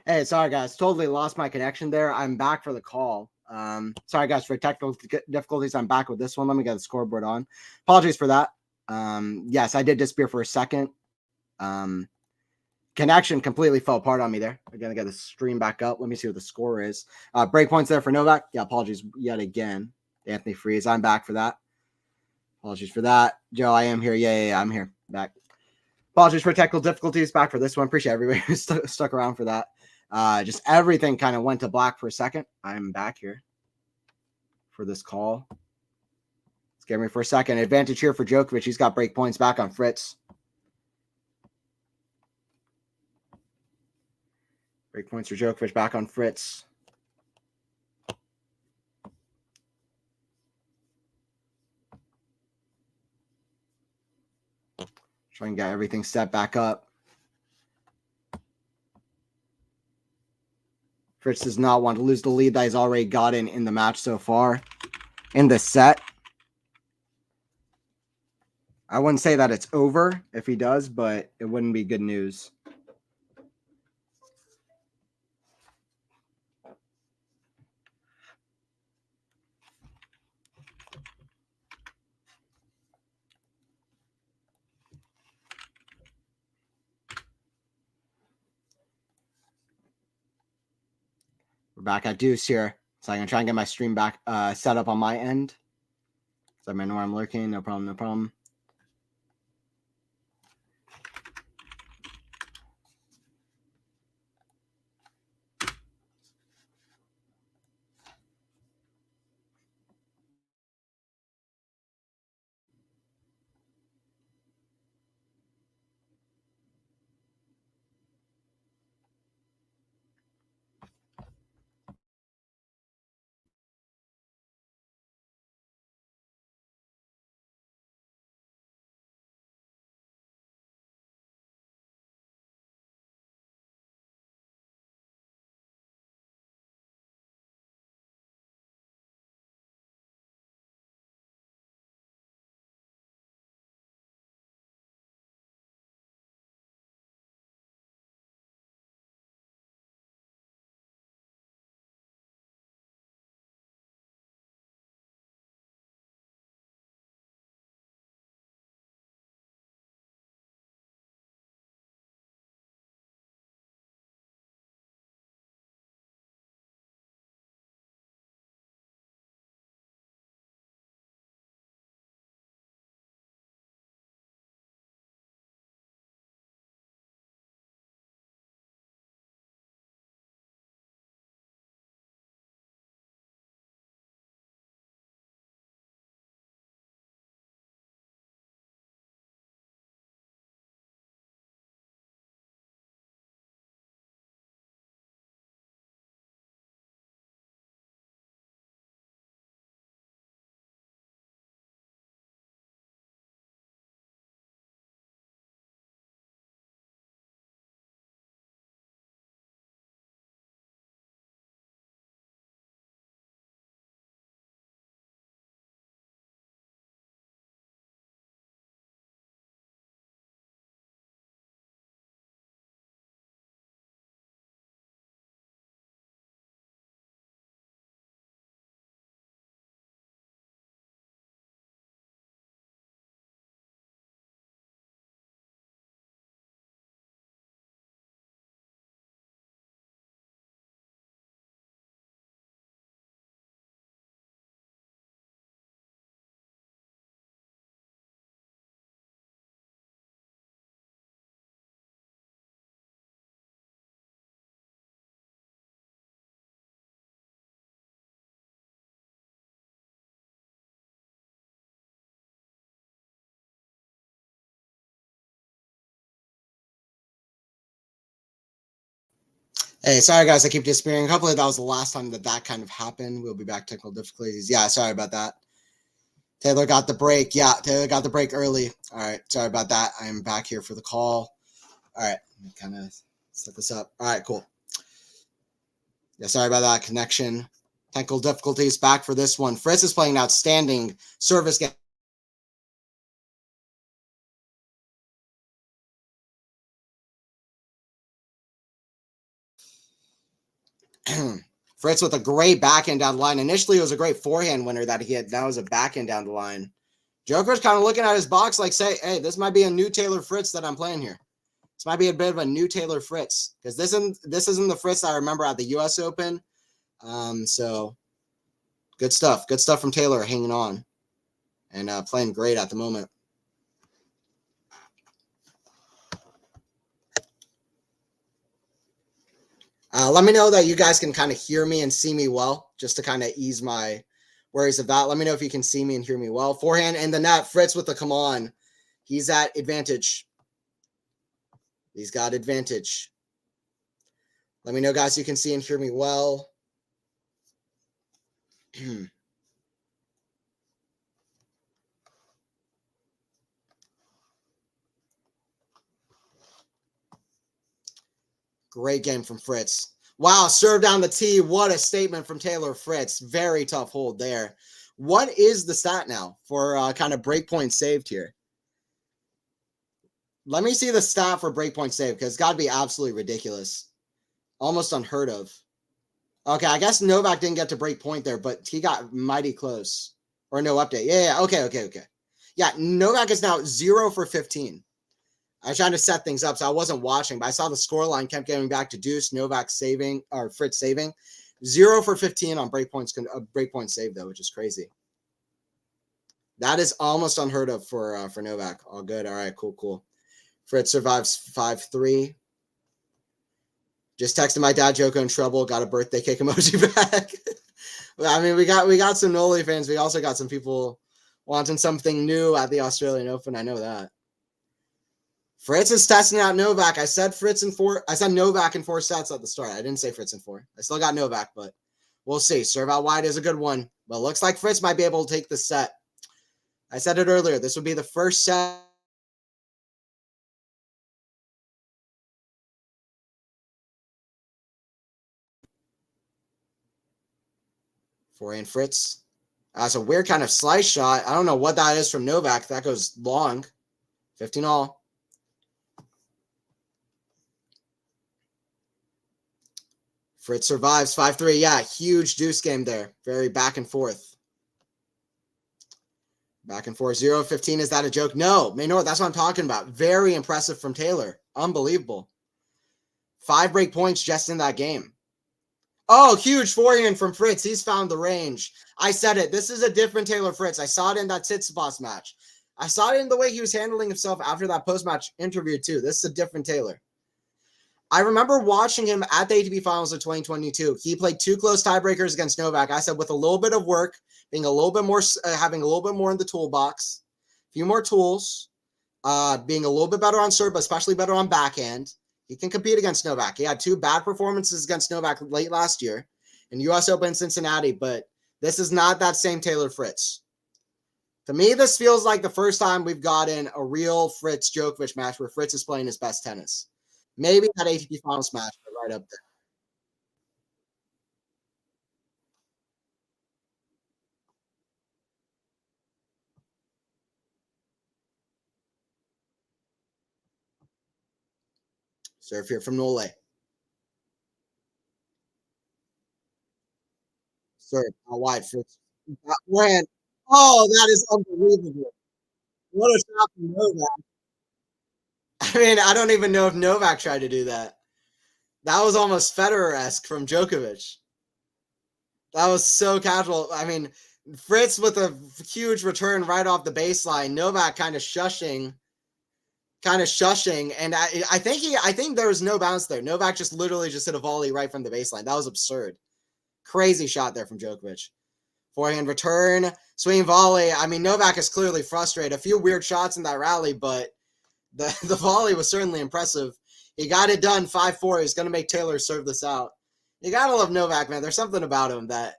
Hey, sorry guys, totally lost my connection there. I'm back for the call. Sorry guys for technical difficulties. I'm back with this one. Let me get the scoreboard on. Apologies for that. Yes, I did disappear for a second. Connection completely fell apart on me there. Again, I got the stream back up. Let me see what the score is. Break points there for Novak. Yeah, apologies yet again. Anthony Freeze. I'm back for that. Apologies for that. Joe, I am here. Yeah, I'm here. Back. Apologies for technical difficulties. Back for this one. Appreciate everybody who stuck around for that. Just everything kind of went to black for a second. I'm back here for this call. Let's get me for a second. Advantage here for Djokovic. He's got break points back on Fritz. Break points for Djokovic back on Fritz. Try and get everything set back up. Fritz does not want to lose the lead that he's already gotten in the match so far. In the set. I wouldn't say that it's over if he does, but it wouldn't be good news. We're back at deuce here. So I'm going to try and get my stream back set up on my end. So I know where I'm lurking. No problem, no problem. Hey, sorry guys, I keep disappearing. Hopefully that was the last time that kind of happened. We'll be back. Technical difficulties. Yeah, sorry about that. Taylor got the break. Yeah, Taylor got the break early. All right, sorry about that. I am back here for the call. All right, let me kind of set this up. All right, cool. Yeah, sorry about that connection. Technical difficulties. Back for this one. Fritz is playing an outstanding service game. Fritz with a great backhand down the line. Initially, it was a great forehand winner that he had. That was a backhand down the line. Joker's kind of looking at his box like, say, hey, this might be a new Taylor Fritz that I'm playing here. This might be a bit of a new Taylor Fritz because this isn't the Fritz I remember at the U.S. Open. So good stuff. Good stuff from Taylor hanging on and playing great at the moment. Let me know that you guys can kind of hear me and see me well, just to kind of ease my worries of that. Let me know if you can see me and hear me well. Forehand in the net. Fritz with the come on. He's at advantage. He's got advantage. Let me know, guys, you can see and hear me well. Great game from Fritz. Wow, serve down the tee. What a statement from Taylor Fritz. Very tough hold there. What is the stat now for kind of break point saved here? Let me see the stat for break point saved because it's got to be absolutely ridiculous. Almost unheard of. Okay, I guess Novak didn't get to break point there, but he got mighty close. Or no update. Yeah. Okay. Yeah, Novak is now 0 for 15. I was trying to set things up, so I wasn't watching, but I saw the scoreline kept getting back to deuce. Novak saving, or Fritz saving. 0 for 15 on breakpoints, breakpoint save, though, which is crazy. That is almost unheard of for Novak. All good. All right, cool. Fritz survives 5-3. Just texted my dad, Joko in trouble. Got a birthday cake emoji back. I mean, we got some Noli fans. We also got some people wanting something new at the Australian Open. I know that. Fritz is testing out Novak. I said Novak in 4 sets at the start. I didn't say Fritz in 4. I still got Novak, but we'll see. Serve out wide is a good one. But looks like Fritz might be able to take the set. I said it earlier. This would be the first set. Forehand Fritz. That's a weird kind of slice shot. I don't know what that is from Novak. That goes long. 15 all. Fritz survives 5-3. Yeah, huge deuce game there. Very back and forth. Back and forth. 0-15. Is that a joke? No. Maynard, that's what I'm talking about. Very impressive from Taylor. Unbelievable. 5 break points just in that game. Oh, huge forehand from Fritz. He's found the range. I said it. This is a different Taylor Fritz. I saw it in that Tsitsipas match. I saw it in the way he was handling himself after that post-match interview, too. This is a different Taylor. I remember watching him at the ATP Finals of 2022. He played 2 close tiebreakers against Novak. I said with a little bit of work, being a little bit more, having a little bit more in the toolbox, a few more tools, being a little bit better on serve, but especially better on backhand, he can compete against Novak. He had 2 bad performances against Novak late last year in U.S. Open in Cincinnati, but this is not that same Taylor Fritz. To me, this feels like the first time we've gotten a real Fritz-Djokovic match where Fritz is playing his best tennis. Maybe that ATP Finals match, but right up there. Serve here from Nole. Serve out wide. Fritz. Ran. Oh, that is unbelievable. What a shot from Novak. I mean, I don't even know if Novak tried to do that. That was almost Federer-esque from Djokovic. That was so casual. I mean, Fritz with a huge return right off the baseline. Novak kind of shushing. And I think there was no bounce there. Novak just literally just hit a volley right from the baseline. That was absurd. Crazy shot there from Djokovic. Forehand return, swing volley. I mean, Novak is clearly frustrated. A few weird shots in that rally, but the volley was certainly impressive. He got it done 5-4. He's going to make Taylor serve this out. You got to love Novak, man. There's something about him that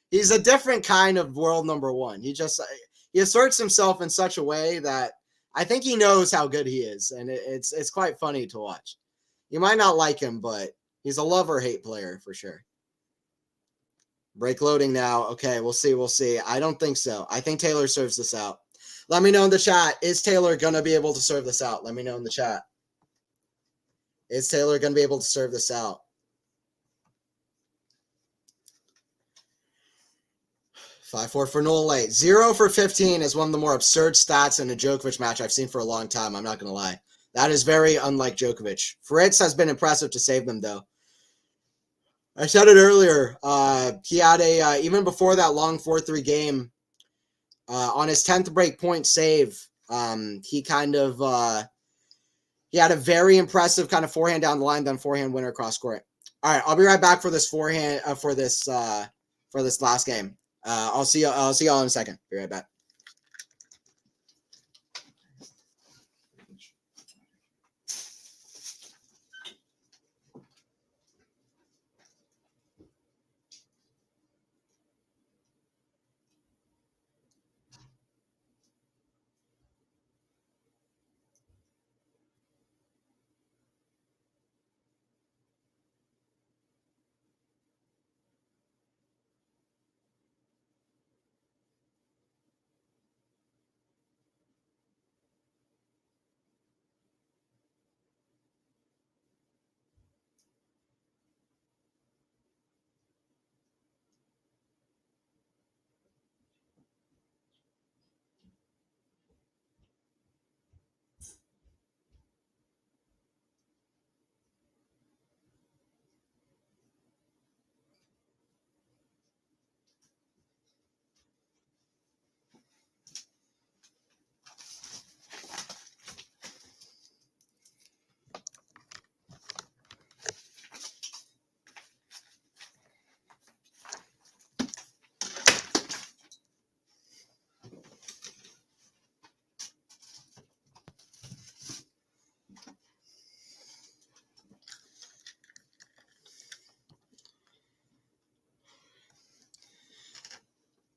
he's a different kind of world number one. He asserts himself in such a way that I think he knows how good he is, and it's quite funny to watch. You might not like him, but he's a love or hate player for sure. Break loading now. Okay, we'll see. We'll see. I don't think so. I think Taylor serves this out. Let me know in the chat. Is Taylor going to be able to serve this out? Let me know in the chat. Is Taylor going to be able to serve this out? 5-4 for Nole. 0 for 15 is one of the more absurd stats in a Djokovic match I've seen for a long time. I'm not going to lie. That is very unlike Djokovic. Fritz has been impressive to save them, though. I said it earlier. He had even before that long 4-3 game, on his 10th break point save, he had a very impressive kind of forehand down the line, then forehand winner cross court. All right, I'll be right back for this forehand for this last game. I'll see y'all in a second. Be right back.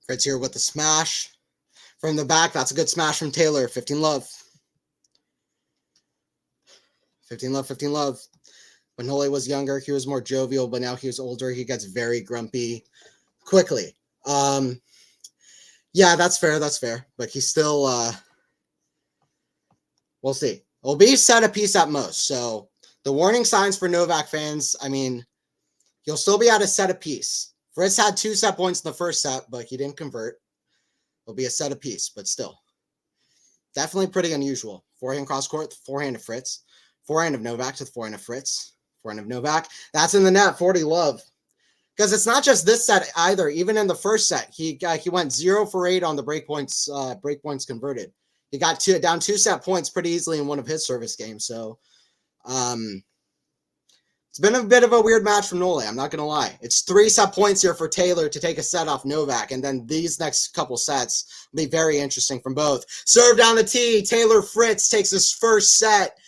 Fritz here with the smash from the back. That's a good smash from Taylor. 15 love. 15 love, 15 love. When Nole was younger, he was more jovial, but now he was older. He gets very grumpy quickly. Yeah, that's fair. That's fair. But he's still, we'll see. It'll be set a piece at most. So the warning signs for Novak fans, I mean, he'll still be at a set a piece. Fritz had 2 set points in the first set, but he didn't convert. It'll be a set a piece, but still. Definitely pretty unusual. Forehand cross court, forehand of Fritz. Forehand of Novak to the forehand of Fritz. Forehand of Novak. That's in the net, 40 love. Because it's not just this set either. Even in the first set, he went 0 for 8 on the breakpoints converted. He got down 2 set points pretty easily in one of his service games. So it's been a bit of a weird match from Nole. I'm not going to lie. It's 3 set points here for Taylor to take a set off Novak. And then these next couple sets will be very interesting from both. Serve down the tee. Taylor Fritz takes his first set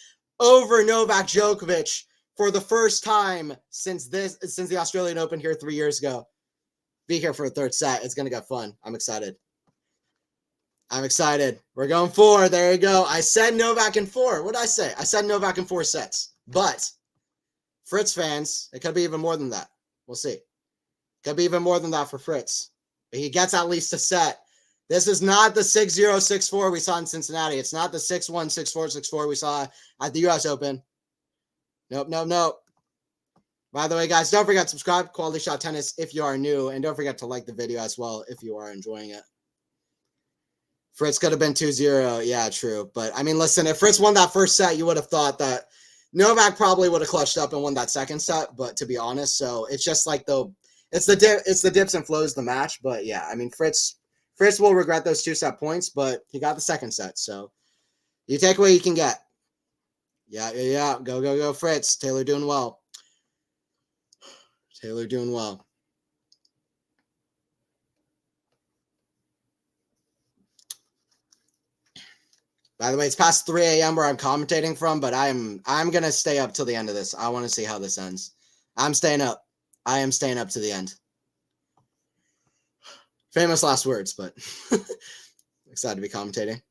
over Novak Djokovic for the first time since the Australian Open here 3 years ago. Be here for a third set. It's going to get fun. I'm excited. I'm excited. We're going 4. There you go. I said Novak in 4. What did I say? I said Novak in 4 sets. But Fritz fans, it could be even more than that. We'll see. Could be even more than that for Fritz. But he gets at least a set. This is not the 6-0, 6-4 we saw in Cincinnati. It's not the 6-1, 6-4, 6-4 we saw at the U.S. Open. Nope, nope, nope. By the way, guys, don't forget to subscribe, Quality Shot Tennis, if you are new. And don't forget to like the video as well if you are enjoying it. Fritz could have been 2-0. Yeah, true. But, I mean, listen, if Fritz won that first set, you would have thought that Novak probably would have clutched up and won that second set. But to be honest, so it's just like it's the dips and flows of the match. But, yeah, I mean, Fritz will regret those 2 set points, but he got the second set. So you take what you can get. Yeah. Go, Fritz. Taylor doing well. Taylor doing well. By the way, it's past 3 a.m. where I'm commentating from, but I'm gonna stay up till the end of this. I want to see how this ends. I'm staying up. I am staying up to the end. Famous last words, but excited to be commentating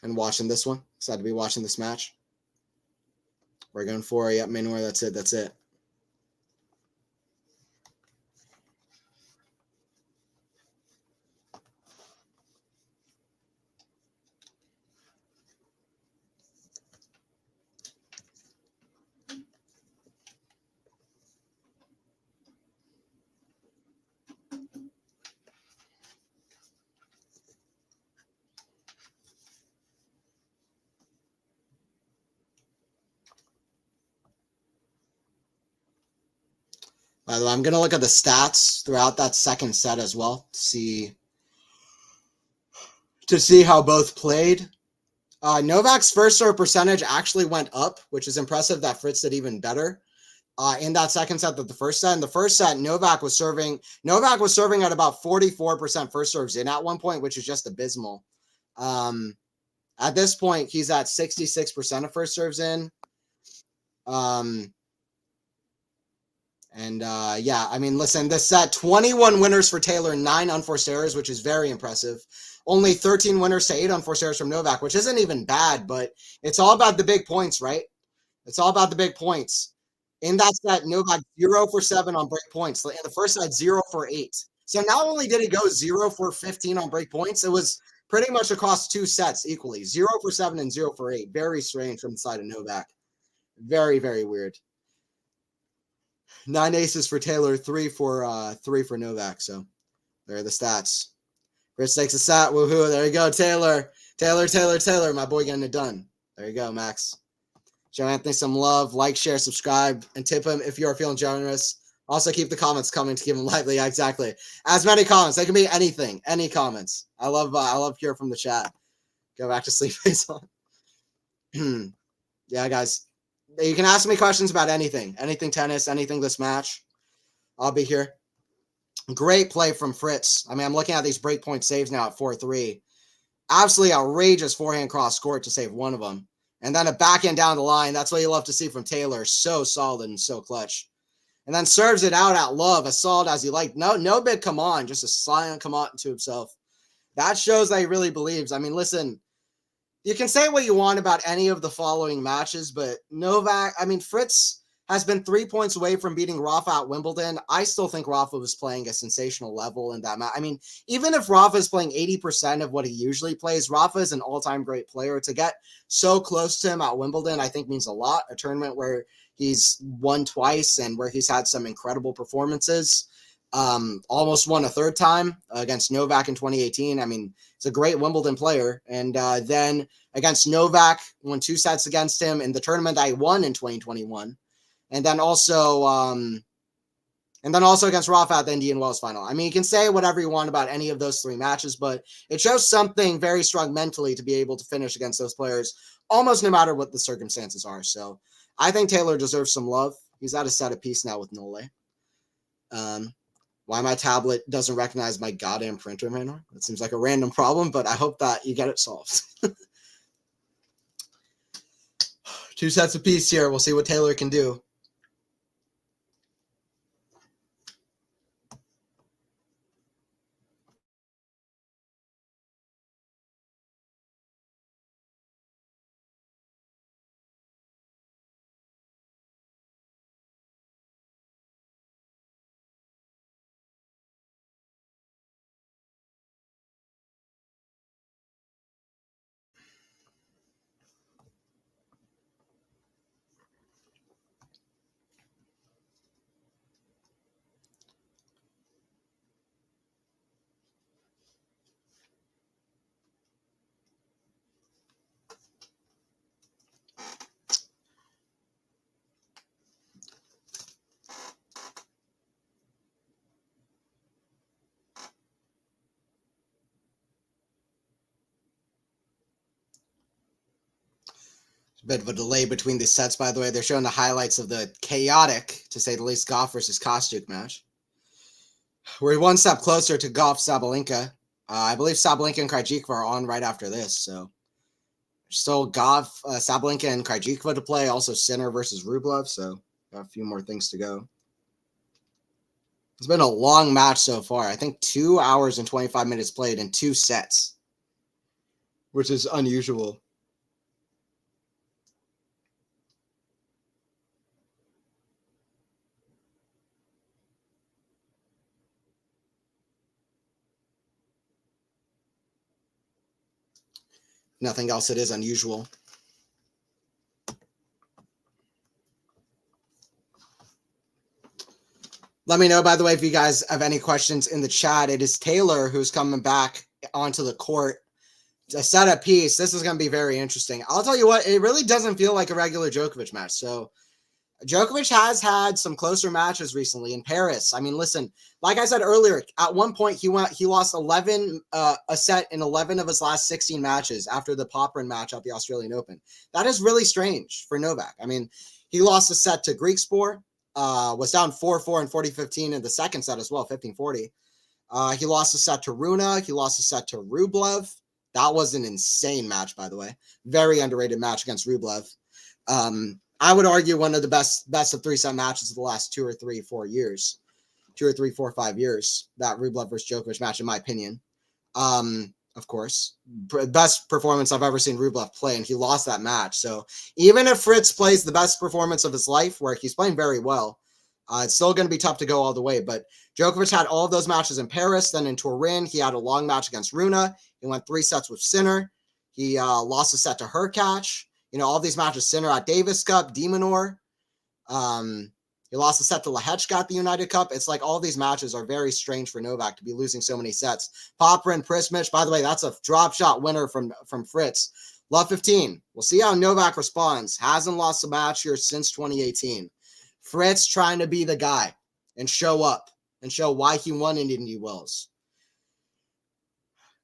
and watching this one. Excited to be watching this match. We're going for Minor. That's it. That's it. By the way, I'm going to look at the stats throughout that second set as well to see how both played. Novak's first serve percentage actually went up, which is impressive that Fritz did even better in that second set than the first set. In the first set, Novak was serving at about 44% first serves in at one point, which is just abysmal. At this point, he's at 66% of first serves in. Yeah, I mean, listen, this set, 21 winners for Taylor, 9 unforced errors, which is very impressive. Only 13 winners to 8 unforced errors from Novak, which isn't even bad, but it's all about the big points, right? It's all about the big points. In that set, Novak 0 for 7 on break points. In the first set, 0 for 8. So not only did he go 0 for 15 on break points, it was pretty much across 2 sets equally. 0 for 7 and 0 for 8. Very strange from the side of Novak. Very, very weird. 9 aces for Taylor, 3 for Novak. So there are the stats. Fritz takes a set. Woohoo! There you go, Taylor. Taylor. My boy getting it done. There you go, Max. Show Anthony some love. Like, share, subscribe, and tip him if you're feeling generous. Also, keep the comments coming to keep them lively. Yeah, exactly. As many comments. They can be anything. Any comments. I love hearing from the chat. Go back to sleep face on. Yeah, guys. You can ask me questions about anything tennis, anything this match. I'll be here. Great play from Fritz. I mean, I'm looking at these breakpoint saves now at 4-3. Absolutely outrageous forehand cross court to save one of them. And then a backhand down the line. That's what you love to see from Taylor. So solid and so clutch. And then serves it out at love, as solid as you like. No big come on, just a silent come on to himself. That shows that he really believes. I mean, listen, you can say what you want about any of the following matches, but Fritz has been 3 points away from beating Rafa at Wimbledon. I still think Rafa was playing a sensational level in that match. I mean, even if Rafa is playing 80% of what he usually plays, Rafa is an all-time great player. To get so close to him at Wimbledon, I think means a lot. A tournament where he's won twice and where he's had some incredible performances. Almost won a third time against Novak in 2018. I mean, it's a great Wimbledon player. And then against Novak, won 2 sets against him in the tournament I won in 2021. And then also against Rafa at the Indian Wells final. I mean, you can say whatever you want about any of those 3 matches, but it shows something very strong mentally to be able to finish against those players almost no matter what the circumstances are. So I think Taylor deserves some love. He's at a set apiece now with Nole. Why my tablet doesn't recognize my goddamn printer manual? That seems like a random problem, but I hope that you get it solved. 2 sets apiece here. We'll see what Taylor can do. A bit of a delay between these sets, by the way. They're showing the highlights of the chaotic, to say the least, Goff versus Kostyuk match. We're 1 step closer to Goff Sabalenka. I believe Sabalenka and Krejcikova are on right after this, so Still Goff, Sabalenka, and Krejcikova to play. Also Sinner versus Rublev. So got a few more things to go. It's been a long match so far. I think 2 hours and 25 minutes played in 2 sets, which is unusual. Nothing else, it is unusual. Let me know, by the way, if you guys have any questions in the chat. It is Taylor who's coming back onto the court to set a piece. This is going to be very interesting. I'll tell you what, it really doesn't feel like a regular Djokovic match. So Djokovic has had some closer matches recently in Paris. I mean, listen, like I said earlier, at one point he lost 11 a set in 11 of his last 16 matches after the Popyrin match at the Australian Open. That is really strange for Novak. I mean, he lost a set to Griekspoor, was down 4-4 and 40-15 in the second set as well, 15-40. He lost a set to Runa. He lost a set to Rublev. That was an insane match, by the way. Very underrated match against Rublev. I would argue one of the best of 3-set matches of the last 2 or 3, 4 years. 2 or 3, 4, 5 years. That Rublev versus Djokovic match, in my opinion. Of course. Best performance I've ever seen Rublev play, and he lost that match. So even if Fritz plays the best performance of his life, where he's playing very well, it's still going to be tough to go all the way. But Djokovic had all of those matches in Paris. Then in Turin, he had a long match against Runa. He went 3 sets with Sinner. He lost a set to Hurkacz. You know, all these matches, Sinner at Davis Cup, De Minaur. He lost a set to Lehechka at the United Cup. It's like all these matches are very strange for Novak to be losing so many sets. Popyrin, Prismic, by the way, that's a drop shot winner from Fritz. Love 15. We'll see how Novak responds. Hasn't lost a match here since 2018. Fritz trying to be the guy and show up and show why he won in Indian Wells.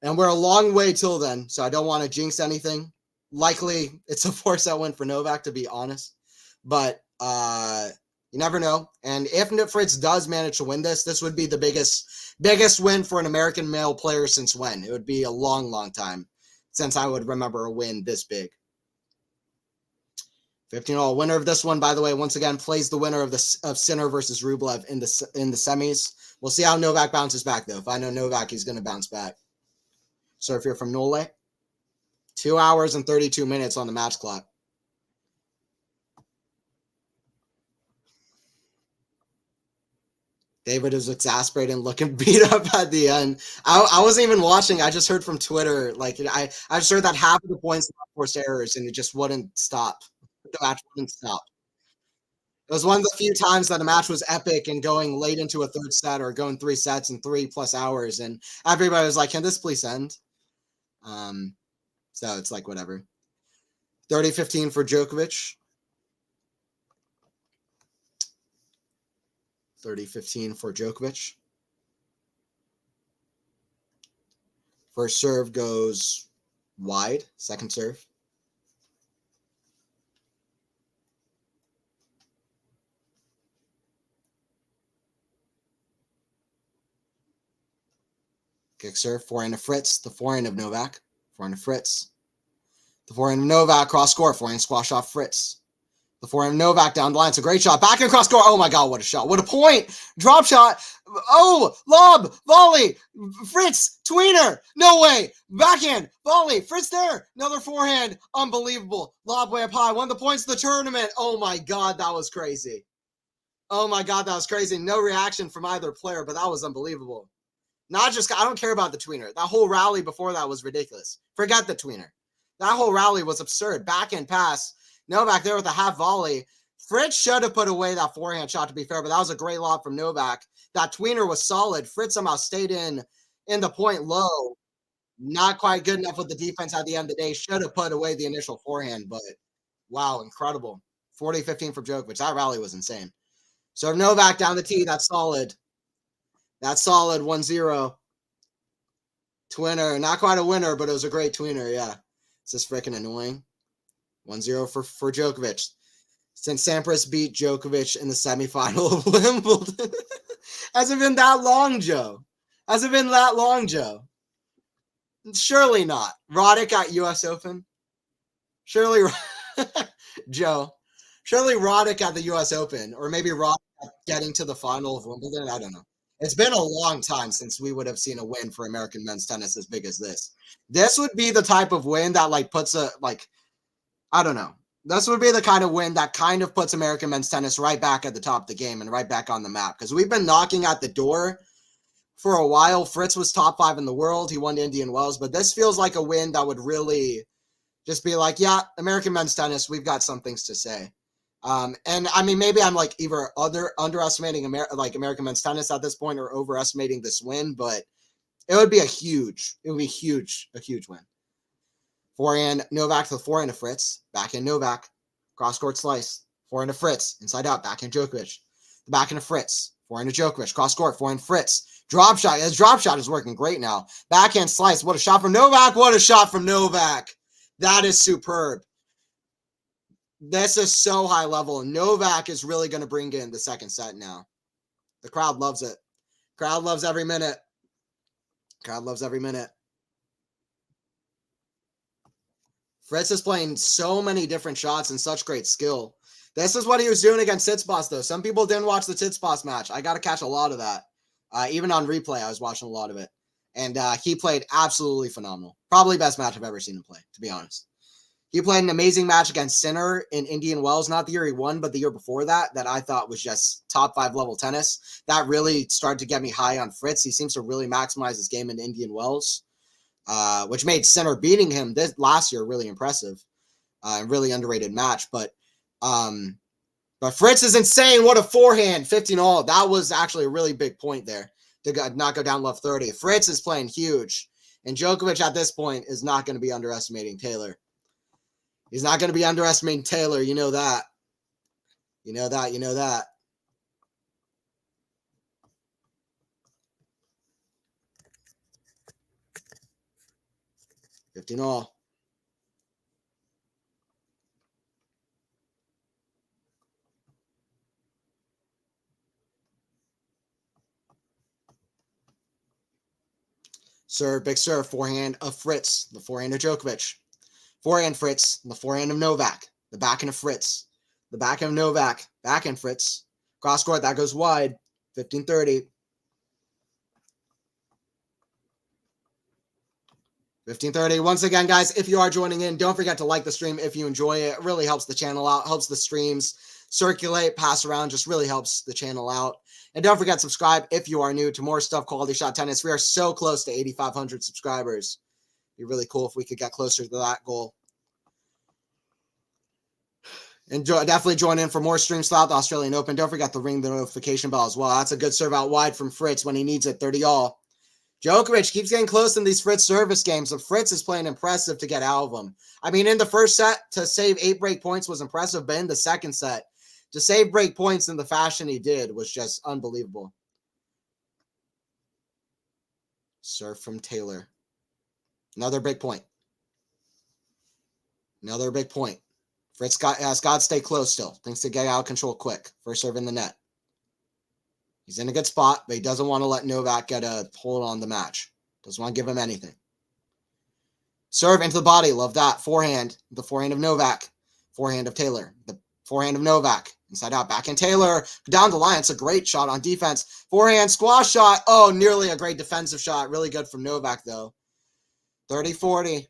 And we're a long way till then, so I don't want to jinx anything. Likely it's a 4-set win for Novak, to be honest. But you never know. And if Fritz does manage to win this, this would be the biggest win for an American male player since when? It would be a long, long time since I would remember a win this big. 15-all winner of this one, by the way, once again, plays the winner of Sinner versus Rublev in the semis. We'll see how Novak bounces back, though. If I know Novak, he's going to bounce back. Surf here from Nole. 2 hours and 32 minutes on the match clock. David is exasperated and looking beat up at the end. I wasn't even watching. I just heard from Twitter. Like I just heard that half of the points were forced errors, and it just wouldn't stop. The match wouldn't stop. It was one of the few times that a match was epic and going late into a 3rd set or going 3 sets in 3+ hours, and everybody was like, "Can this please end?" So it's like whatever. 30-15 for Djokovic. 30-15 for Djokovic. First serve goes wide. Second serve. Kick serve. Forehand of Fritz. The forehand of Novak. Forehand of Fritz. The forehand of Novak. Cross court. Forehand squash off Fritz. The forehand of Novak down the line. It's a great shot. Back and cross court. Oh my God, what a shot. What a point. Drop shot. Oh, lob. Volley. Fritz. Tweener. No way. Backhand. Volley. Fritz there. Another forehand. Unbelievable. Lob way up high. One of the points of the tournament. Oh my God, that was crazy. Oh my God, that was crazy. No reaction from either player, but that was unbelievable. Not just, I don't care about the tweener. That whole rally before that was ridiculous. Forget the tweener. That whole rally was absurd. Backhand pass. Novak there with a half volley. Fritz should have put away that forehand shot, to be fair, but that was a great lob from Novak. That tweener was solid. Fritz somehow stayed in the point low. Not quite good enough with the defense at the end of the day. Should have put away the initial forehand, but wow, incredible. 40-15 for Djokovic. That rally was insane. So Novak down the tee. That's solid. That's solid. 1-0. Tweener. Not quite a winner, but it was a great tweener. Yeah. It's just freaking annoying. 1-0 for Djokovic. Since Sampras beat Djokovic in the semifinal of Wimbledon. Has it been that long, Joe? Has it been that long, Joe? Surely not. Roddick at US Open. Surely, Joe. Surely Roddick at the U.S. Open, or maybe Roddick getting to the final of Wimbledon. I don't know. It's been a long time since we would have seen a win for American men's tennis as big as this. This would be the type of win that like puts a like, I don't know. This would be the kind of win that kind of puts American men's tennis right back at the top of the game and right back on the map, because we've been knocking at the door for a while. Fritz was top 5 in the world. He won Indian Wells, but this feels like a win that would really just be like, yeah, American men's tennis, we've got some things to say. And I mean, maybe I'm like either underestimating American men's tennis at this point or overestimating this win, but it would be a huge win. Forehand Novak to the forehand of Fritz, backhand Novak, cross court slice, forehand of Fritz, inside out, backhand Djokovic, the backhand of Fritz, forehand of Djokovic, cross court, forehand Fritz, drop shot. His drop shot is working great now. Backhand slice, what a shot from Novak! What a shot from Novak! That is superb. This is so high level. Novak is really going to bring in the second set now. The crowd loves it. Crowd loves every minute. Crowd loves every minute. Fritz is playing so many different shots and such great skill. This is what he was doing against Tsitsipas, though. Some people didn't watch the Tsitsipas match. I got to catch a lot of that. Even on replay, I was watching a lot of it. And he played absolutely phenomenal. Probably best match I've ever seen him play, to be honest. He played an amazing match against Sinner in Indian Wells, not the year he won, but the year before that I thought was just top 5 level tennis. That really started to get me high on Fritz. He seems to really maximize his game in Indian Wells, which made Sinner beating him this last year really impressive, and really underrated match. But Fritz is insane. What a forehand, 15-all. That was actually a really big point there to not go down left 30. Fritz is playing huge, and Djokovic at this point is not going to be underestimating Taylor. He's not going to be underestimating Taylor. You know that. You know that. You know that. $15-all. Serve, big serve, forehand of Fritz, the forehand of Djokovic. Forehand Fritz, the forehand of Novak, the backhand of Fritz, the backhand of Novak, backhand Fritz. Cross court, that goes wide, 15-30. 15:30. Once again, guys, if you are joining in, don't forget to like the stream if you enjoy it. It really helps the channel out, helps the streams circulate, pass around, just really helps the channel out. And don't forget to subscribe if you are new to more stuff Quality Shot Tennis. We are so close to 8,500 subscribers. It'd be really cool if we could get closer to that goal. And definitely join in for more streams throughout the Australian Open. Don't forget to ring the notification bell as well. That's a good serve out wide from Fritz when he needs it, 30-all. Djokovic keeps getting close in these Fritz service games, so Fritz is playing impressive to get out of them. I mean, in the first set, to save 8 break points was impressive, but in the second set, to save break points in the fashion he did was just unbelievable. Serve from Taylor. Another big point. Another big point. Fritz has got to stay close still. Things to get out of control quick. First serve in the net. He's in a good spot, but he doesn't want to let Novak get a hold on the match. Doesn't want to give him anything. Serve into the body. Love that. Forehand. The forehand of Novak. Forehand of Taylor. The forehand of Novak. Inside out. Backhand Taylor. Down the line. It's a great shot on defense. Forehand squash shot. Oh, nearly a great defensive shot. Really good from Novak, though. 30-40.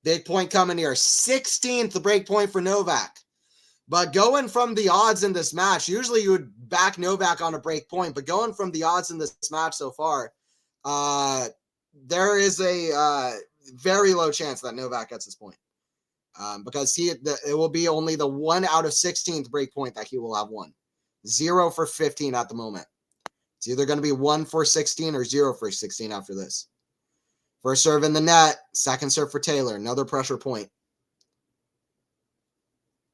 Big point coming here. 16th break point for Novak. But going from the odds in this match, usually you would back Novak on a break point, but going from the odds in this match so far, there is a very low chance that Novak gets this point. Because it will be only the 1 out of 16th break point that he will have won. 0 for 15 at the moment. It's either going to be 1 for 16 or 0 for 16 after this. First serve in the net. Second serve for Taylor. Another pressure point.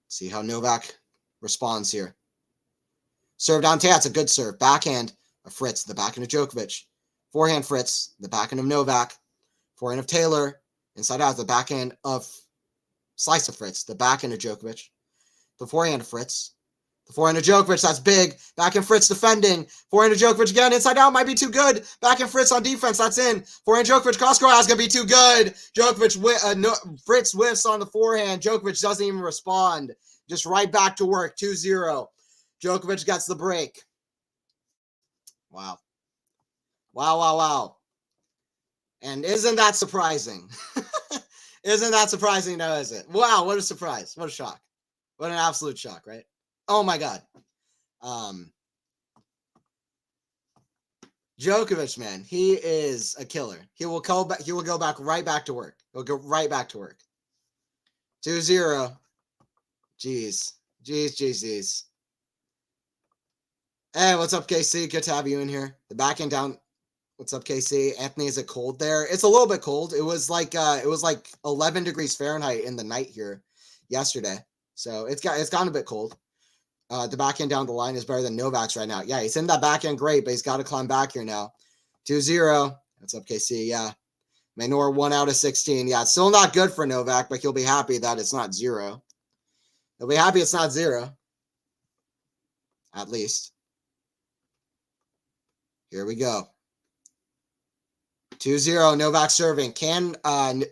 See how Novak responds here. Serve down Taylor. It's a good serve. Backhand of Fritz. The backhand of Djokovic. Forehand Fritz. The backhand of Novak. Forehand of Taylor. Inside out. The backhand of Slice of Fritz. The backhand of Djokovic. The forehand of Fritz. The forehand to Djokovic, that's big. Back in Fritz defending. Forehand to Djokovic again, inside out, might be too good. Back in Fritz on defense, that's in. Forehand Djokovic, cross-court, that's going to be too good. Fritz whiffs on the forehand. Djokovic doesn't even respond. Just right back to work, 2-0. Djokovic gets the break. Wow. Wow. And isn't that surprising? Isn't that surprising now, is it? Wow, what a surprise. What a shock. What an absolute shock, right? Oh my God. Djokovic, man, he is a killer. He will go back right back to work. He'll go right back to work. 2-0. Jeez. Hey, what's up, KC? Good to have you in here. The backhand down. What's up, KC? Anthony, is it cold there? It's a little bit cold. It was like 11 degrees Fahrenheit in the night here yesterday. So it's gotten a bit cold. The backhand down the line is better than Novak's right now. Yeah, he's in that backhand great, but he's got to climb back here now. 2-0. What's up, KC? Yeah. Manor 1 out of 16. Yeah, it's still not good for Novak, but he'll be happy that it's not 0. He'll be happy it's not 0. At least. Here we go. 2-0, Novak serving.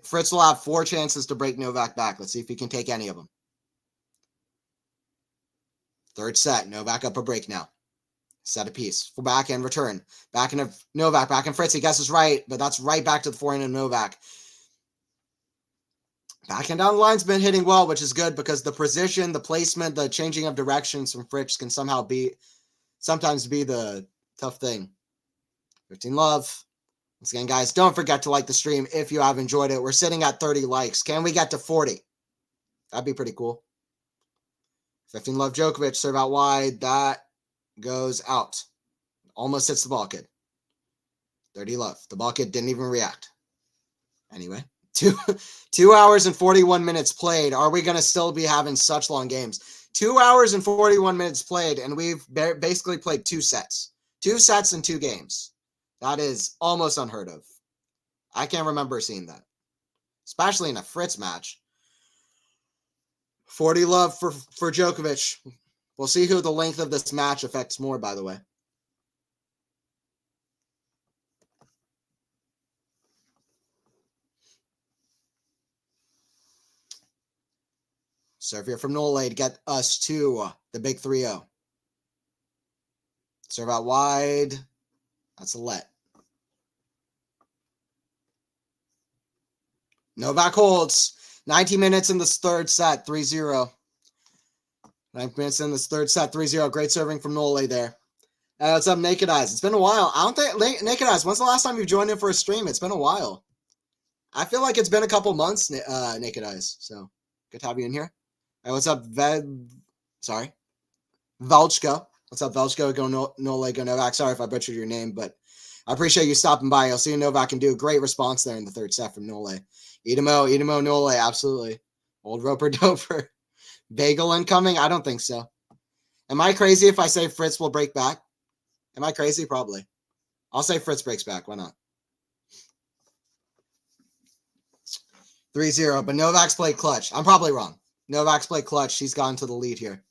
Fritz will have 4 chances to break Novak back. Let's see if he can take any of them. Third set, Novak up a break now. Set a piece. For backhand return. Backhand of Novak, backhand Fritz. He guesses right, but that's right back to the forehand of Novak. Backhand down the line's been hitting well, which is good because the position, the placement, the changing of directions from Fritz can sometimes be the tough thing. 15 love. Once again, guys, don't forget to like the stream if you have enjoyed it. We're sitting at 30 likes. Can we get to 40? That'd be pretty cool. 15 love Djokovic, serve out wide. That goes out. Almost hits the ball kid. 30 love. The ball kid didn't even react. Anyway, 2 hours and 41 minutes played. Are we going to still be having such long games? 2 hours and 41 minutes played, and we've basically played 2 sets. 2 sets and 2 games. That is almost unheard of. I can't remember seeing that, especially in a Fritz match. 40 love for Djokovic. We'll see who the length of this match affects more, by the way. Serve here from Nole to get us to the big 3-0. Serve out wide. That's a let. Novak holds. 19 minutes in this third set, 3-0. 9 minutes in this third set, 3-0. Great serving from Nole there. What's up, Naked Eyes? It's been a while. I don't think, Naked Eyes, when's the last time you've joined in for a stream? It's been a while. I feel like it's been a couple months, Naked Eyes. So, good to have you in here. Hey, what's up, Velchko? What's up, Velchko? Go Nole, go Novak. Sorry if I butchered your name, but I appreciate you stopping by. I'll see you, Novak, can do a great response there in the third set from Nole. Edemo, Nole, absolutely. Old Roper Doper. Bagel incoming? I don't think so. Am I crazy if I say Fritz will break back? Am I crazy? Probably. I'll say Fritz breaks back. Why not? 3-0, but Novak's played clutch. I'm probably wrong. Novak's played clutch. He's gone to the lead here.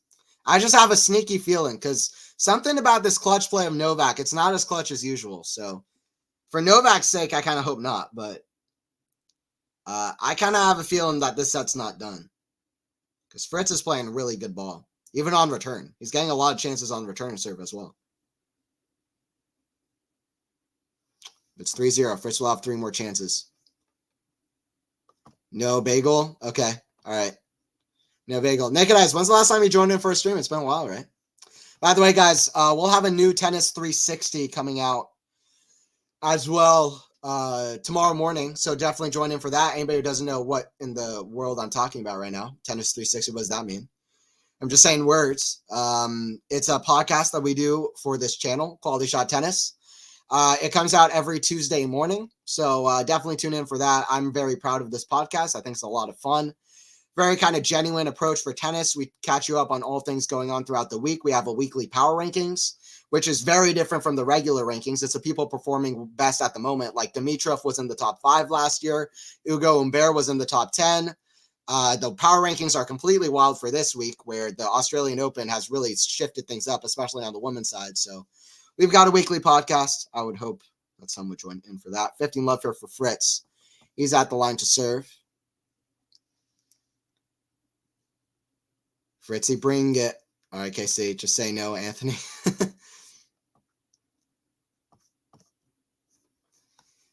I just have a sneaky feeling because something about this clutch play of Novak, it's not as clutch as usual. So for Novak's sake, I kind of hope not, but I kind of have a feeling that this set's not done because Fritz is playing really good ball, even on return. He's getting a lot of chances on return serve as well. It's 3-0. Fritz will have 3 more chances. No bagel? Okay. All right. No bagel. Naked Eyes, when's the last time you joined in for a stream? It's been a while, right? By the way, guys, we'll have a new Tennis 360 coming out as well tomorrow morning. So definitely join in for that. Anybody who doesn't know what in the world I'm talking about right now, Tennis 360, what does that mean? I'm just saying words. It's a podcast that we do for this channel, QualityShot Tennis. It comes out every Tuesday morning. So definitely tune in for that. I'm very proud of this podcast. I think it's a lot of fun. Very kind of genuine approach for tennis. We catch you up on all things going on throughout the week. We have a weekly power rankings, which is very different from the regular rankings. It's the people performing best at the moment. Like Dimitrov was in the top 5 last year. Ugo Humbert was in the top 10. The power rankings are completely wild for this week, where the Australian Open has really shifted things up, especially on the women's side. So we've got a weekly podcast. I would hope that some would join in for that. 15 love here for Fritz. He's at the line to serve. Fritzy, bring it. All right, KC, just say no, Anthony.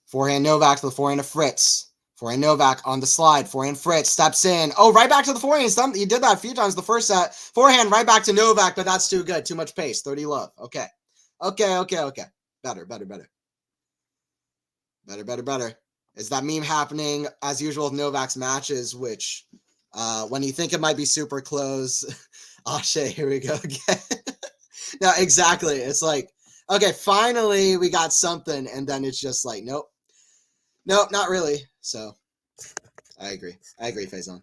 Forehand Novak to the forehand of Fritz. Forehand Novak on the slide. Forehand Fritz steps in. Oh, right back to the forehand. He did that a few times the first set. Forehand right back to Novak, but that's too good. Too much pace. 30 love. Okay. Better. Is that meme happening as usual with Novak's matches, which when you think it might be super close, Ashe, here we go again. No, exactly. It's like, okay, finally we got something, and then it's just like, nope, not really. So I agree, Faison.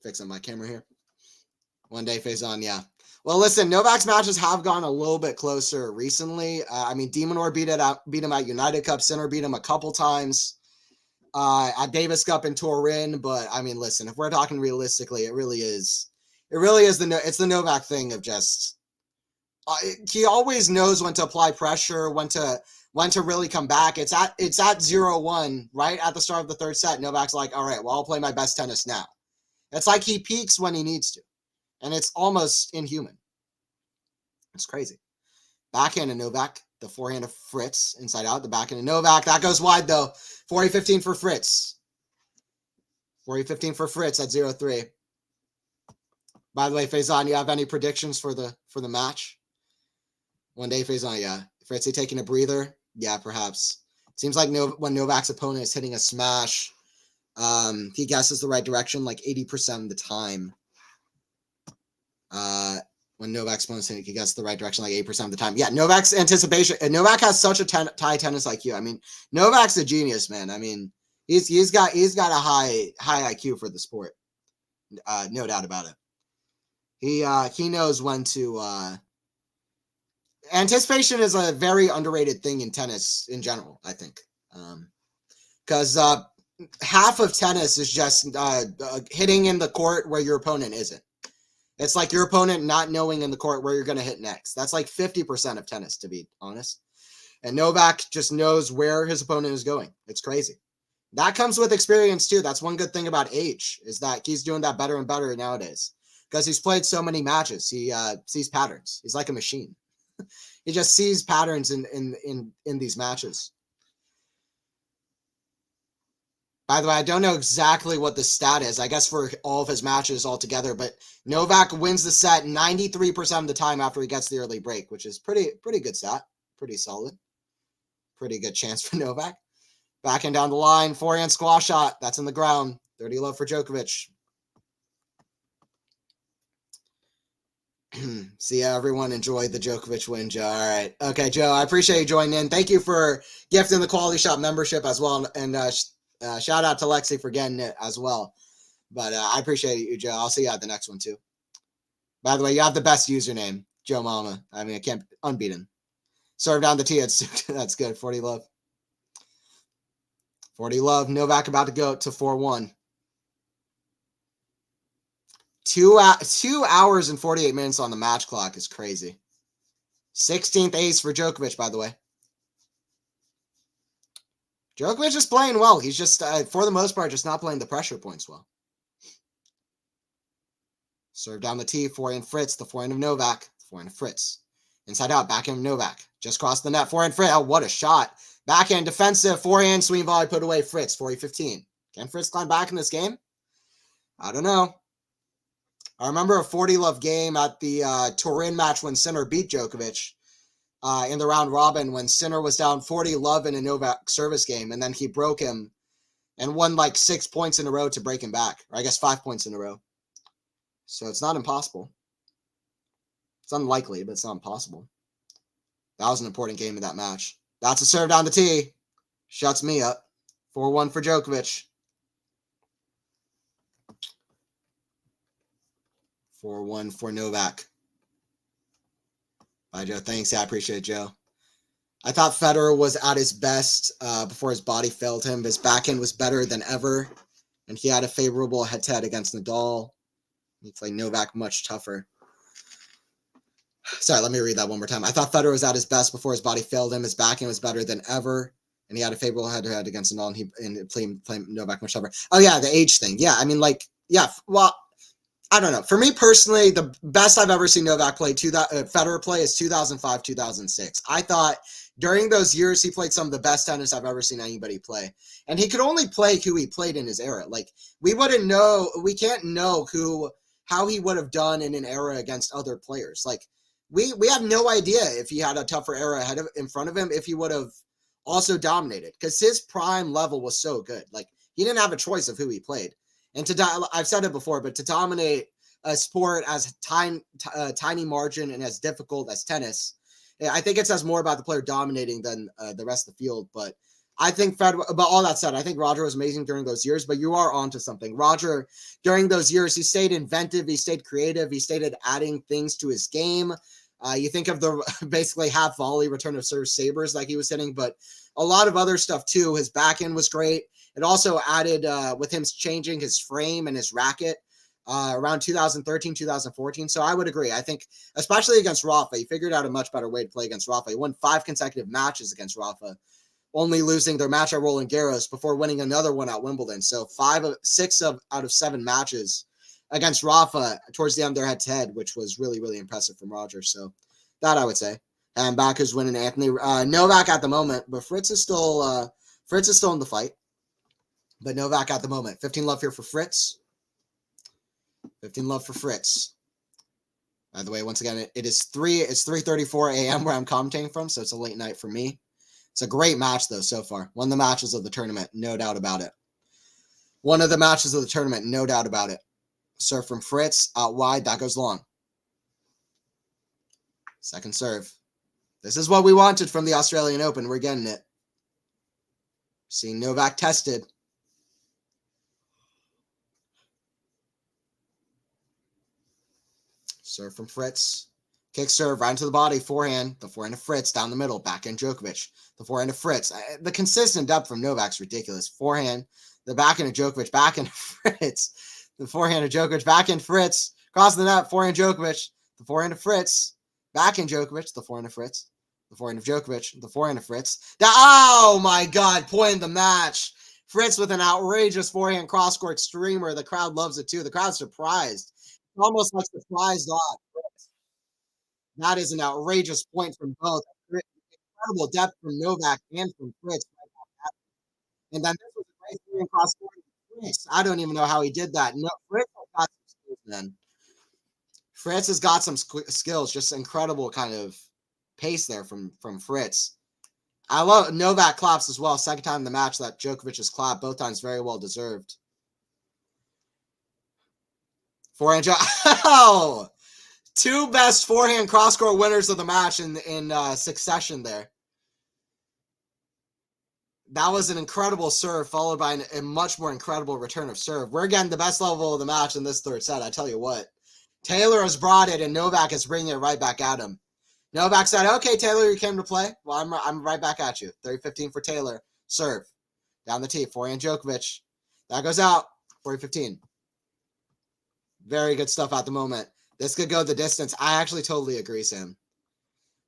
Fixing my camera here. One day, Faison, yeah. Well, listen, Novak's matches have gone a little bit closer recently. I mean, Demonor beat him at United Cup. Sinner beat him a couple times at Davis Cup and Turin. But I mean, listen, if we're talking realistically, it really is the Novak thing of just he always knows when to apply pressure, when to really come back. It's at 0-1 right at the start of the third set. Novak's like, all right, well, I'll play my best tennis now. It's like he peaks when he needs to. And it's almost inhuman. It's crazy. Backhand of Novak. The forehand of Fritz. Inside out. The backhand of Novak. That goes wide, though. 40-15 for Fritz. 40-15 for Fritz at 0-3. By the way, Faison, you have any predictions for the match? One day, Faison, yeah. Fritzy taking a breather? Yeah, perhaps. Seems like when Novak's opponent is hitting a smash, he guesses the right direction like 80% of the time. When Novak's opponent he gets the right direction like 8% of the time. Yeah, Novak's anticipation. And Novak has such a high tennis IQ. I mean, Novak's a genius, man. I mean, he's got a high IQ for the sport. No doubt about it. He knows when to. Anticipation is a very underrated thing in tennis in general, I think, because half of tennis is just hitting in the court where your opponent isn't. It's like your opponent not knowing in the court where you're going to hit next. That's like 50% of tennis, to be honest. And Novak just knows where his opponent is going. It's crazy. That comes with experience, too. That's one good thing about age, is that he's doing that better and better nowadays. Because he's played so many matches. He sees patterns. He's like a machine. He just sees patterns in these matches. By the way, I don't know exactly what the stat is, I guess, for all of his matches altogether, but Novak wins the set 93% of the time after he gets the early break, which is pretty good stat. Pretty solid. Pretty good chance for Novak. Backhand down the line, forehand squash shot. That's in the ground. 30 love for Djokovic. See ya, everyone. Enjoy the Djokovic win, Joe. All right. Okay, Joe, I appreciate you joining in. Thank you for gifting the QualityShot membership as well, and shout out to Lexi for getting it as well. But I appreciate you, Joe. I'll see you at the next one, too. By the way, you have the best username, Joe Mama. I mean, I can't unbeaten. Serve down the tee. That's good. 40 love. 40 love. Novak about to go to 4-1. 2 hours and 48 minutes on the match clock is crazy. 16th ace for Djokovic, by the way. Djokovic is playing well. He's just, for the most part, just not playing the pressure points well. Serve down the tee, forehand Fritz, the forehand of Novak, forehand of Fritz. Inside out, backhand of Novak. Just crossed the net, forehand Fritz. Oh, what a shot. Backhand defensive, forehand swing volley put away Fritz, 40-15. Can Fritz climb back in this game? I don't know. I remember a 40 love game at the Turin match when Sinner beat Djokovic in the round robin when Sinner was down 40 love in a Novak service game, and then he broke him and won like 6 points in a row to break him back, or I guess 5 points in a row. So it's not impossible. It's unlikely, but it's not impossible. That was an important game in that match. That's a serve down the tee. Shuts me up. 4-1 for Djokovic. 4-1 for Novak. Bye, Joe. Thanks. I appreciate it, Joe. I thought Federer was at his best before his body failed him. His backhand was better than ever, and he had a favorable head-to-head against Nadal. He played Novak much tougher. Sorry, let me read that one more time. I thought Federer was at his best before his body failed him. His backhand was better than ever, and he had a favorable head-to-head against Nadal, and he played Novak much tougher. Oh, yeah, the age thing. Yeah, I mean, like, yeah, well, I don't know. For me personally, the best I've ever seen Novak play, Federer play, is 2005, 2006. I thought during those years, he played some of the best tennis I've ever seen anybody play. And he could only play who he played in his era. Like, we can't know how he would have done in an era against other players. Like, we have no idea if he had a tougher era in front of him, if he would have also dominated, because his prime level was so good. Like, he didn't have a choice of who he played. And I've said it before, but to dominate a sport as tiny margin and as difficult as tennis, I think it says more about the player dominating than the rest of the field. But I think but all that said, I think Roger was amazing during those years. But you are onto something. Roger, during those years, he stayed inventive, he stayed creative, he stayed adding things to his game. You think of the basically half volley return of serve sabers like he was hitting, but a lot of other stuff too. His backhand was great. It also added with him changing his frame and his racket around 2013, 2014. So I would agree. I think, especially against Rafa, he figured out a much better way to play against Rafa. He won 5 consecutive matches against Rafa, only losing their match at Roland Garros before winning another one at Wimbledon. So 6 out of 7 matches against Rafa towards the end of their head-to-head, which was really, really impressive from Roger. So that I would say. And back is winning Anthony Novak at the moment, but Fritz is still in the fight. But Novak at the moment. 15 love here for Fritz. 15 love for Fritz. By the way, once again, it's 3:34 a.m. where I'm commentating from, so it's a late night for me. It's a great match, though, so far. One of the matches of the tournament, no doubt about it. One of the matches of the tournament, no doubt about it. Serve from Fritz, out wide, that goes long. Second serve. This is what we wanted from the Australian Open. We're getting it. Seeing Novak tested. Serve from Fritz. Kick serve right into the body. Forehand. The forehand of Fritz down the middle. Backhand Djokovic. The forehand of Fritz. The consistent depth from Novak's ridiculous. Forehand. The backhand of Djokovic. Backhand of Fritz. The forehand of Djokovic. Backhand Fritz. Cross the net. Forehand Djokovic. The forehand of Fritz. Backhand Djokovic. The forehand of Fritz. The forehand of Djokovic. The forehand of Fritz. Oh my God. Point in the match. Fritz with an outrageous forehand cross-court streamer. The crowd loves it too. The crowd's surprised. Almost like surprised off. That is an outrageous point from both. Incredible depth from Novak and from Fritz. And then this was a great forehand cross-court. I don't even know how he did that. No, Fritz has got some skills, man. Fritz has got some skills. Just incredible kind of pace there from Fritz. I love Novak claps as well. Second time in the match that Djokovic has clapped. Both times very well deserved. Forehand. Oh! 2 best forehand cross-court winners of the match in succession there. That was an incredible serve, followed by a much more incredible return of serve. We're getting the best level of the match in this third set, I tell you what. Taylor has brought it, and Novak is bringing it right back at him. Novak said, okay, Taylor, you came to play? Well, I'm right back at you. 30-15 for Taylor. Serve. Down the tee. Forehand Djokovic. That goes out. 40-15. Very good stuff at the moment. This could go the distance. I actually totally agree, Sam.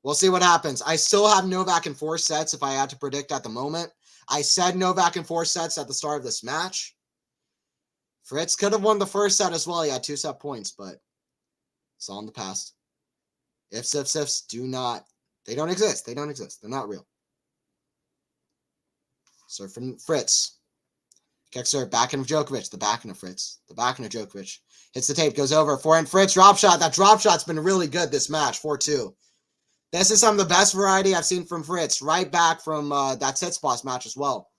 We'll see what happens. I still have Novak in 4 sets if I had to predict at the moment. I said Novak in 4 sets at the start of this match. Fritz could have won the first set as well. He had 2 set points, but it's all in the past. Ifs, ifs, ifs they don't exist. They don't exist. They're not real. Serve from Fritz. Kick serve, backhand of Djokovic, the backhand of Fritz, the backhand of Djokovic. Hits the tape, goes over, forehand Fritz, drop shot. That drop shot's been really good this match, 4-2. This is some of the best variety I've seen from Fritz, right back from that Tsitsipas match as well,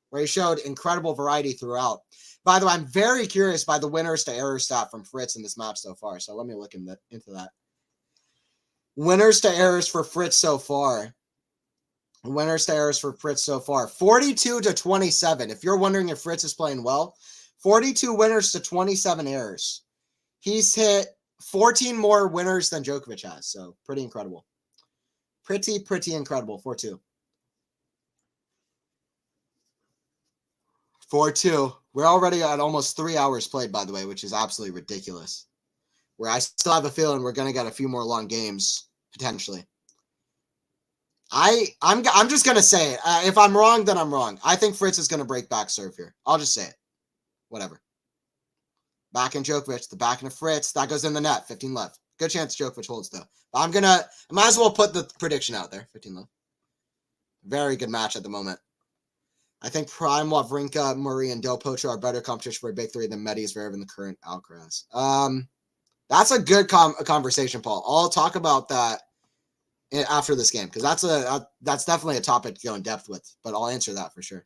where he showed incredible variety throughout. By the way, I'm very curious by the winners to error stat from Fritz in this match so far, so let me look into that. Winners to errors for Fritz so far. Winners to errors for Fritz so far. 42-27. If you're wondering if Fritz is playing well, 42 winners to 27 errors. He's hit 14 more winners than Djokovic has, so pretty incredible. Pretty incredible, 4-2. 4-2. We're already at almost 3 hours played, by the way, which is absolutely ridiculous. Where I still have a feeling we're going to get a few more long games, potentially. I'm just going to say it. If I'm wrong, then I'm wrong. I think Fritz is going to break back serve here. I'll just say it. Whatever. Back in Djokovic, the back into Fritz. That goes in the net. 15 left. Good chance Djokovic holds, though. But I might as well put the prediction out there. 15 left. Very good match at the moment. I think Prime, Wawrinka, Murray, and Del Potro are better competition for a big three than Medis, Zverev, and the current Alcaraz. That's a good conversation, Paul. I'll talk about that after this game because that's definitely a topic to go in depth with, but I'll answer that for sure.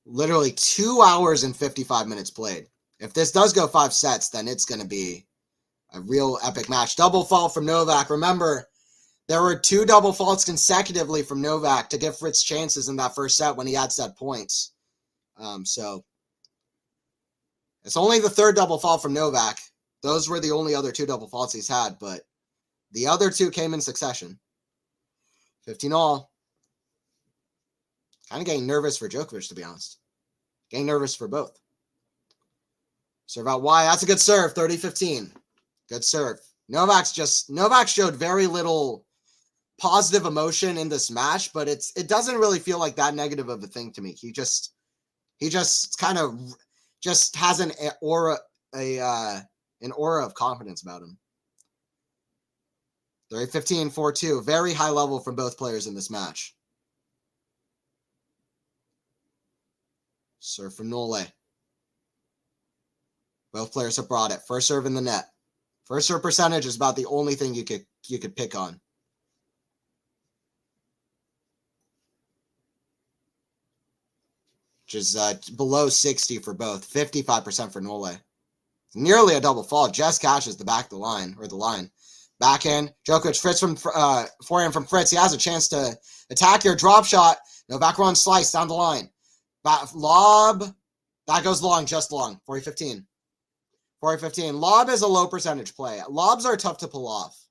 Literally 2 hours and 55 minutes played. If this does go 5 sets, then it's going to be a real epic match. Double fault from Novak. Remember, there were 2 double faults consecutively from Novak to give Fritz chances in that first set when he had set points. So it's only the 3rd double fault from Novak. Those were the only other 2 double faults he's had, but the other 2 came in succession. 15 all. Kind of getting nervous for Djokovic, to be honest. Getting nervous for both. Serve out wide. That's a good serve. 30-15. Good serve. Novak showed very little positive emotion in this match, but it doesn't really feel like that negative of a thing to me. He just kind of just has an aura of confidence about him. 30-15, 4-2. Very high level from both players in this match. Serve from Nole. Both players have brought it. First serve in the net. First serve percentage is about the only thing you could pick on. Which is below 60 for both. 55% for Nole. Nearly a double fault. Just cashes the back of the line, or the line. Backhand. Djokovic, Fritz from forehand from Fritz. He has a chance to attack here. Drop shot. Novak runs slice down the line. Lob. That goes long, just long. 40-15. 40-15. Lob is a low percentage play. Lobs are tough to pull off.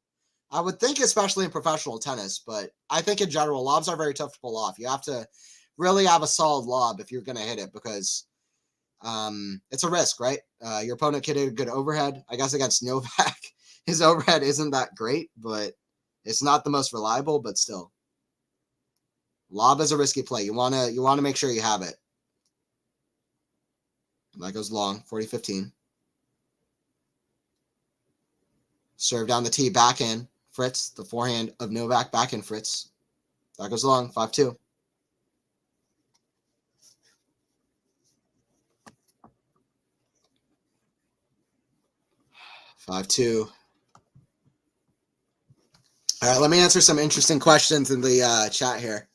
I would think especially in professional tennis, but I think in general, lobs are very tough to pull off. You have to really have a solid lob if you're going to hit it because it's a risk, right? Your opponent could hit a good overhead. I guess against Novak, his overhead isn't that great, but it's not the most reliable, but still. Lob is a risky play. You want to make sure you have it. That goes long, 40-15. Serve down the tee, backhand, Fritz. The forehand of Novak, backhand, Fritz. That goes long, 5-2. All right, let me answer some interesting questions in the chat here.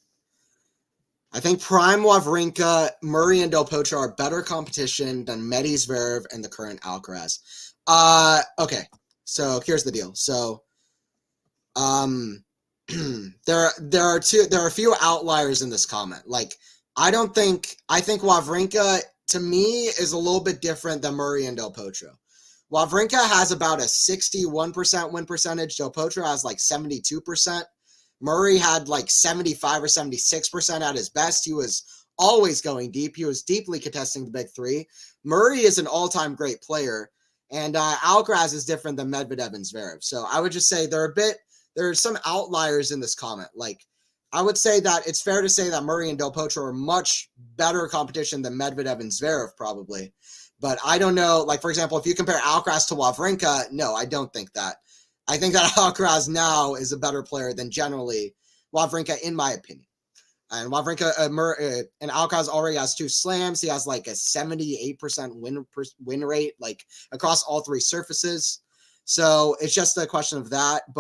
I think Prime, Wawrinka, Murray, and Del Potro are better competition than Medis, Zverev, and the current Alcaraz. Okay, so here's the deal. So, there are a few outliers in this comment. Like, I think Wawrinka to me is a little bit different than Murray and Del Potro. Wawrinka has about a 61% win percentage. Del Potro has like 72%. Murray had like 75 or 76% at his best. He was always going deep. He was deeply contesting the big three. Murray is an all-time great player, and Alcaraz is different than Medvedev and Zverev. So I would just say there are some outliers in this comment. Like, I would say that it's fair to say that Murray and Del Potro are much better competition than Medvedev and Zverev probably. But I don't know, like, for example, if you compare Alcaraz to Wawrinka, no, I don't think that. I think that Alcaraz now is a better player than generally Wawrinka, in my opinion. And Wawrinka and Alcaraz already has 2 slams. He has like a 78% win rate, like across all 3 surfaces. So it's just a question of that.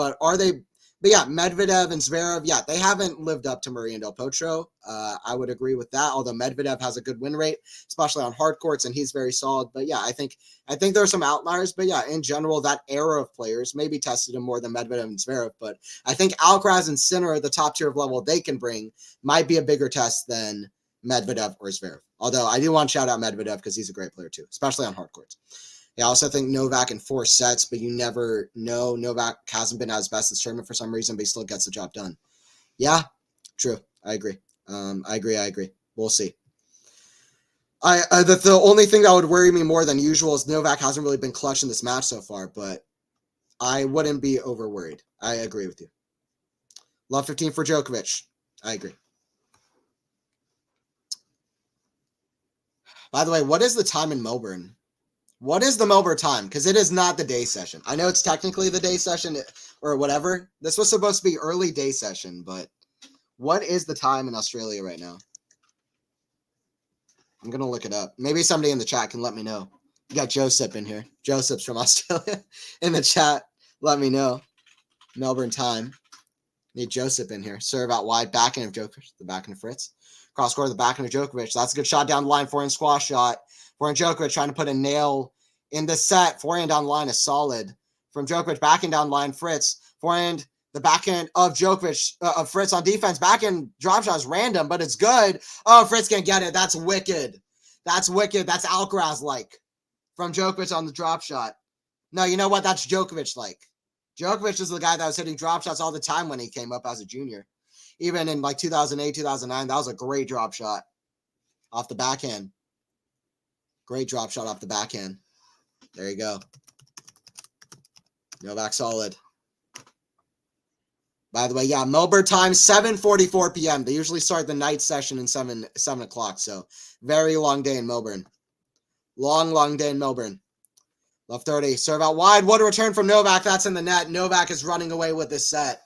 But yeah, Medvedev and Zverev, yeah, they haven't lived up to Murray and Del Potro. I would agree with that. Although Medvedev has a good win rate, especially on hard courts, and he's very solid. But yeah, I think there are some outliers. But yeah, in general, that era of players maybe tested him more than Medvedev and Zverev. But I think Alcaraz and Sinner at the top tier of level they can bring might be a bigger test than Medvedev or Zverev. Although I do want to shout out Medvedev because he's a great player too, especially on hard courts. I also think Novak in 4 sets, but you never know. Novak hasn't been at his best this tournament for some reason, but he still gets the job done. Yeah, true. I agree. I agree. We'll see. The only thing that would worry me more than usual is Novak hasn't really been clutch in this match so far, but I wouldn't be over worried. I agree with you. Love 15 for Djokovic. I agree. By the way, what is the time in Melbourne? What is the Melbourne time? Because it is not the day session. I know it's technically the day session or whatever. This was supposed to be early day session, but what is the time in Australia right now? I'm going to look it up. Maybe somebody in the chat can let me know. We got Joseph in here. Joseph's from Australia in the chat. Let me know. Melbourne time. Need Joseph in here. Serve out wide. Backhand of Djokovic. The backhand of Fritz. Cross court, the backhand of Djokovic. That's a good shot down the line. Forehand squash shot. Forehand Djokovic trying to put a nail in the set. Forehand down the line is solid. From Djokovic, backhand down the line. Fritz. Forehand, the backhand of Djokovic, of Fritz on defense. Backhand drop shot is random, but it's good. Oh, Fritz can't get it. That's wicked. That's wicked. That's Alcaraz-like. From Djokovic on the drop shot. No, you know what? That's Djokovic-like. Djokovic is the guy that was hitting drop shots all the time when he came up as a junior. Even in like 2008, 2009, that was a great drop shot off the backhand. Great drop shot off the backhand. There you go. Novak solid. By the way, yeah, Melbourne time, 7:44 p.m. They usually start the night session in 7 o'clock. So very long day in Melbourne. Long day in Melbourne. Left 30. Serve out wide. What a return from Novak. That's in the net. Novak is running away with this set.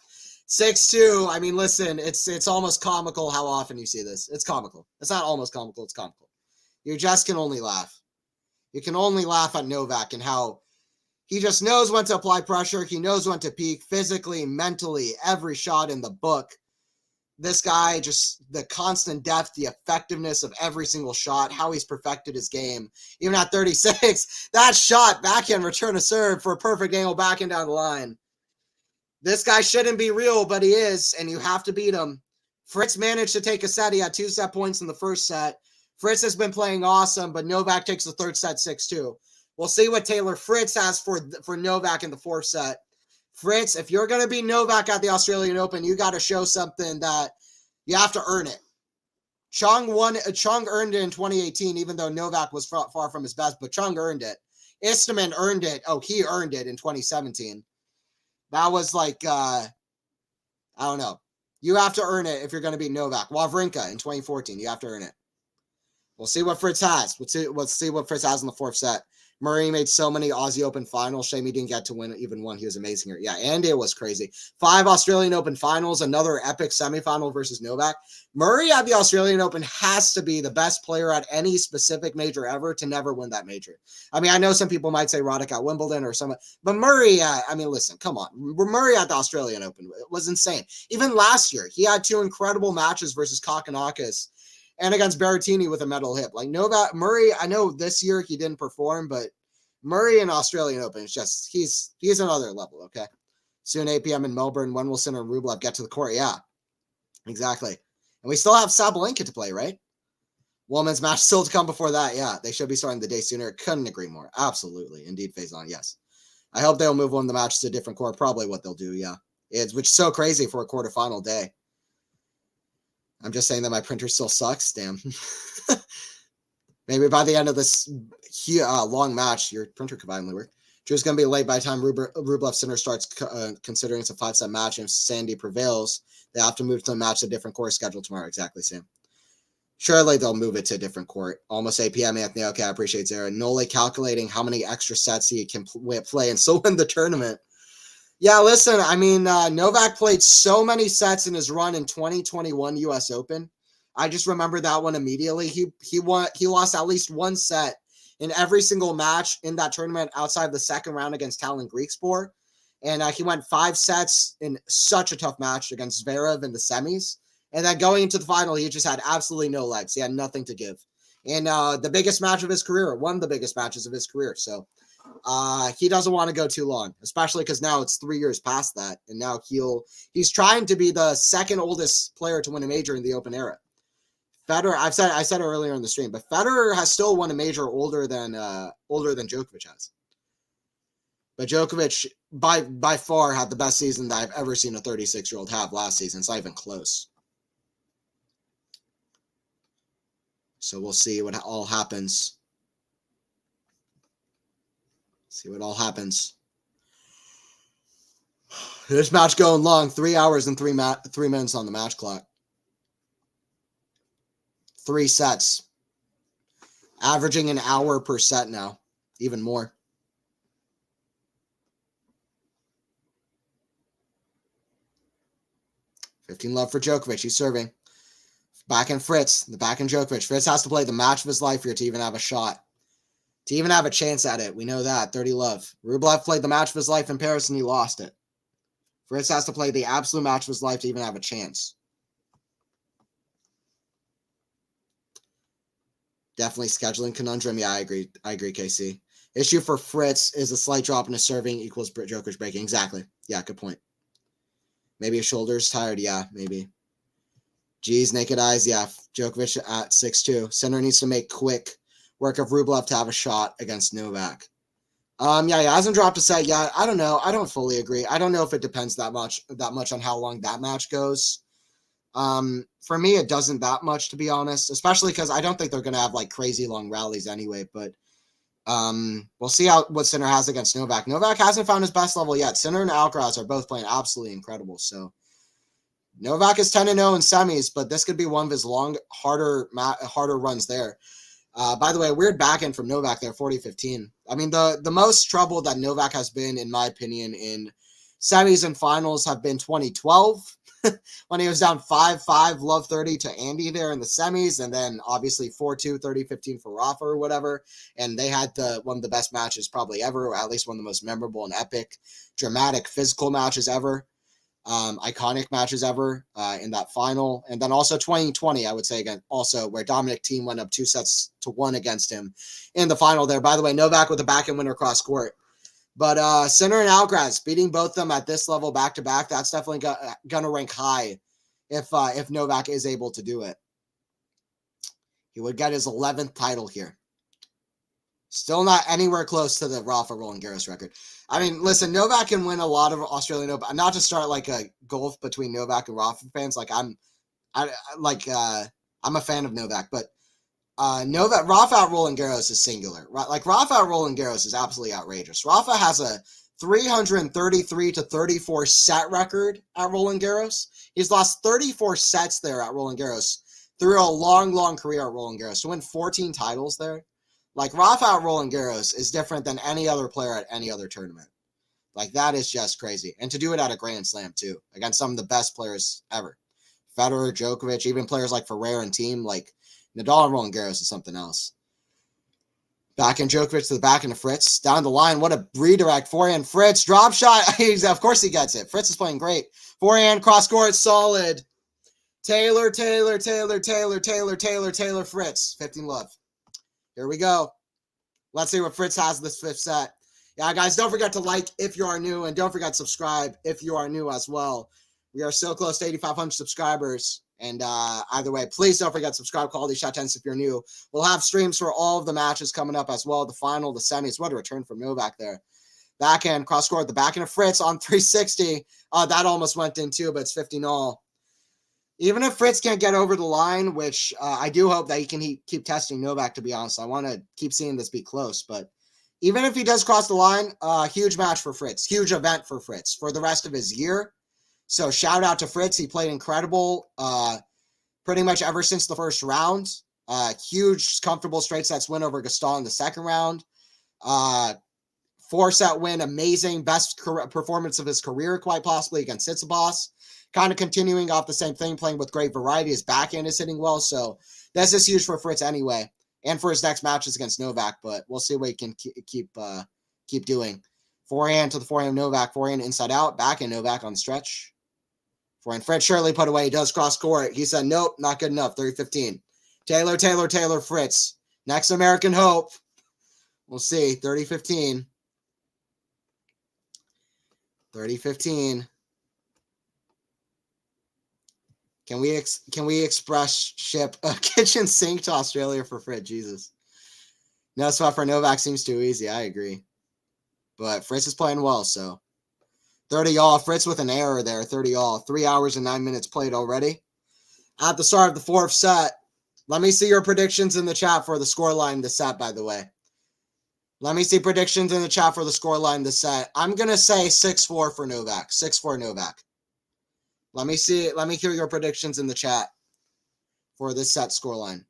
6-2. I mean, listen, it's almost comical how often you see this. It's comical. It's not almost comical. It's comical. You just can only laugh. You can only laugh at Novak and how he just knows when to apply pressure. He knows when to peak physically, mentally, every shot in the book. This guy, just the constant depth, the effectiveness of every single shot, how he's perfected his game. Even at 36, that shot, backhand, return to serve for a perfect angle, backhand down the line. This guy shouldn't be real, but he is, and you have to beat him. Fritz managed to take a set. He had 2 set points in the first set. Fritz has been playing awesome, but Novak takes the third set 6-2. We'll see what Taylor Fritz has for Novak in the 4th set. Fritz, if you're going to beat Novak at the Australian Open, you got to show something that you have to earn it. Chung earned it in 2018, even though Novak was far from his best, but Chung earned it. Istomin earned it. Oh, he earned it in 2017. That was like, I don't know. You have to earn it if you're going to beat Novak. Wawrinka in 2014, you have to earn it. We'll see what Fritz has. Let's see what Fritz has in the 4th set. Murray made so many Aussie Open finals. Shame he didn't get to win even one. He was amazing here. Yeah, and it was crazy. 5 Australian Open finals, another epic semifinal versus Novak. Murray at the Australian Open has to be the best player at any specific major ever to never win that major. I mean, I know some people might say Roddick at Wimbledon or something, but Murray, I mean, listen, come on. Murray at the Australian Open was insane. Even last year, he had 2 incredible matches versus Kokkinakis and against Berrettini with a metal hip. Like Novak, Murray, I know this year he didn't perform, but Murray in Australian Open, it's just, he's another level, okay? Soon 8 p.m. in Melbourne, when will Sinner and Rublev get to the court? Yeah, exactly. And we still have Sabalenka to play, right? Women's match still to come before that. Yeah, they should be starting the day sooner. Couldn't agree more. Absolutely. Indeed, Faison, yes. I hope they'll move one of the matches to a different court. Probably what they'll do, yeah. Which is so crazy for a quarterfinal day. I'm just saying that my printer still sucks. Damn. Maybe by the end of this long match, your printer could finally work. Drew's going to be late by the time Rublev Sinner starts, considering it's a 5-set match. And if Sandy prevails, they have to move to a match a different court schedule tomorrow. Exactly, Sam. Surely they'll move it to a different court. Almost 8 p.m. Anthony. Okay, I appreciate Zara. Nole calculating how many extra sets he can play and still win the tournament. Yeah, listen, I mean, Novak played so many sets in his run in 2021 U.S. Open. I just remember that one immediately. He lost at least 1 set in every single match in that tournament outside the second round against Talon Griekspoor. And he went 5 sets in such a tough match against Zverev in the semis. And then going into the final, he just had absolutely no legs. He had nothing to give. And the biggest match of his career, one of the biggest matches of his career. So he doesn't want to go too long, especially because now it's 3 years past that. And now he's trying to be the second oldest player to win a major in the Open era. Federer, I said it earlier in the stream, but Federer has still won a major older than Djokovic has. But Djokovic, by far, had the best season that I've ever seen a 36-year-old have last season. It's not even close. So we'll see what all happens. See what all happens. This match going long. 3 hours and 3 minutes on the match clock. 3 sets. Averaging an hour per set now. Even more. $15 for Djokovic. He's serving. Backhand Fritz. The backhand Djokovic. Fritz has to play the match of his life here to even have a shot. To even have a chance at it. We know that. 30-love. Rublev played the match of his life in Paris and he lost it. Fritz has to play the absolute match of his life to even have a chance. Definitely scheduling conundrum. Yeah, I agree. I agree, KC. Issue for Fritz is a slight drop in his serving equals Djokovic breaking. Exactly. Yeah, good point. Maybe his shoulder's tired. Yeah, maybe. Geez, naked eyes. Yeah, Djokovic at 6-2. Sinner needs to make quick work of Rublev to have a shot against Novak. Yeah, he hasn't dropped a set yet. I don't know. I don't fully agree. I don't know if it depends that much on how long that match goes. For me, it doesn't that much, to be honest, especially because I don't think they're going to have like crazy long rallies anyway, but we'll see what Sinner has against Novak. Novak hasn't found his best level yet. Sinner and Alcaraz are both playing absolutely incredible. So Novak is 10-0 in semis, but this could be one of his harder runs there. By the way, weird backhand from Novak there, 40-15. I mean, the most trouble that Novak has been, in my opinion, in semis and finals have been 2012 when he was down 5-5, love 30 to Andy there in the semis, and then obviously 4-2, 30-15 for Rafa or whatever. And they had one of the best matches probably ever, or at least one of the most memorable and epic, dramatic, physical matches ever. Iconic matches ever in that final. And then also 2020, I would say, again, also where Dominic Thiem went up 2-1 against him in the final there. By the way, Novak with a backhand winner cross court. But Sinner and Alcaraz beating both them at this level back to back, that's definitely going to rank high if Novak is able to do it. He would get his 11th title here. Still not anywhere close to the Rafa Roland Garros record. I mean, listen, Novak can win a lot of Australian Open. Not to start like a gulf between Novak and Rafa fans. Like I'm a fan of Novak, but Rafa at Roland Garros is singular. Like Rafa at Roland Garros is absolutely outrageous. Rafa has a 333-34 set record at Roland Garros. He's lost 34 sets there at Roland Garros through a long career at Roland Garros. To win 14 titles there. Like, Rafa at Roland Garros is different than any other player at any other tournament. Like, that is just crazy. And to do it at a Grand Slam, too, against some of the best players ever. Federer, Djokovic, even players like Ferrer and Thiem, like, Nadal and Roland Garros is something else. Backhand Djokovic to the backhand of Fritz. Down the line, what a redirect. Forehand, Fritz, drop shot. Of course he gets it. Fritz is playing great. Forehand, cross court, solid. Taylor, Fritz. 15-love. Here we go. Let's see what Fritz has this 5th set. Yeah, guys, don't forget to like if you are new, and don't forget to subscribe if you are new as well. We are so close to 8,500 subscribers. And either way, please don't forget to subscribe, QualityShot 10 if you're new. We'll have streams for all of the matches coming up as well. The final, the semis. What a return from Novak there. Backhand, cross court, the backhand of Fritz on 360. That almost went in too, but it's 15-all. Even if Fritz can't get over the line, which I do hope that he can keep testing Novak, to be honest. I want to keep seeing this be close. But even if he does cross the line, huge match for Fritz. Huge event for Fritz for the rest of his year. So shout out to Fritz. He played incredible pretty much ever since the first round. Huge, comfortable straight sets win over Gaston in the second round. 4-set win, amazing. Best performance of his career, quite possibly, against Tsitsipas. Kind of continuing off the same thing, playing with great variety. His backhand is hitting well, so this is huge for Fritz anyway, and for his next matches against Novak. But we'll see what he can keep doing. Forehand to the forehand Novak, forehand inside out, backhand Novak on the stretch. Forehand Fritz surely put away. He does cross court. He said nope, not good enough. 30-15. Taylor Fritz. Next American hope. We'll see. 30-15. 30-15. Can we express ship a kitchen sink to Australia for Fritz? Jesus. No spot for Novak seems too easy. I agree. But Fritz is playing well, so 30 all. Fritz with an error there, 30 all. 3 hours and 9 minutes played already. At the start of the fourth set, let me see your predictions in the chat for the scoreline this set, by the way. Let me see predictions in the chat for the scoreline this set. I'm going to say 6-4 for Novak. 6-4 Novak. Let me hear your predictions in the chat for this set scoreline.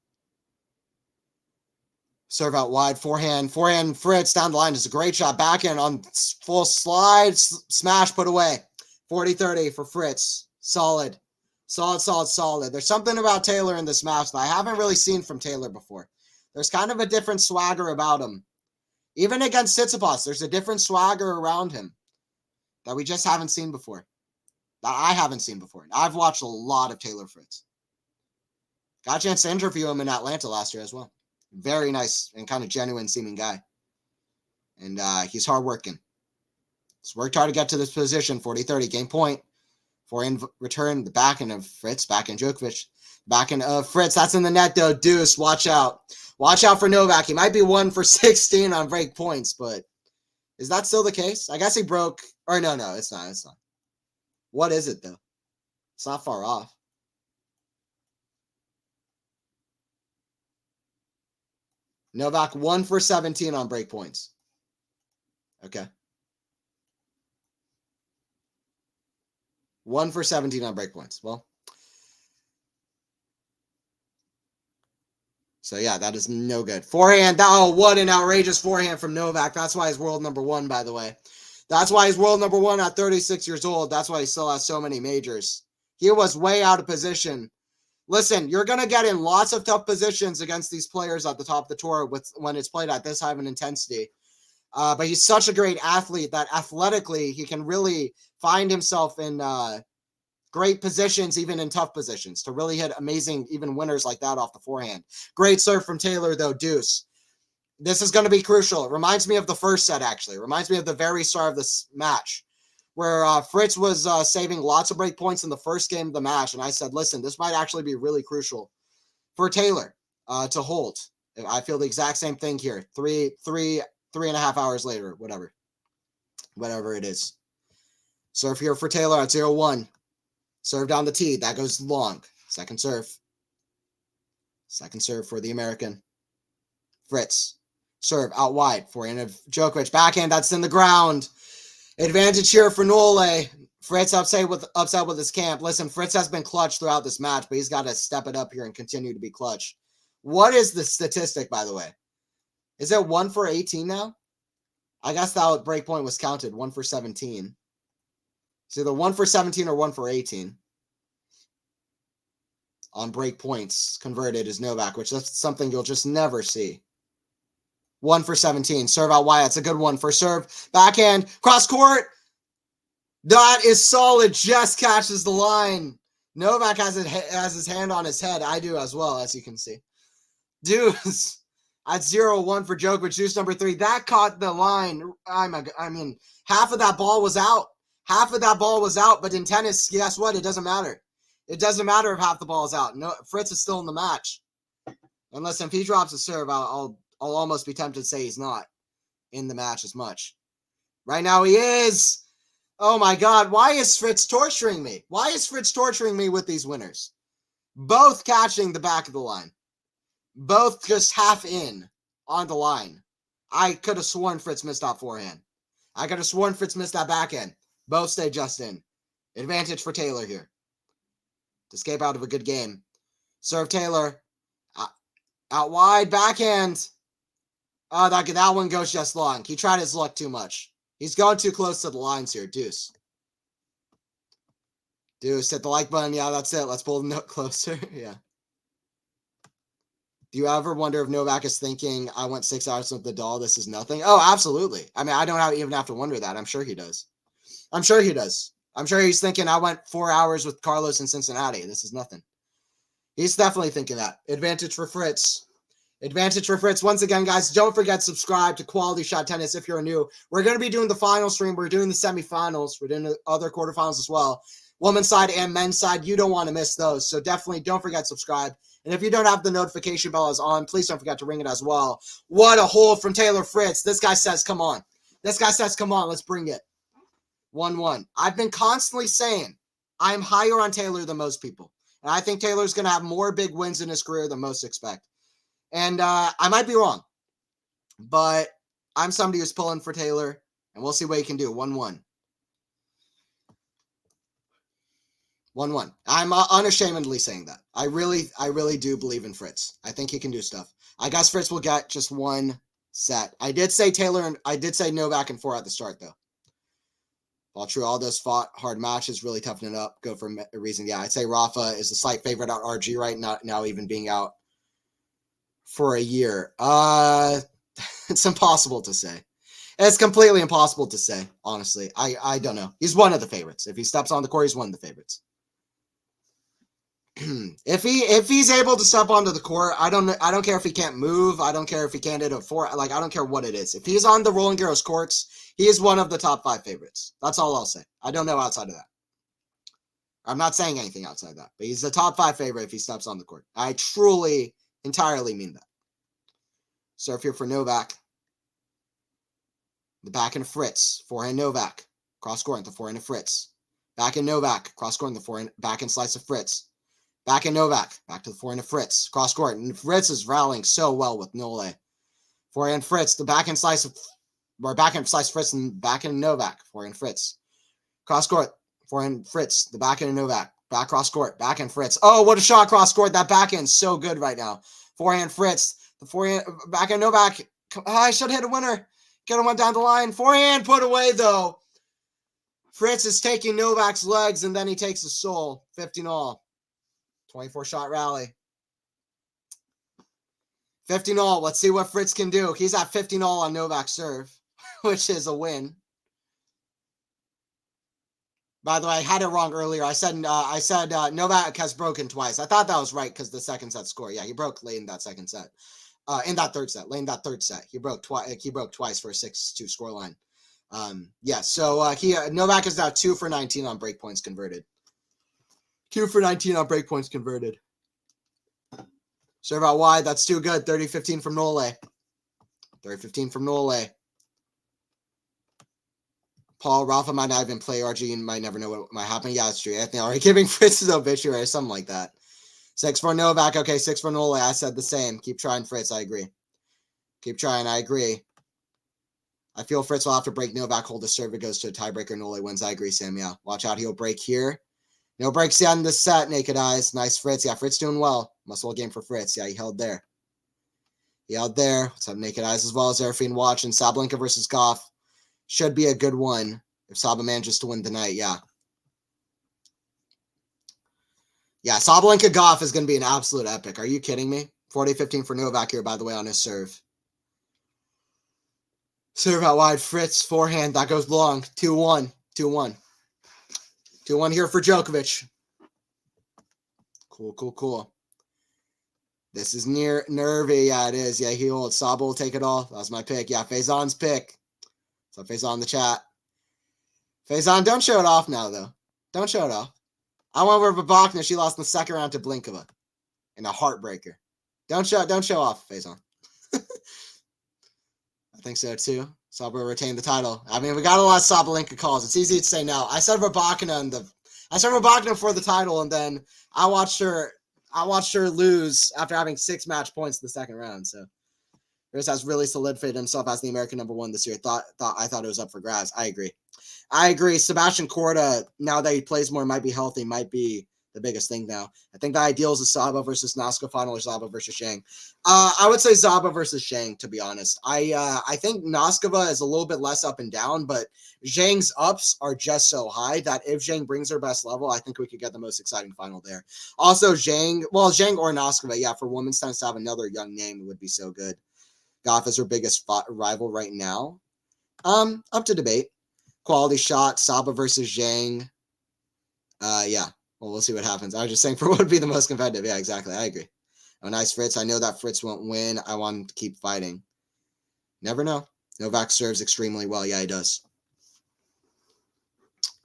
Serve out wide, forehand, Fritz down the line. It's a great shot. Backhand on full slide, smash, put away. 40-30 for Fritz. Solid. There's something about Taylor in this match that I haven't really seen from Taylor before. There's kind of a different swagger about him. Even against Tsitsipas, there's a different swagger around him that we just haven't seen before. That I haven't seen before. I've watched a lot of Taylor Fritz. Got a chance to interview him in Atlanta last year as well. Very nice and kind of genuine seeming guy. And he's hardworking. He's worked hard to get to this position. 40-30, game point. Forehand return, the backhand of Fritz, backhand Djokovic. Backhand of Fritz, that's in the net though. Deuce, watch out. Watch out for Novak. He might be 1 for 16 on break points, but is that still the case? I guess he broke, or no, it's not. What is it though? It's not far off. Novak 1 for 17 on break points. Okay. 1 for 17 on break points. Well, so yeah, that is no good. Forehand. Oh, what an outrageous forehand from Novak. That's why he's world number 1, by the way. That's why he's world number 1 at 36 years old. That's why he still has so many majors. He was way out of position. Listen, you're going to get in lots of tough positions against these players at the top of the tour when it's played at this high of an intensity. But he's such a great athlete that athletically he can really find himself in great positions, even in tough positions, to really hit amazing even winners like that off the forehand. Great serve from Taylor, though, deuce. This is going to be crucial. It reminds me of the first set, actually. It reminds me of the very start of this match, where Fritz was saving lots of break points in the first game of the match. And I said, listen, this might actually be really crucial for Taylor to hold. I feel the exact same thing here. Three and a half hours later, whatever it is. Serve here for Taylor at 0-1. Serve down the tee. That goes long. Second serve for the American. Fritz. Serve out wide. Forehand of Djokovic. Backhand. That's in the ground. Advantage here for Nole. Fritz upset with his camp. Listen, Fritz has been clutch throughout this match, but he's got to step it up here and continue to be clutch. What is the statistic, by the way? Is it 1 for 18 now? I guess that break point was counted. 1 for 17. It's either 1 for 17 or 1 for 18. On break points converted is Novak, which that's something you'll just never see. 1 for 17. Serve out wide. That's a good one for serve. Backhand. Cross court. That is solid. Just catches the line. Novak has his hand on his head. I do as well, as you can see. Deuce at 0-1 for Djokovic. Deuce number 3. That caught the line. I mean, half of that ball was out. But in tennis, guess what? It doesn't matter. It doesn't matter if half the ball is out. No, Fritz is still in the match. And listen, if he drops a serve, I'll almost be tempted to say he's not in the match as much. Right now he is. Oh my God. Why is Fritz torturing me? Why is Fritz torturing me with these winners? Both catching the back of the line. Both just half in on the line. I could have sworn Fritz missed that forehand. I could have sworn Fritz missed that backhand. Both stay just in. Advantage for Taylor here. To escape out of a good game. Serve Taylor. Out wide. Backhand. Oh, that one goes just long. He tried his luck too much. He's gone too close to the lines here. Deuce. Deuce, hit the like button. Yeah, that's it. Let's pull the note closer. Yeah. Do you ever wonder if Novak is thinking, I went 6 hours with the doll, this is nothing? Oh, absolutely. I mean, I don't even have to wonder that. I'm sure he does. I'm sure he's thinking, I went 4 hours with Carlos in Cincinnati. This is nothing. He's definitely thinking that. Advantage for Fritz. Advantage for Fritz. Once again, guys, don't forget to subscribe to Quality Shot Tennis if you're new. We're going to be doing the final stream. We're doing the semifinals. We're doing the other quarterfinals as well. Women's side and men's side. You don't want to miss those. So definitely don't forget to subscribe. And if you don't have the notification bell as on, please don't forget to ring it as well. What a hold from Taylor Fritz. This guy says, come on. This guy says, come on, let's bring it. 1-1. I've been constantly saying I'm higher on Taylor than most people. And I think Taylor's going to have more big wins in his career than most expect. And I might be wrong. But I'm somebody who's pulling for Taylor. And we'll see what he can do. 1-1. 1-1. I'm unashamedly saying that. I really do believe in Fritz. I think he can do stuff. I guess Fritz will get just one set. I did say Taylor and I did say Novak and 4 at the start, though. While true, all those fought hard matches, really toughening it up. Go for a reason. Yeah, I'd say Rafa is the slight favorite out RG right now, even being out for a year. It's impossible to say. It's completely impossible to say, honestly. I don't know. He's one of the favorites. If he steps on the court, he's one of the favorites. If he's able to step onto the court, I don't care if he can't move. I don't care if he can't hit a 4. Like, I don't care what it is. If he's on the Roland Garros courts, he is one of the top 5 favorites. That's all I'll say. I don't know outside of that. I'm not saying anything outside of that, but he's the top 5 favorite if he steps on the court. I truly, entirely mean that. Serve here for Novak. The backhand of Fritz. Forehand Novak. Cross court into forehand of Fritz. Backhand Novak. Cross court into forehand. Backhand slice of Fritz. Backhand Novak. Back to the forehand of Fritz. Cross court. And Fritz is rallying so well with Nole. Forehand Fritz. The backhand slice of backhand slice Fritz and backhand Novak. Forehand Fritz. Cross court. Forehand Fritz. The backhand Novak. Back cross court. Backhand Fritz. Oh, what a shot cross court. That backhand's so good right now. Forehand Fritz. The forehand backhand Novak. I should hit a winner. Get him one down the line. Forehand put away though. Fritz is taking Novak's legs and then he takes the soul. 15-all. 24-shot rally. 15-all. Let's see what Fritz can do. He's at 15-all on Novak's serve, which is a win. By the way, I had it wrong earlier. I said Novak has broken twice. I thought that was right because the second set score. Yeah, he broke late in that second set. In that third set. Late in that third set. He broke twice for a 6-2 scoreline. Yeah, so Novak is now 2 for 19 on break points converted. 2 for 19 on break points converted. Serve out wide. That's too good. 30-15 from Nole. 30-15 from Nole. Paul, Rafa might not even play RG and might never know what might happen. Yeah, it's true. Anthony already giving Fritz his obituary, something like that. 6 for Novak. Okay, 6 for Nole. I said the same. Keep trying, Fritz. I agree. Keep trying. I agree. I feel Fritz will have to break Novak, hold the serve. It goes to a tiebreaker. Nole wins. I agree, Sam. Yeah. Watch out. He'll break here. No breaks yet in this set. Naked eyes. Nice, Fritz. Yeah, Fritz doing well. Muscle game for Fritz. Yeah, he held there. He held there. Let's have naked eyes as well as Erfine watching. Sabalenka versus Goff. Should be a good one if Saba manages to win tonight. Yeah. Yeah, Sabalenka Goff is going to be an absolute epic. Are you kidding me? 40-15 for Novak here, by the way, on his serve. Serve out wide. Fritz, forehand. That goes long. 2-1. 2-1. 2-1 here for Djokovic. Cool. This is near nervy. Yeah, it is. Yeah, he holds. Saba will take it all. That was my pick. Yeah, Faison's pick. So Faison in the chat. Faison, don't show it off now, though. Don't show it off. I went over Babakna. She lost in the second round to Blinkova in a heartbreaker. Don't show off, Faison. I think so too. Saba retained the title. I mean, we got a lot of Sabalenka calls. It's easy to say no. I said Babakna for the title, and then I watched her lose after having 6 match points in the second round. So Chris has really solidified himself as the American #1 this year. I thought it was up for grabs. I agree. Sebastian Korda, now that he plays more, might be healthy, might be the biggest thing now. I think the ideal is a Saba versus Noska final or Zaba versus Zhang. I would say Zaba versus Zhang, to be honest. I think Noskova is a little bit less up and down, but Zhang's ups are just so high that if Zhang brings her best level, I think we could get the most exciting final there. Also, Zhang or Noskova, yeah, for women's tennis to have another young name would be so good. Goff is her biggest rival right now. Up to debate. QualityShot, Saba versus Zhang. Yeah. Well, we'll see what happens. I was just saying for what would be the most competitive. Yeah, exactly. I agree. Oh, nice, Fritz. I know that Fritz won't win. I want him to keep fighting. Never know. Novak serves extremely well. Yeah, he does.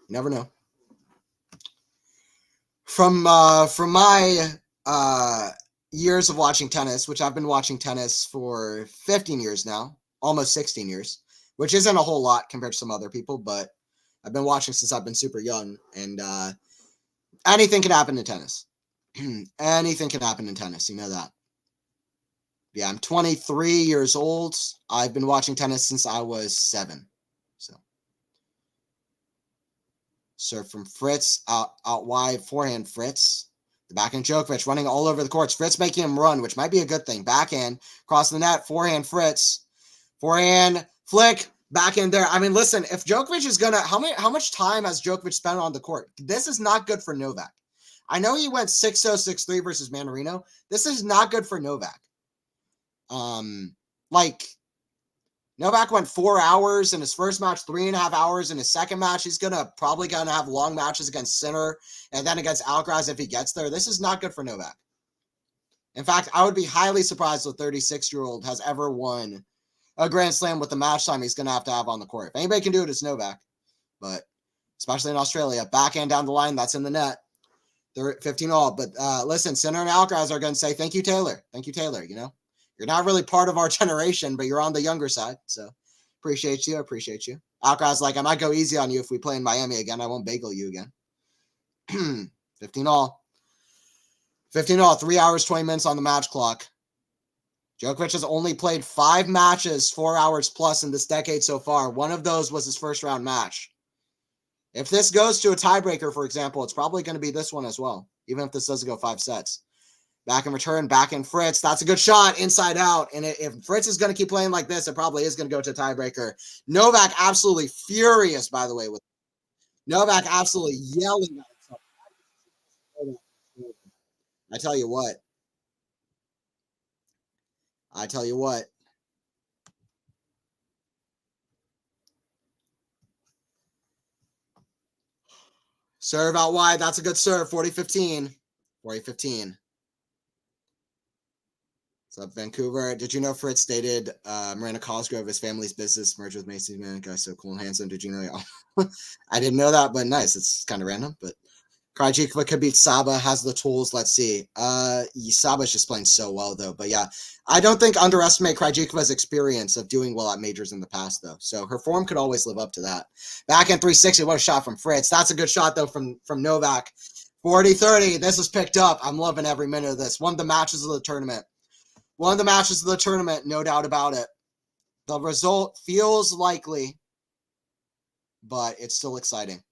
You never know. From my years of watching tennis, which I've been watching tennis for 15 years now, almost 16 years. which isn't a whole lot compared to some other people, but I've been watching since I've been super young, and anything can happen in tennis. Anything can happen in tennis, you know that. Yeah, I'm 23 years old. I've been watching tennis since I was 7. So, serve from Fritz, out wide, forehand Fritz. The backhand Djokovic running all over the courts. Fritz making him run, which might be a good thing. Backhand, cross the net, forehand Fritz. Forehand, flick, backhand there. I mean, listen, if Djokovic is gonna, how much time has Djokovic spent on the court? This is not good for Novak. I know he went 6-0, 6-3 versus Manarino. This is not good for Novak. Like, Novak went 4 hours in his first match, 3.5 hours in his second match. He's probably gonna have long matches against Sinner and then against Alcaraz if he gets there. This is not good for Novak. In fact, I would be highly surprised if a 36-year-old has ever won a Grand Slam with the match time he's gonna have to have on the court. If anybody can do it, it's Novak. But especially in Australia, backhand down the line, that's in the net. They're 15-all. But listen, Sinner and Alcaraz are gonna say, "Thank you, Taylor. Thank you, Taylor." You know. You're not really part of our generation, but you're on the younger side. So appreciate you. Appreciate you. Alcaraz like, I might go easy on you if we play in Miami again. I won't bagel you again. 15-all. 15-all, 3 hours, 20 minutes on the match clock. Djokovic has only played 5 matches, 4 hours plus in this decade so far. One of those was his first round match. If this goes to a tiebreaker, for example, it's probably going to be this one as well, even if this doesn't go 5 sets. Back in return, back in Fritz. That's a good shot, inside out. And if Fritz is going to keep playing like this, it probably is going to go to a tiebreaker. Novak absolutely furious, by the way. With Novak absolutely yelling at himself. I tell you what. I tell you what. Serve out wide. That's a good serve. 40-15. 40-15. What's up, Vancouver? Did you know Fritz stated Miranda Cosgrove, his family's business, merged with Macy's Man? Guy's so cool and handsome. Did you know? I didn't know that, but nice. It's kind of random, but Krajicova could beat Saba, has the tools. Let's see. Saba's just playing so well, though. But yeah, I don't think underestimate Krajikova's experience of doing well at majors in the past, though. So her form could always live up to that. Back in 360, what a shot from Fritz. That's a good shot, though, from Novak. 40-30. This is picked up. I'm loving every minute of this. One of the matches of the tournament. One of the matches of the tournament, no doubt about it. The result feels likely, but it's still exciting.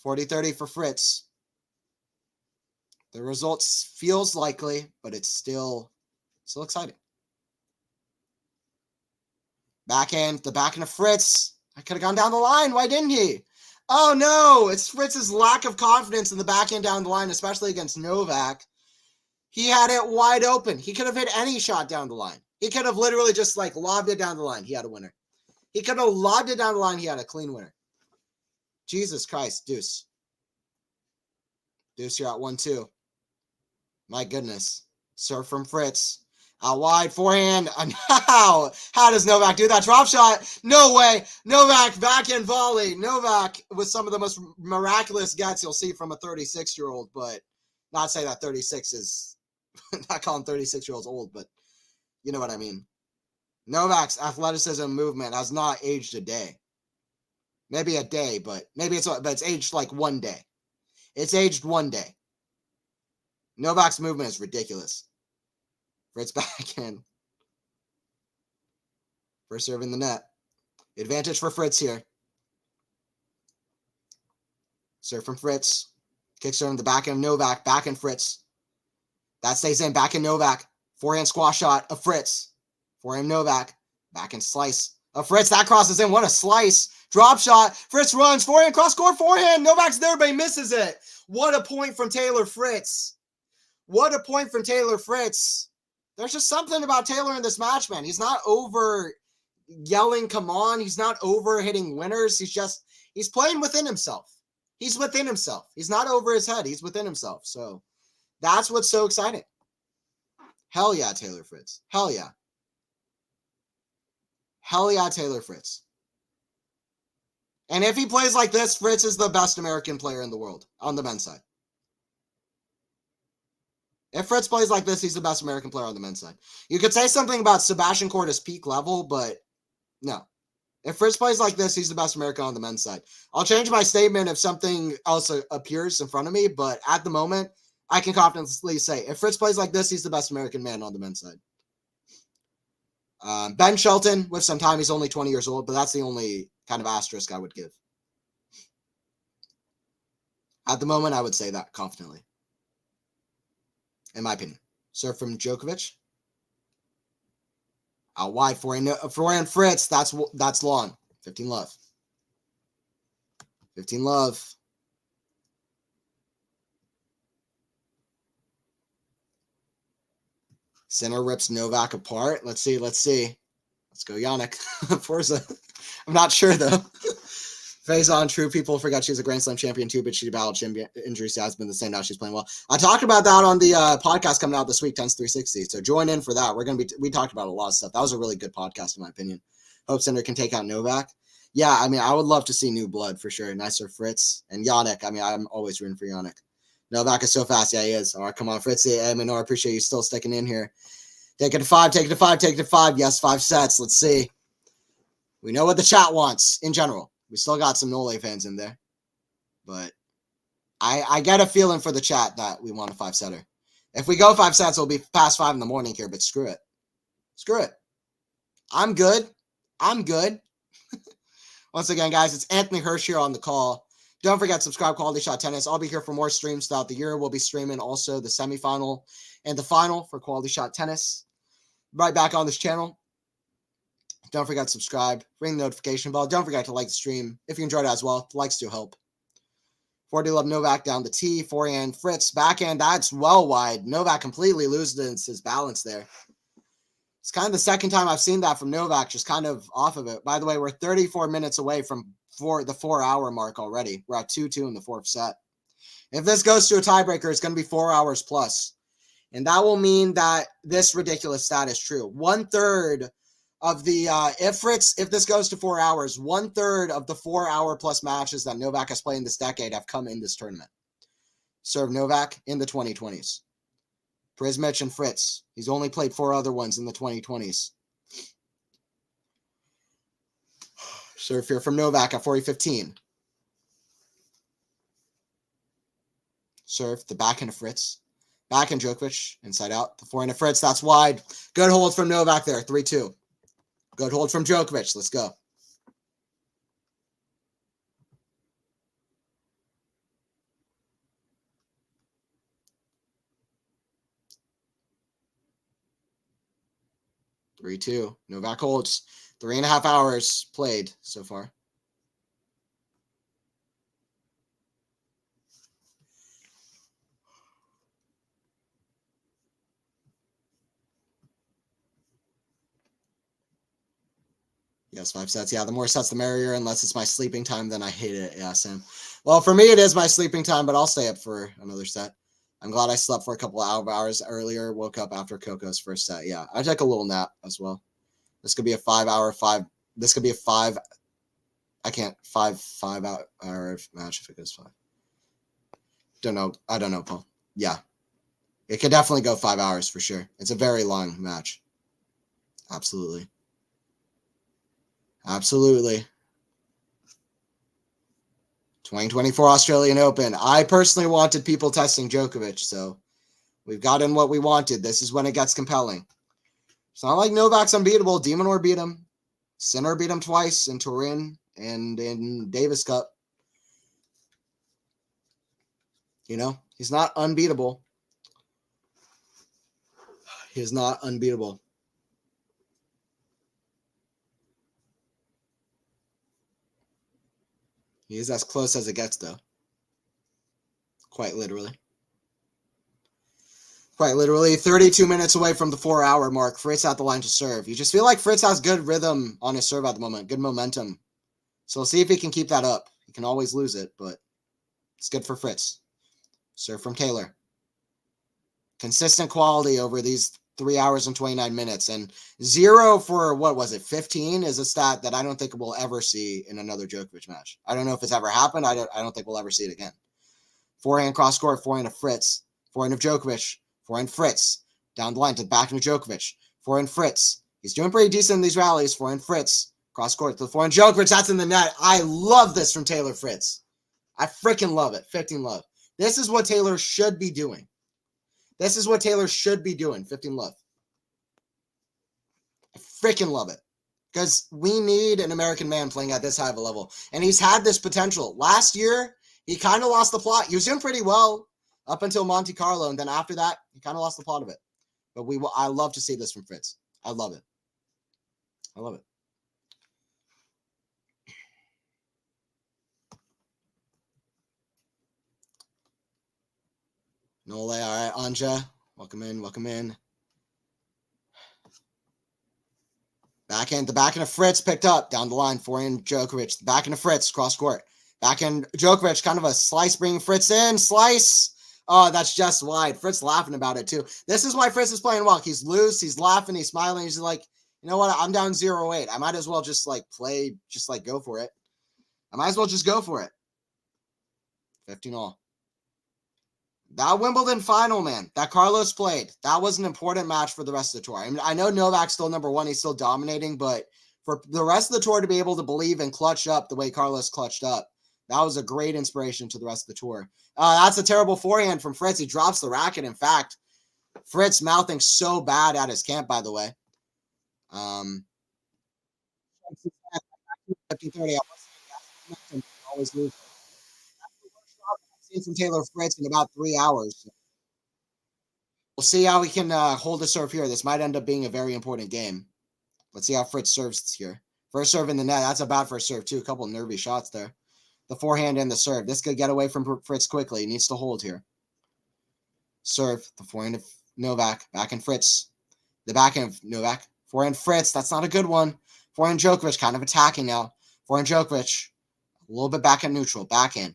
40-30 for Fritz. The result feels likely, but it's still exciting. Backhand, the backhand of Fritz. I could have gone down the line. Why didn't he? Oh, no. It's Fritz's lack of confidence in the backhand down the line, especially against Novak. He had it wide open. He could have hit any shot down the line. He could have literally just like lobbed it down the line. He had a winner. He could have lobbed it down the line. He had a clean winner. Jesus Christ, deuce. Deuce, you're at 1-2. My goodness. Serve from Fritz. Out wide, forehand. How does Novak do that? Drop shot. No way. Novak, backhand volley. Novak with some of the most miraculous gets you'll see from a 36-year-old, but not say that 36 is, not calling 36-year-olds old, but you know what I mean. Novak's athleticism movement has not aged a day. Maybe a day, but it's aged like 1 day. It's aged 1 day. Novak's movement is ridiculous. Fritz backhand. First serve in the net. Advantage for Fritz here. Serve from Fritz. Kick serve in the backhand of Novak. Backhand Fritz. That stays in. Backhand Novak. Forehand squash shot of Fritz. Forehand Novak. Backhand slice of Fritz. That crosses in. What a slice. Drop shot. Fritz runs. Forehand cross court. Forehand. Novak's there, but he misses it. What a point from Taylor Fritz. What a point from Taylor Fritz. There's just something about Taylor in this match, man. He's not over yelling, come on. He's not over hitting winners. He's playing within himself. He's within himself. He's not over his head. He's within himself. So that's what's so exciting. Hell yeah, Taylor Fritz. Hell yeah. Hell yeah, Taylor Fritz. And if he plays like this, Fritz is the best American player in the world on the men's side. If Fritz plays like this, he's the best American player on the men's side. You could say something about Sebastian Korda's peak level, but no. If Fritz plays like this, he's the best American on the men's side. I'll change my statement if something else appears in front of me, but at the moment, I can confidently say if Fritz plays like this, he's the best American man on the men's side. Ben Shelton, with some time, he's only 20 years old, but that's the only kind of asterisk I would give. At the moment, I would say that confidently, in my opinion. Serve from Djokovic. Out wide, forehand Fritz. That's long. 15 love. 15 love. Center rips Novak apart. Let's see. Let's go, Yannick. Forza. I'm not sure, though. Faison, true. People forgot she's a Grand Slam champion, too, but she battled injuries. Has been the same. Now she's playing well. I talked about that on the podcast coming out this week, Tense 360. So join in for that. We talked about a lot of stuff. That was a really good podcast, in my opinion. Hope Center can take out Novak. Yeah, I mean, I would love to see new blood for sure. Nicer Fritz. And Yannick. I mean, I'm always rooting for Yannick. Novak is so fast. Yeah, he is. All right, come on, Fritzy. I mean, I appreciate you still sticking in here. Take it to 5, take it to 5, take it to 5. Yes, 5 sets. Let's see. We know what the chat wants in general. We still got some Nole fans in there. But I get a feeling for the chat that we want a 5-setter. If we go 5 sets, it'll be past 5 in the morning here, but screw it. Screw it. I'm good. I'm good. Once again, guys, it's Anthony Hirsch here on the call. Don't forget, subscribe, Quality Shot Tennis. I'll be here for more streams throughout the year. We'll be streaming also the semifinal and the final for Quality Shot Tennis. Right back on this channel. Don't forget to subscribe. Ring the notification bell. Don't forget to like the stream if you enjoyed it as well. Likes do help. 40 love Novak down the tee. Forehand Fritz. Backhand, that's well wide. Novak completely loses his balance there. It's kind of the second time I've seen that from Novak, just kind of off of it. By the way, we're 34 minutes away from the 4-hour mark already. We're at 2-2 in the 4th set. If this goes to a tiebreaker, it's going to be 4 hours plus. And that will mean that this ridiculous stat is true. 1/3 of the, if this goes to 4 hours, 1/3 of the 4-hour plus matches that Novak has played in this decade have come in this tournament. Serve Novak in the 2020s. Prismic and Fritz. He's only played 4 other ones in the 2020s. Serve here from Novak at 40-15. Serve the backhand of Fritz. Backhand Djokovic, inside out. The forehand of Fritz, that's wide. Good hold from Novak there, 3-2. Good hold from Djokovic. Let's go. Three, 2. Novak holds. 3.5 hours played so far. Yes, 5 sets. Yeah, the more sets, the merrier. Unless it's my sleeping time, then I hate it. Yeah, Sam. Well, for me, it is my sleeping time, but I'll stay up for another set. I'm glad I slept for a couple of hours earlier. Woke up after Coco's first set. Yeah, I took a little nap as well. This could be a 5-hour, This could be a 5. I can't 5-hour match if it goes 5. Don't know. I don't know, Paul. Yeah, it could definitely go 5 hours for sure. It's a very long match. Absolutely. Absolutely. 2024 Australian Open. I personally wanted people testing Djokovic, so we've gotten what we wanted. This is when it gets compelling. It's not like Novak's unbeatable. De Minaur beat him. Sinner beat him twice in Turin and in Davis Cup. You know, he's not unbeatable. He's not unbeatable. He is as close as it gets, though. Quite literally. Quite literally. 32 minutes away from the 4-hour mark. Fritz at the line to serve. You just feel like Fritz has good rhythm on his serve at the moment. Good momentum. So we'll see if he can keep that up. He can always lose it, but it's good for Fritz. Serve from Taylor. Consistent quality over these 3 hours and 29 minutes. And 0 for, what was it, 15 is a stat that I don't think we'll ever see in another Djokovic match. I don't know if it's ever happened. I don't think we'll ever see it again. Forehand cross court, forehand of Fritz. Forehand of Djokovic. Forehand Fritz. Down the line to the back of Djokovic. Forehand Fritz. He's doing pretty decent in these rallies. Forehand Fritz. Cross court to the forehand. Djokovic, that's in the net. I love this from Taylor Fritz. I freaking love it. 15 love. This is what Taylor should be doing. This is what Taylor should be doing. 15 love. I freaking love it. Because we need an American man playing at this high of a level. And he's had this potential. Last year, he kind of lost the plot. He was doing pretty well up until Monte Carlo. And then after that, he kind of lost the plot of it. But I love to see this from Fritz. I love it. I love it. Nole, all right, Anja. Welcome in, welcome in. Backhand, the backhand of Fritz picked up. Down the line, forehand Djokovic. The backhand of Fritz, cross court. Backhand Djokovic, kind of a slice, bringing Fritz in. Slice. Oh, that's just wide. Fritz laughing about it, too. This is why Fritz is playing well. He's loose, he's laughing, he's smiling. He's like, you know what? I'm down 0-8. I might as well just, like, play, just, like, go for it. I might as well just go for it. 15 all. That Wimbledon final, man, that Carlos played, that was an important match for the rest of the tour. I mean, I know Novak's still number one. He's still dominating, but for the rest of the tour to be able to believe and clutch up the way Carlos clutched up, that was a great inspiration to the rest of the tour. That's a terrible forehand from Fritz. He drops the racket. In fact, Fritz mouthing so bad at his camp, by the way. 50-30. I always lose. Seen from Taylor Fritz in about 3 hours. We'll see how he can hold the serve here. This might end up being a very important game. Let's see how Fritz serves here. First serve in the net. That's a bad first serve, too. A couple of nervy shots there. The forehand and the serve. This could get away from Fritz quickly. He needs to hold here. Serve. The forehand of Novak. Backhand Fritz. The backhand of Novak. Forehand Fritz. That's not a good one. Forehand Djokovic. Kind of attacking now. Forehand Djokovic. A little bit backhand neutral. Backhand.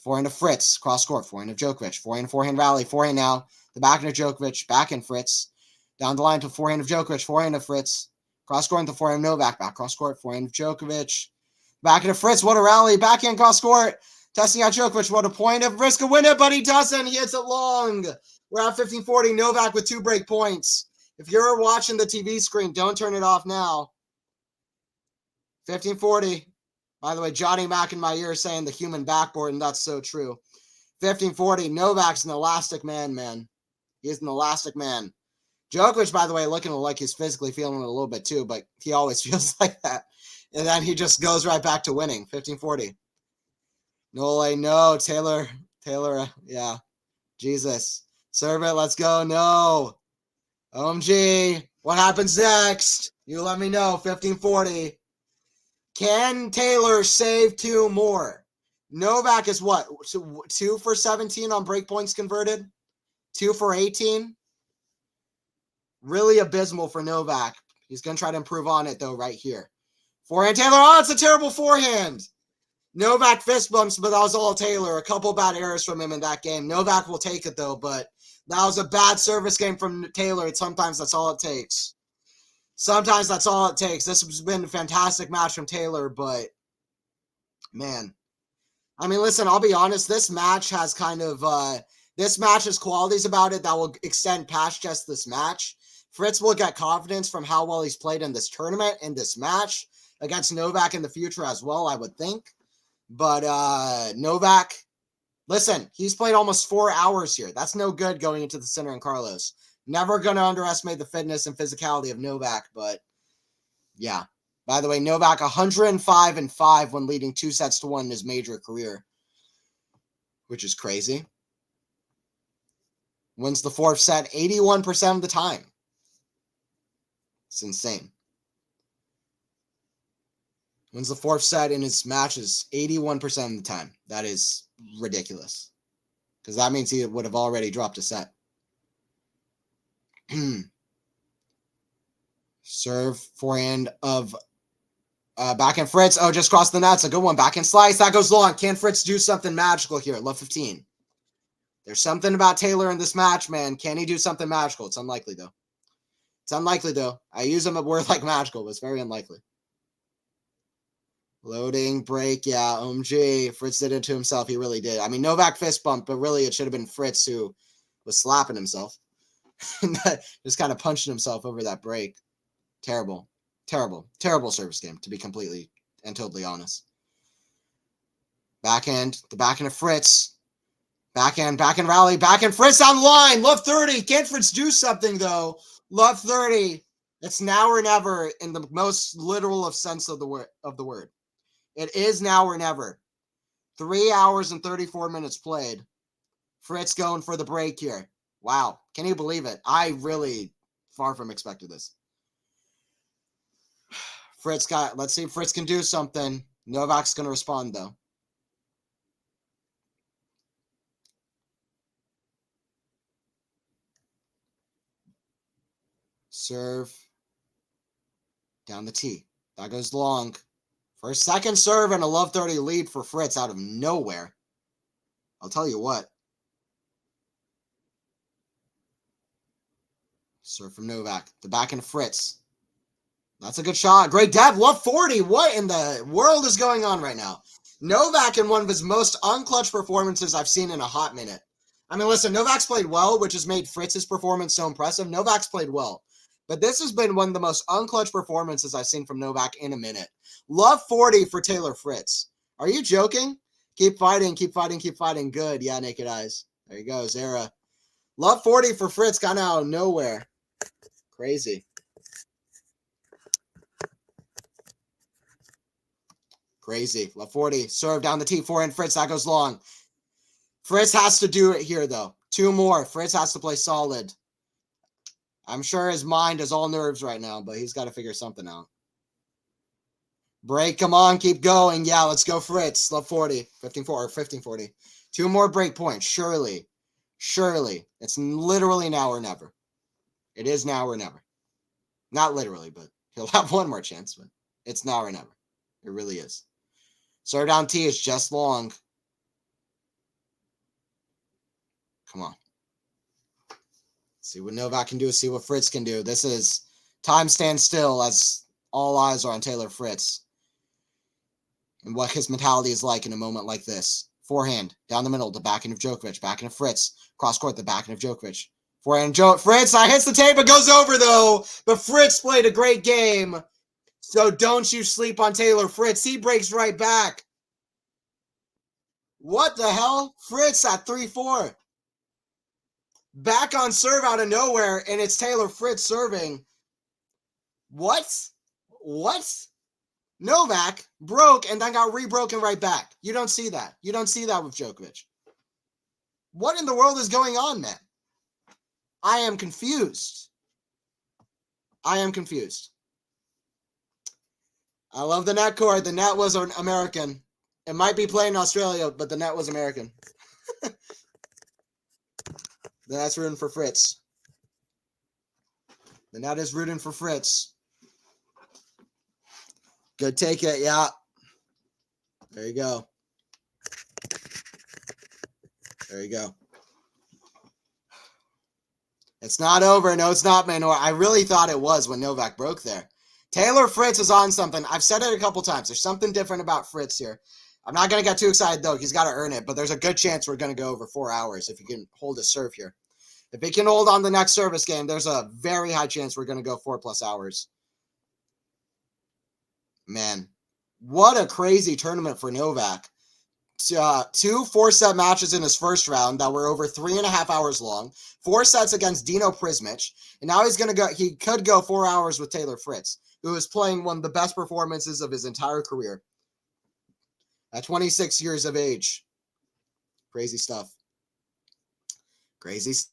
Forehand of Fritz, cross court, forehand of Djokovic, forehand rally, forehand now, the backhand of Djokovic, backhand Fritz, down the line to forehand of Djokovic, forehand of Fritz, cross court into forehand of Novak, back cross court, forehand of Djokovic, backhand of Fritz, what a rally, backhand cross court, testing out Djokovic, what a point of risk to win it, but he doesn't, he hits it long. We're at 15-40, Novak with 2 break points. If you're watching the TV screen, don't turn it off now. 15-40. By the way, Johnny Mac in my ear saying the human backboard, and that's so true. 15-40. Novak's an elastic man, man. He's an elastic man. Djokovic, by the way, looking like he's physically feeling it a little bit too, but he always feels like that. And then he just goes right back to winning. 15-40. Nole, no. Taylor, yeah. Jesus. Serve it. Let's go. No. OMG. What happens next? You let me know. 15-40. Can Taylor save 2 more? Novak is what? 2 for 17 on break points converted? 2 for 18? Really abysmal for Novak. He's going to try to improve on it, though, right here. Forehand Taylor. Oh, it's a terrible forehand. Novak fist bumps, but that was all Taylor. A couple bad errors from him in that game. Novak will take it, though, but that was a bad service game from Taylor. Sometimes that's all it takes. Sometimes that's all it takes. This has been a fantastic match from Taylor, but, man. I mean, listen, I'll be honest. This match has kind of this match has qualities about it that will extend past just this match. Fritz will get confidence from how well he's played in this tournament, in this match, against Novak in the future as well, I would think. But Novak, listen, he's played almost 4 hours here. That's no good going into the center and Carlos. Never going to underestimate the fitness and physicality of Novak, but yeah. By the way, Novak 105-5 when leading 2-1 in his major career, which is crazy. Wins the 4th set 81% of the time. It's insane. Wins the 4th set in his matches 81% of the time. That is ridiculous. Because that means he would have already dropped a set. Serve, forehand of backhand Fritz. Oh, just crossed the net. It's a good one. Backhand slice. That goes long. Can Fritz do something magical here? Love 15. There's something about Taylor in this match, man. Can he do something magical? It's unlikely, though. It's unlikely, though. I use him a word like magical, but it's very unlikely. Loading, break, yeah, OMG. Fritz did it to himself. He really did. I mean, Novak fist bump, but really it should have been Fritz who was slapping himself. Just kind of punching himself over that break. Terrible. Terrible. Terrible service game, to be completely and totally honest. Backhand. The backhand of Fritz. Backhand rally. Backhand Fritz on the line. Love 30. Can't Fritz do something, though? Love 30. It's now or never in the most literal of sense of the word. It is now or never. 3 hours and 34 minutes played. Fritz going for the break here. Wow. Can you believe it? I really far from expected this. Let's see if Fritz can do something. Novak's going to respond, though. Serve. Down the tee. That goes long. For a second serve and a love 30 lead for Fritz out of nowhere. I'll tell you what. Serve from Novak. The backhand of Fritz. That's a good shot. Great depth. Love 40. What in the world is going on right now? Novak in one of his most unclutch performances I've seen in a hot minute. I mean, listen, Novak's played well, which has made Fritz's performance so impressive. Novak's played well. But this has been one of the most unclutch performances I've seen from Novak in a minute. Love 40 for Taylor Fritz. Are you joking? Keep fighting, keep fighting, keep fighting. Good. Yeah, naked eyes. There you go, Zara. Love 40 for Fritz, kind of out of nowhere. Crazy. Crazy. Love 40. Serve down the tee. Forehand Fritz. That goes long. Fritz has to do it here, though. 2 more. Fritz has to play solid. I'm sure his mind is all nerves right now, but he's got to figure something out. Break. Come on. Keep going. Yeah, let's go, Fritz. Love 40. 15-4 or 15-40. 2 more break points. Surely. Surely. It's literally now or never. It is now or never. Not literally, but he'll have one more chance, but it's now or never. It really is. Serve down tee is just long. Come on. See what Novak can do. See what Fritz can do. This is time stands still as all eyes are on Taylor Fritz and what his mentality is like in a moment like this. Forehand down the middle, the backhand of Djokovic, backhand of Fritz, cross court, the backhand of Djokovic. Forehand Fritz, I hits the tape, it goes over though. But Fritz played a great game. So don't you sleep on Taylor Fritz. He breaks right back. What the hell? Fritz at 3-4. Back on serve out of nowhere, and it's Taylor Fritz serving. What? What? Novak broke and then got rebroken right back. You don't see that. You don't see that with Djokovic. What in the world is going on, man? I am confused. I am confused. I love the net cord. The net was an American. It might be playing in Australia, but the net was American. That's rooting for Fritz. The net is rooting for Fritz. Good take it, yeah. There you go. There you go. It's not over. No, it's not, Manor. I really thought it was when Novak broke there. Taylor Fritz is on something. I've said it a couple times. There's something different about Fritz here. I'm not going to get too excited, though. He's got to earn it, but there's a good chance we're going to go over 4 hours if he can hold his serve here. If he can hold on the next service game, there's a very high chance we're going to go 4+ hours. Man, what a crazy tournament for Novak. 2 4-set matches in his first round that were over 3.5 hours long. 4 sets against Dino Prismic. And now he could go 4 hours with Taylor Fritz, who is playing one of the best performances of his entire career. At 26 years of age. Crazy stuff. Crazy stuff.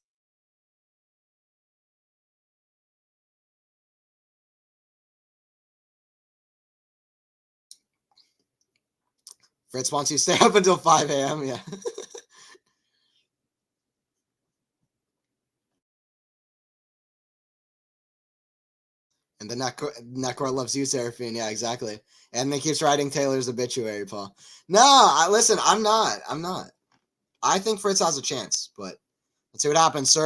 Fritz wants you to stay up until 5 a.m. Yeah. And the Necor loves you, Seraphine. Yeah, exactly. And then keeps writing Taylor's obituary, Paul. No, listen, I'm not. I think Fritz has a chance, but let's see what happens.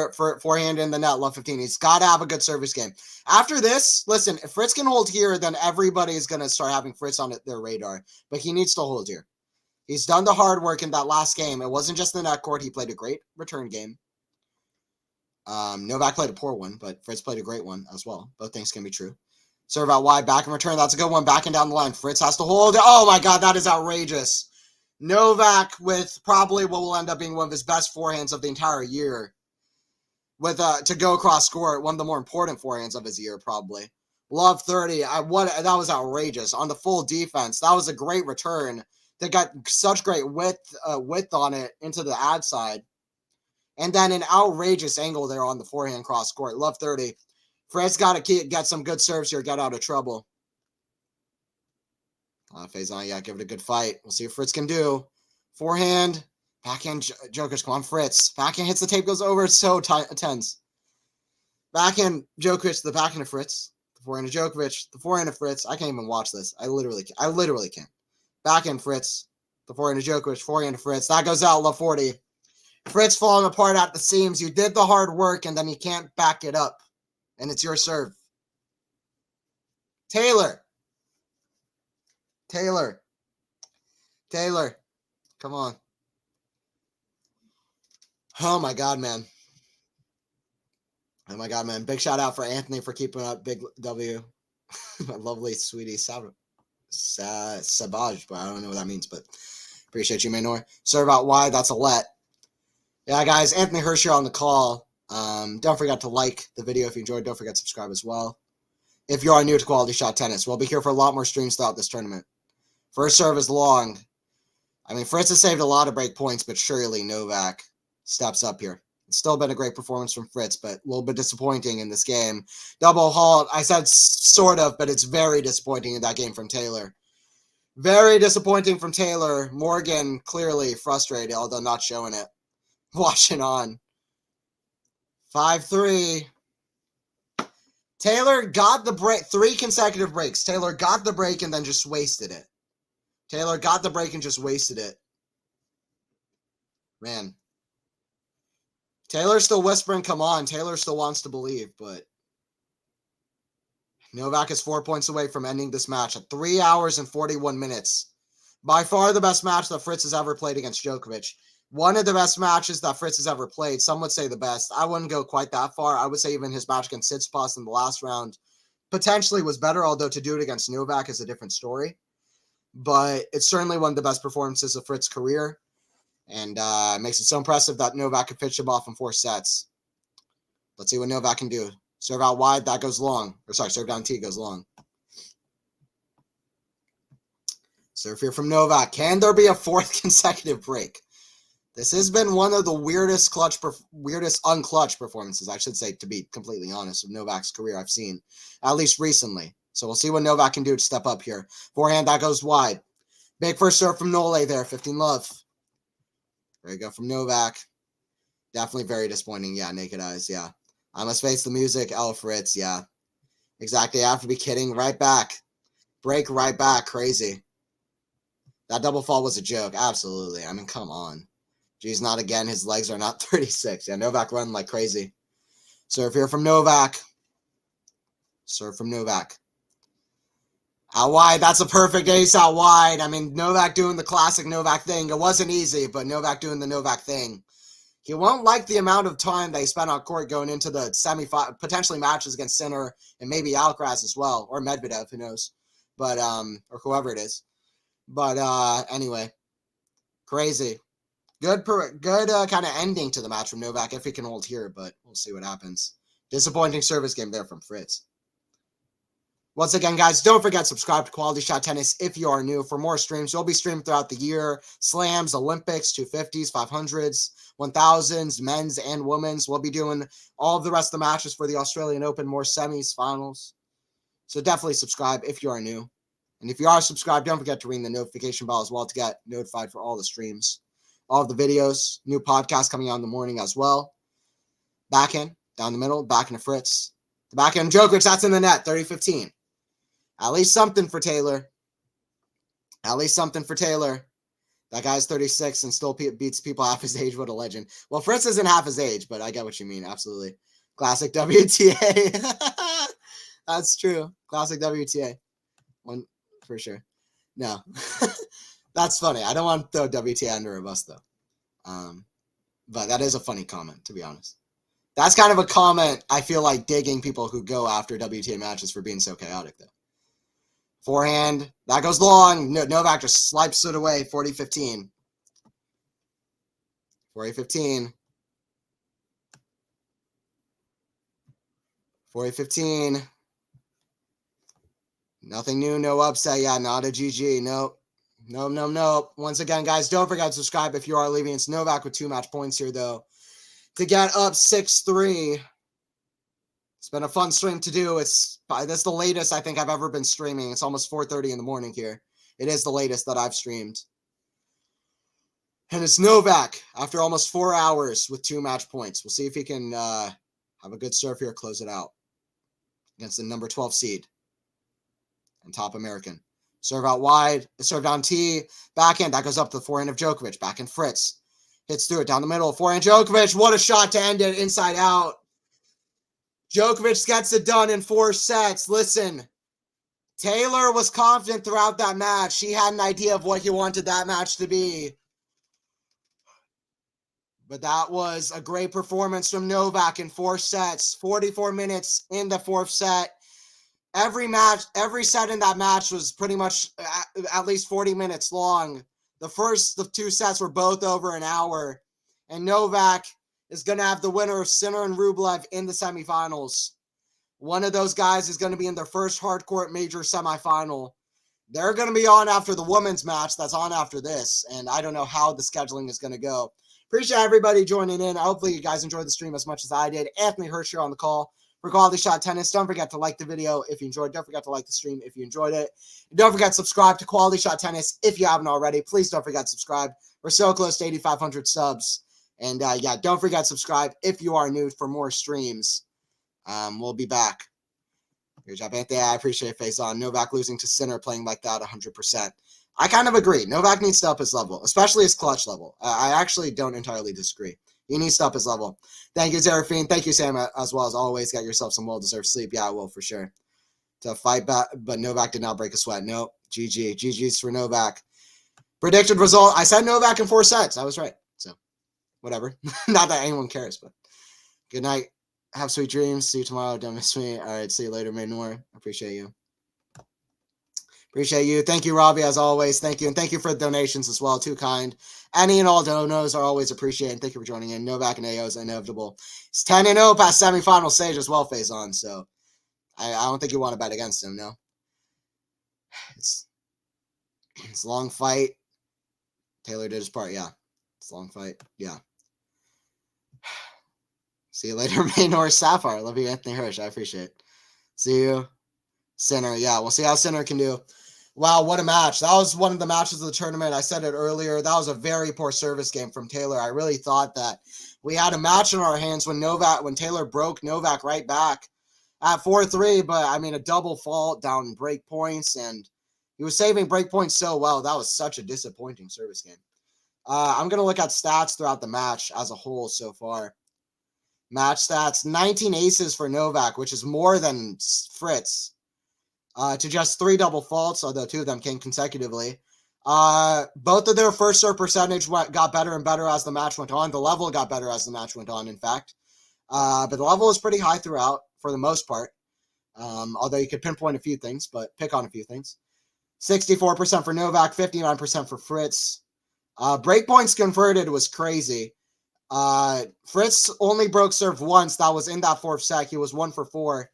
Forehand in the net, love 15. He's got to have a good service game. After this, listen, if Fritz can hold here, then everybody's going to start having Fritz on their radar. But he needs to hold here. He's done the hard work in that last game. It wasn't just the net court. He played a great return game. Novak played a poor one, but Fritz played a great one as well. Both things can be true. Serve out wide, back in return. That's a good one. Back and down the line. Fritz has to hold. Oh my God, that is outrageous. Novak with probably what will end up being one of his best forehands of the entire year. With to go across court, one of the more important forehands of his year, probably. Love 30. That was outrageous on the full defense. That was a great return. They got such great width on it into the ad side, and then an outrageous angle there on the forehand cross court. Love 30. Fritz got to get some good serves here, get out of trouble. Phase on, yeah, give it a good fight. We'll see what Fritz can do. Forehand, backhand, Djokovic, come on, Fritz. Backhand hits the tape, goes over. It's so tense. Backhand, Djokovic, the backhand of Fritz. The forehand of Djokovic, the forehand of Fritz. I can't even watch this. I literally can't. Backhand Fritz, the forehand of Djokovic, forehand of Fritz. That goes out, love 40. Fritz falling apart at the seams. You did the hard work, and then you can't back it up. And it's your serve. Taylor. Come on. Oh my God, man. Big shout out for Anthony for keeping up. Big W. My lovely sweetie Savage, but I don't know what that means, but appreciate you, Manor. Serve out wide. That's a let. Yeah, guys, Anthony Hersher on the call. Don't forget to like the video if you enjoyed. Don't forget to subscribe as well. If you are new to Quality Shot Tennis, we'll be here for a lot more streams throughout this tournament. First serve is long. I mean, Fritz has saved a lot of break points, but surely Novak steps up here. It's still been a great performance from Fritz, but a little bit disappointing in this game. Double halt. I said sort of, but it's very disappointing in that game from Taylor. Very disappointing from Taylor. Morgan clearly frustrated, although not showing it. Watching on. 5-3. Taylor got the break. 3 consecutive breaks. Taylor got the break and then just wasted it. Man. Taylor's still whispering, come on. Taylor still wants to believe, but Novak is 4 points away from ending this match at 3 hours and 41 minutes. By far the best match that Fritz has ever played against Djokovic. One of the best matches that Fritz has ever played. Some would say the best. I wouldn't go quite that far. I would say even his match against Tsitsipas in the last round potentially was better, although to do it against Novak is a different story. But it's certainly one of the best performances of Fritz's career. And it makes it so impressive that Novak could pitch him off in 4 sets. Let's see what Novak can do. Serve out wide, that goes long. Serve down T goes long. Serve here from Novak. Can there be a 4th consecutive break? This has been one of the weirdest unclutch performances, I should say, to be completely honest, of Novak's career I've seen, at least recently. So we'll see what Novak can do to step up here. Forehand, that goes wide. Big first serve from Nole there, 15 love. There you go from Novak. Definitely very disappointing. Yeah, naked eyes. Yeah. I must face the music. L Fritz. Yeah. Exactly. I have to be kidding. Right back. Break right back. Crazy. That double fall was a joke. Absolutely. I mean, come on. Geez, not again. His legs are not 36. Yeah, Novak running like crazy. Serve here from Novak. Out wide. That's a perfect ace out wide. I mean, Novak doing the classic Novak thing. It wasn't easy, but Novak doing the Novak thing. He won't like the amount of time they spent on court going into the semifinal, potentially matches against Sinner and maybe Alcaraz as well, or Medvedev, who knows, but or whoever it is. But anyway, crazy. Good kind of ending to the match from Novak if he can hold here, but we'll see what happens. Disappointing service game there from Fritz. Once again, guys, don't forget to subscribe to Quality Shot Tennis if you are new. For more streams, we'll be streaming throughout the year. Slams, Olympics, 250s, 500s, 1000s, men's and women's. We'll be doing all of the rest of the matches for the Australian Open, more semis, finals. So definitely subscribe if you are new. And if you are subscribed, don't forget to ring the notification bell as well to get notified for all the streams, all of the videos, new podcasts coming out in the morning as well. Backhand, down the middle, backhand to Fritz. The backhand, Djokovic, that's in the net, 30-15. At least something for Taylor. That guy's 36 and still beats people half his age. What a legend. Well, Fritz isn't half his age, but I get what you mean. Absolutely. Classic WTA. That's true. Classic WTA. One for sure. No. That's funny. I don't want to throw WTA under a bus, though. But that is a funny comment, to be honest. That's kind of a comment I feel like digging people who go after WTA matches for being so chaotic, though. Forehand, that goes long. Novak just swipes it away, 40-15. 40-15. 40-15. Nothing new, no upset. Yeah, not a GG. Nope. Nope. Once again, guys, don't forget to subscribe if you are leaving. It's Novak with 2 match points here, though, to get up 6-3. It's been a fun stream to do. That's the latest I think I've ever been streaming. It's almost 4:30 in the morning here. It is the latest that I've streamed. And it's Novak after almost 4 hours with 2 match points. We'll see if he can have a good serve here, close it out against the number 12 seed and top American. Serve out wide, serve down T, backhand. That goes up to the forehand of Djokovic. Backhand Fritz. Hits through it down the middle. Forehand Djokovic. What a shot to end it inside out. Djokovic gets it done in 4 sets. Listen, Taylor was confident throughout that match. He had an idea of what he wanted that match to be. But that was a great performance from Novak in 4 sets. 44 minutes in the 4th set. Every set in that match was pretty much at least 40 minutes long. The first 2 sets were both over an hour. And Novak is going to have the winner of Sinner and Rublev in the semifinals. One of those guys is going to be in their first hardcourt major semifinal. They're going to be on after the women's match that's on after this. And I don't know how the scheduling is going to go. Appreciate everybody joining in. Hopefully you guys enjoyed the stream as much as I did. Anthony Hirsch here on the call for QualityShot Tennis. Don't forget to like the video if you enjoyed it. Don't forget to like the stream if you enjoyed it. And don't forget to subscribe to QualityShot Tennis if you haven't already. Please don't forget to subscribe. We're so close to 8,500 subs. And yeah, don't forget to subscribe if you are new for more streams. We'll be back. Good job, Anthony. I appreciate Faison. Novak losing to Sinner playing like that 100%. I kind of agree. Novak needs to up his level, especially his clutch level. I actually don't entirely disagree. He needs to up his level. Thank you, Zerafine. Thank you, Sam, as well as always. Get yourself some well-deserved sleep. Yeah, I will for sure. To fight back, but Novak did not break a sweat. Nope. GG. GG's for Novak. Predicted result. I said Novak in 4 sets. I was right. So, whatever. Not that anyone cares, but good night. Have sweet dreams. See you tomorrow. Don't miss me. All right. See you later, Maynor. Appreciate you. Appreciate you. Thank you, Robbie, as always. Thank you. And thank you for the donations as well. Too kind. Any and all donos are always appreciated. Thank you for joining in. Novak and AO is inevitable. It's 10-0 past semifinal stage as well, Faison. So I don't think you want to bet against him, no. It's a long fight. Taylor did his part, yeah. It's a long fight, yeah. See you later, Maynor Sapphire. Love you, Anthony Hirsch. I appreciate it. See you. Sinner, yeah. We'll see how Sinner can do. Wow, what a match. That was one of the matches of the tournament. I said it earlier. That was a very poor service game from Taylor. I really thought that we had a match in our hands when Taylor broke Novak right back at 4-3, but I mean a double fault down break points, and he was saving break points so well. That was such a disappointing service game. I'm going to look at stats throughout the match as a whole so far. Match stats, 19 aces for Novak, which is more than Fritz. To just 3 double faults, although 2 of them came consecutively. Both of their first serve percentage got better and better as the match went on. The level got better as the match went on, in fact. But the level was pretty high throughout for the most part. Although you could pinpoint a few things, but pick on a few things. 64% for Novak, 59% for Fritz. Breakpoints converted was crazy. Fritz only broke serve once. That was in that 4th set. He was 1 for 4.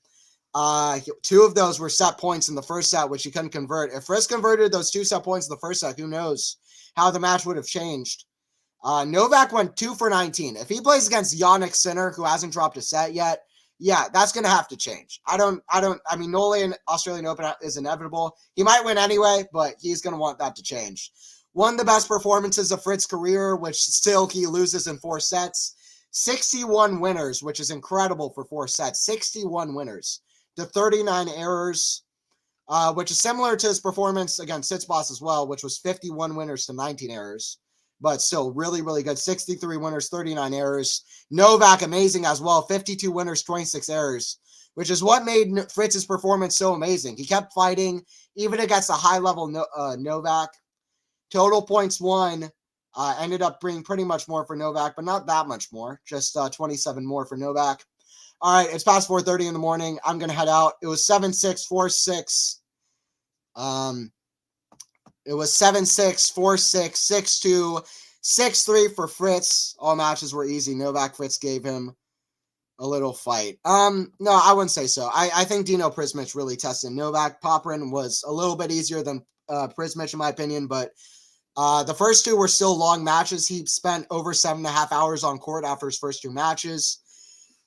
2 of those were set points in the first set, which he couldn't convert. If Fritz converted those 2 set points in the first set, who knows how the match would have changed. Novak went 2 for 19. If he plays against Jannik Sinner, who hasn't dropped a set yet, yeah, that's going to have to change. I mean, Nole in Australian Open is inevitable. He might win anyway, but he's going to want that to change. One of the best performances of Fritz's career, which still he loses in 4 sets. 61 winners, which is incredible for 4 sets. 61 winners to 39 errors, which is similar to his performance against Tsitsipas as well, which was 51 winners to 19 errors. But still really, really good. 63 winners, 39 errors. Novak, amazing as well. 52 winners, 26 errors, which is what made Fritz's performance so amazing. He kept fighting, even against a high-level Novak. Total points won, Ended up bringing pretty much more for Novak, but not that much more. Just 27 more for Novak. All right, it's past 4:30 in the morning. I'm going to head out. It was 7-6, 4-6. It was 7-6, 4-6, 6-2, 6-3 for Fritz. All matches were easy. Novak, Fritz gave him a little fight. No, I wouldn't say so. I think Dino Prismic really tested Novak. Poprin was a little bit easier than Prismic in my opinion, but the first two were still long matches. He spent over 7.5 hours on court after his first two matches.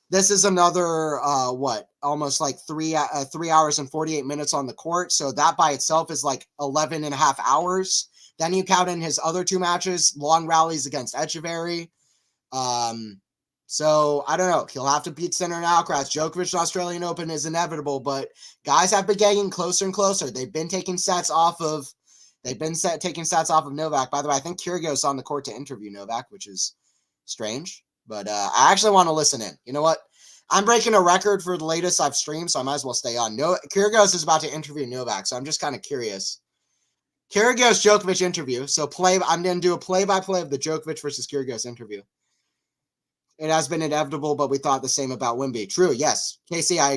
This is another, almost like 3 hours and 48 minutes on the court. So that by itself is like 11.5 hours. Then you count in his other two matches, long rallies against Echeverry. So I don't know. He'll have to beat Sinner and Alcaraz. Djokovic in Australian Open is inevitable, but guys have been getting closer and closer. They've been taking sets off of Novak. By the way, I think Kyrgios on the court to interview Novak, which is strange. But I actually want to listen in. You know what? I'm breaking a record for the latest I've streamed, so I might as well stay on. Kyrgios is about to interview Novak, so I'm just kind of curious. Kyrgios Djokovic interview. So I'm going to do a play-by-play of the Djokovic versus Kyrgios interview. It has been inevitable, but we thought the same about Wimby. True, yes. KC, I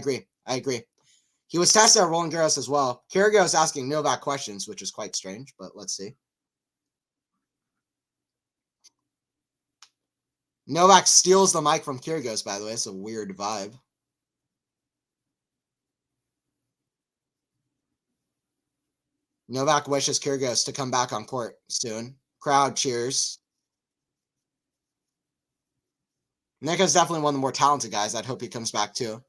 agree. He was tested at Roland Garros as well. Kyrgios asking Novak questions, which is quite strange, but let's see. Novak steals the mic from Kyrgios, by the way. It's a weird vibe. Novak wishes Kyrgios to come back on court soon. Crowd cheers. Nika's definitely one of the more talented guys. I'd hope he comes back too.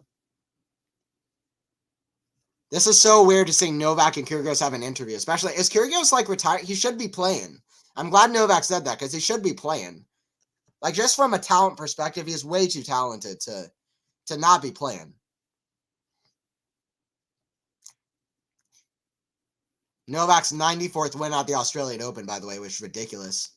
This is so weird to see Novak and Kyrgios have an interview. Especially, is Kyrgios like retired? He should be playing. I'm glad Novak said that because he should be playing. Like, just from a talent perspective, he's way too talented to not be playing. Novak's 94th win at the Australian Open, by the way, which is ridiculous.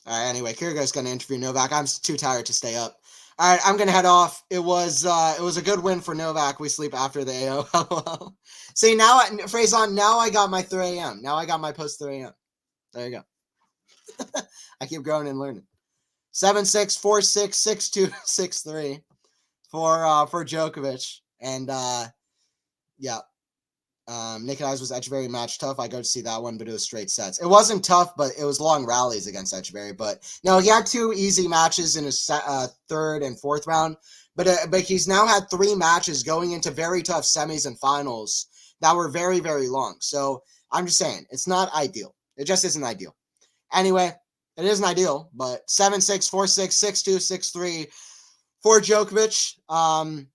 All right, anyway, Kyrgios going to interview Novak. I'm too tired to stay up. All right, I'm going to head off. It was a good win for Novak. We sleep after the AO. See, now, Faison, now I got my 3 a.m. Now I got my post 3 a.m. There you go. I keep growing and learning. 7-6, 4-6, 6-2, 6-3 for Djokovic. And, yeah. Nick and I's was Echeverry match tough. I go to see that one, but it was straight sets. It wasn't tough, but it was long rallies against Echeverry. But no, he had 2 easy matches in his third and fourth round. But he's now had 3 matches going into very tough semis and finals that were very, very long. So I'm just saying, it's not ideal. It just isn't ideal. Anyway, it isn't ideal, but 7-6, 4-6, 6-2, 6-3 for Djokovic.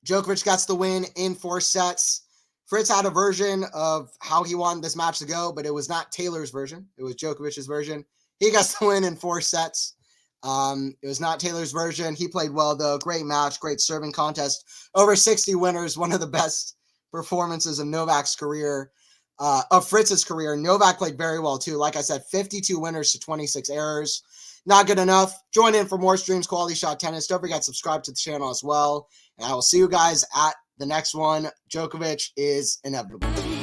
Djokovic gets the win in 4 sets. Fritz had a version of how he wanted this match to go, but it was not Taylor's version. It was Djokovic's version. He gets the win in 4 sets. It was not Taylor's version. He played well, though. Great match, great serving contest. Over 60 winners, one of the best performances of Novak's career, of Fritz's career. Novak played very well, too. Like I said, 52 winners to 26 errors. Not good enough. Join in for more streams, Quality Shot Tennis. Don't forget to subscribe to the channel as well. And I will see you guys at the next one. Djokovic is inevitable.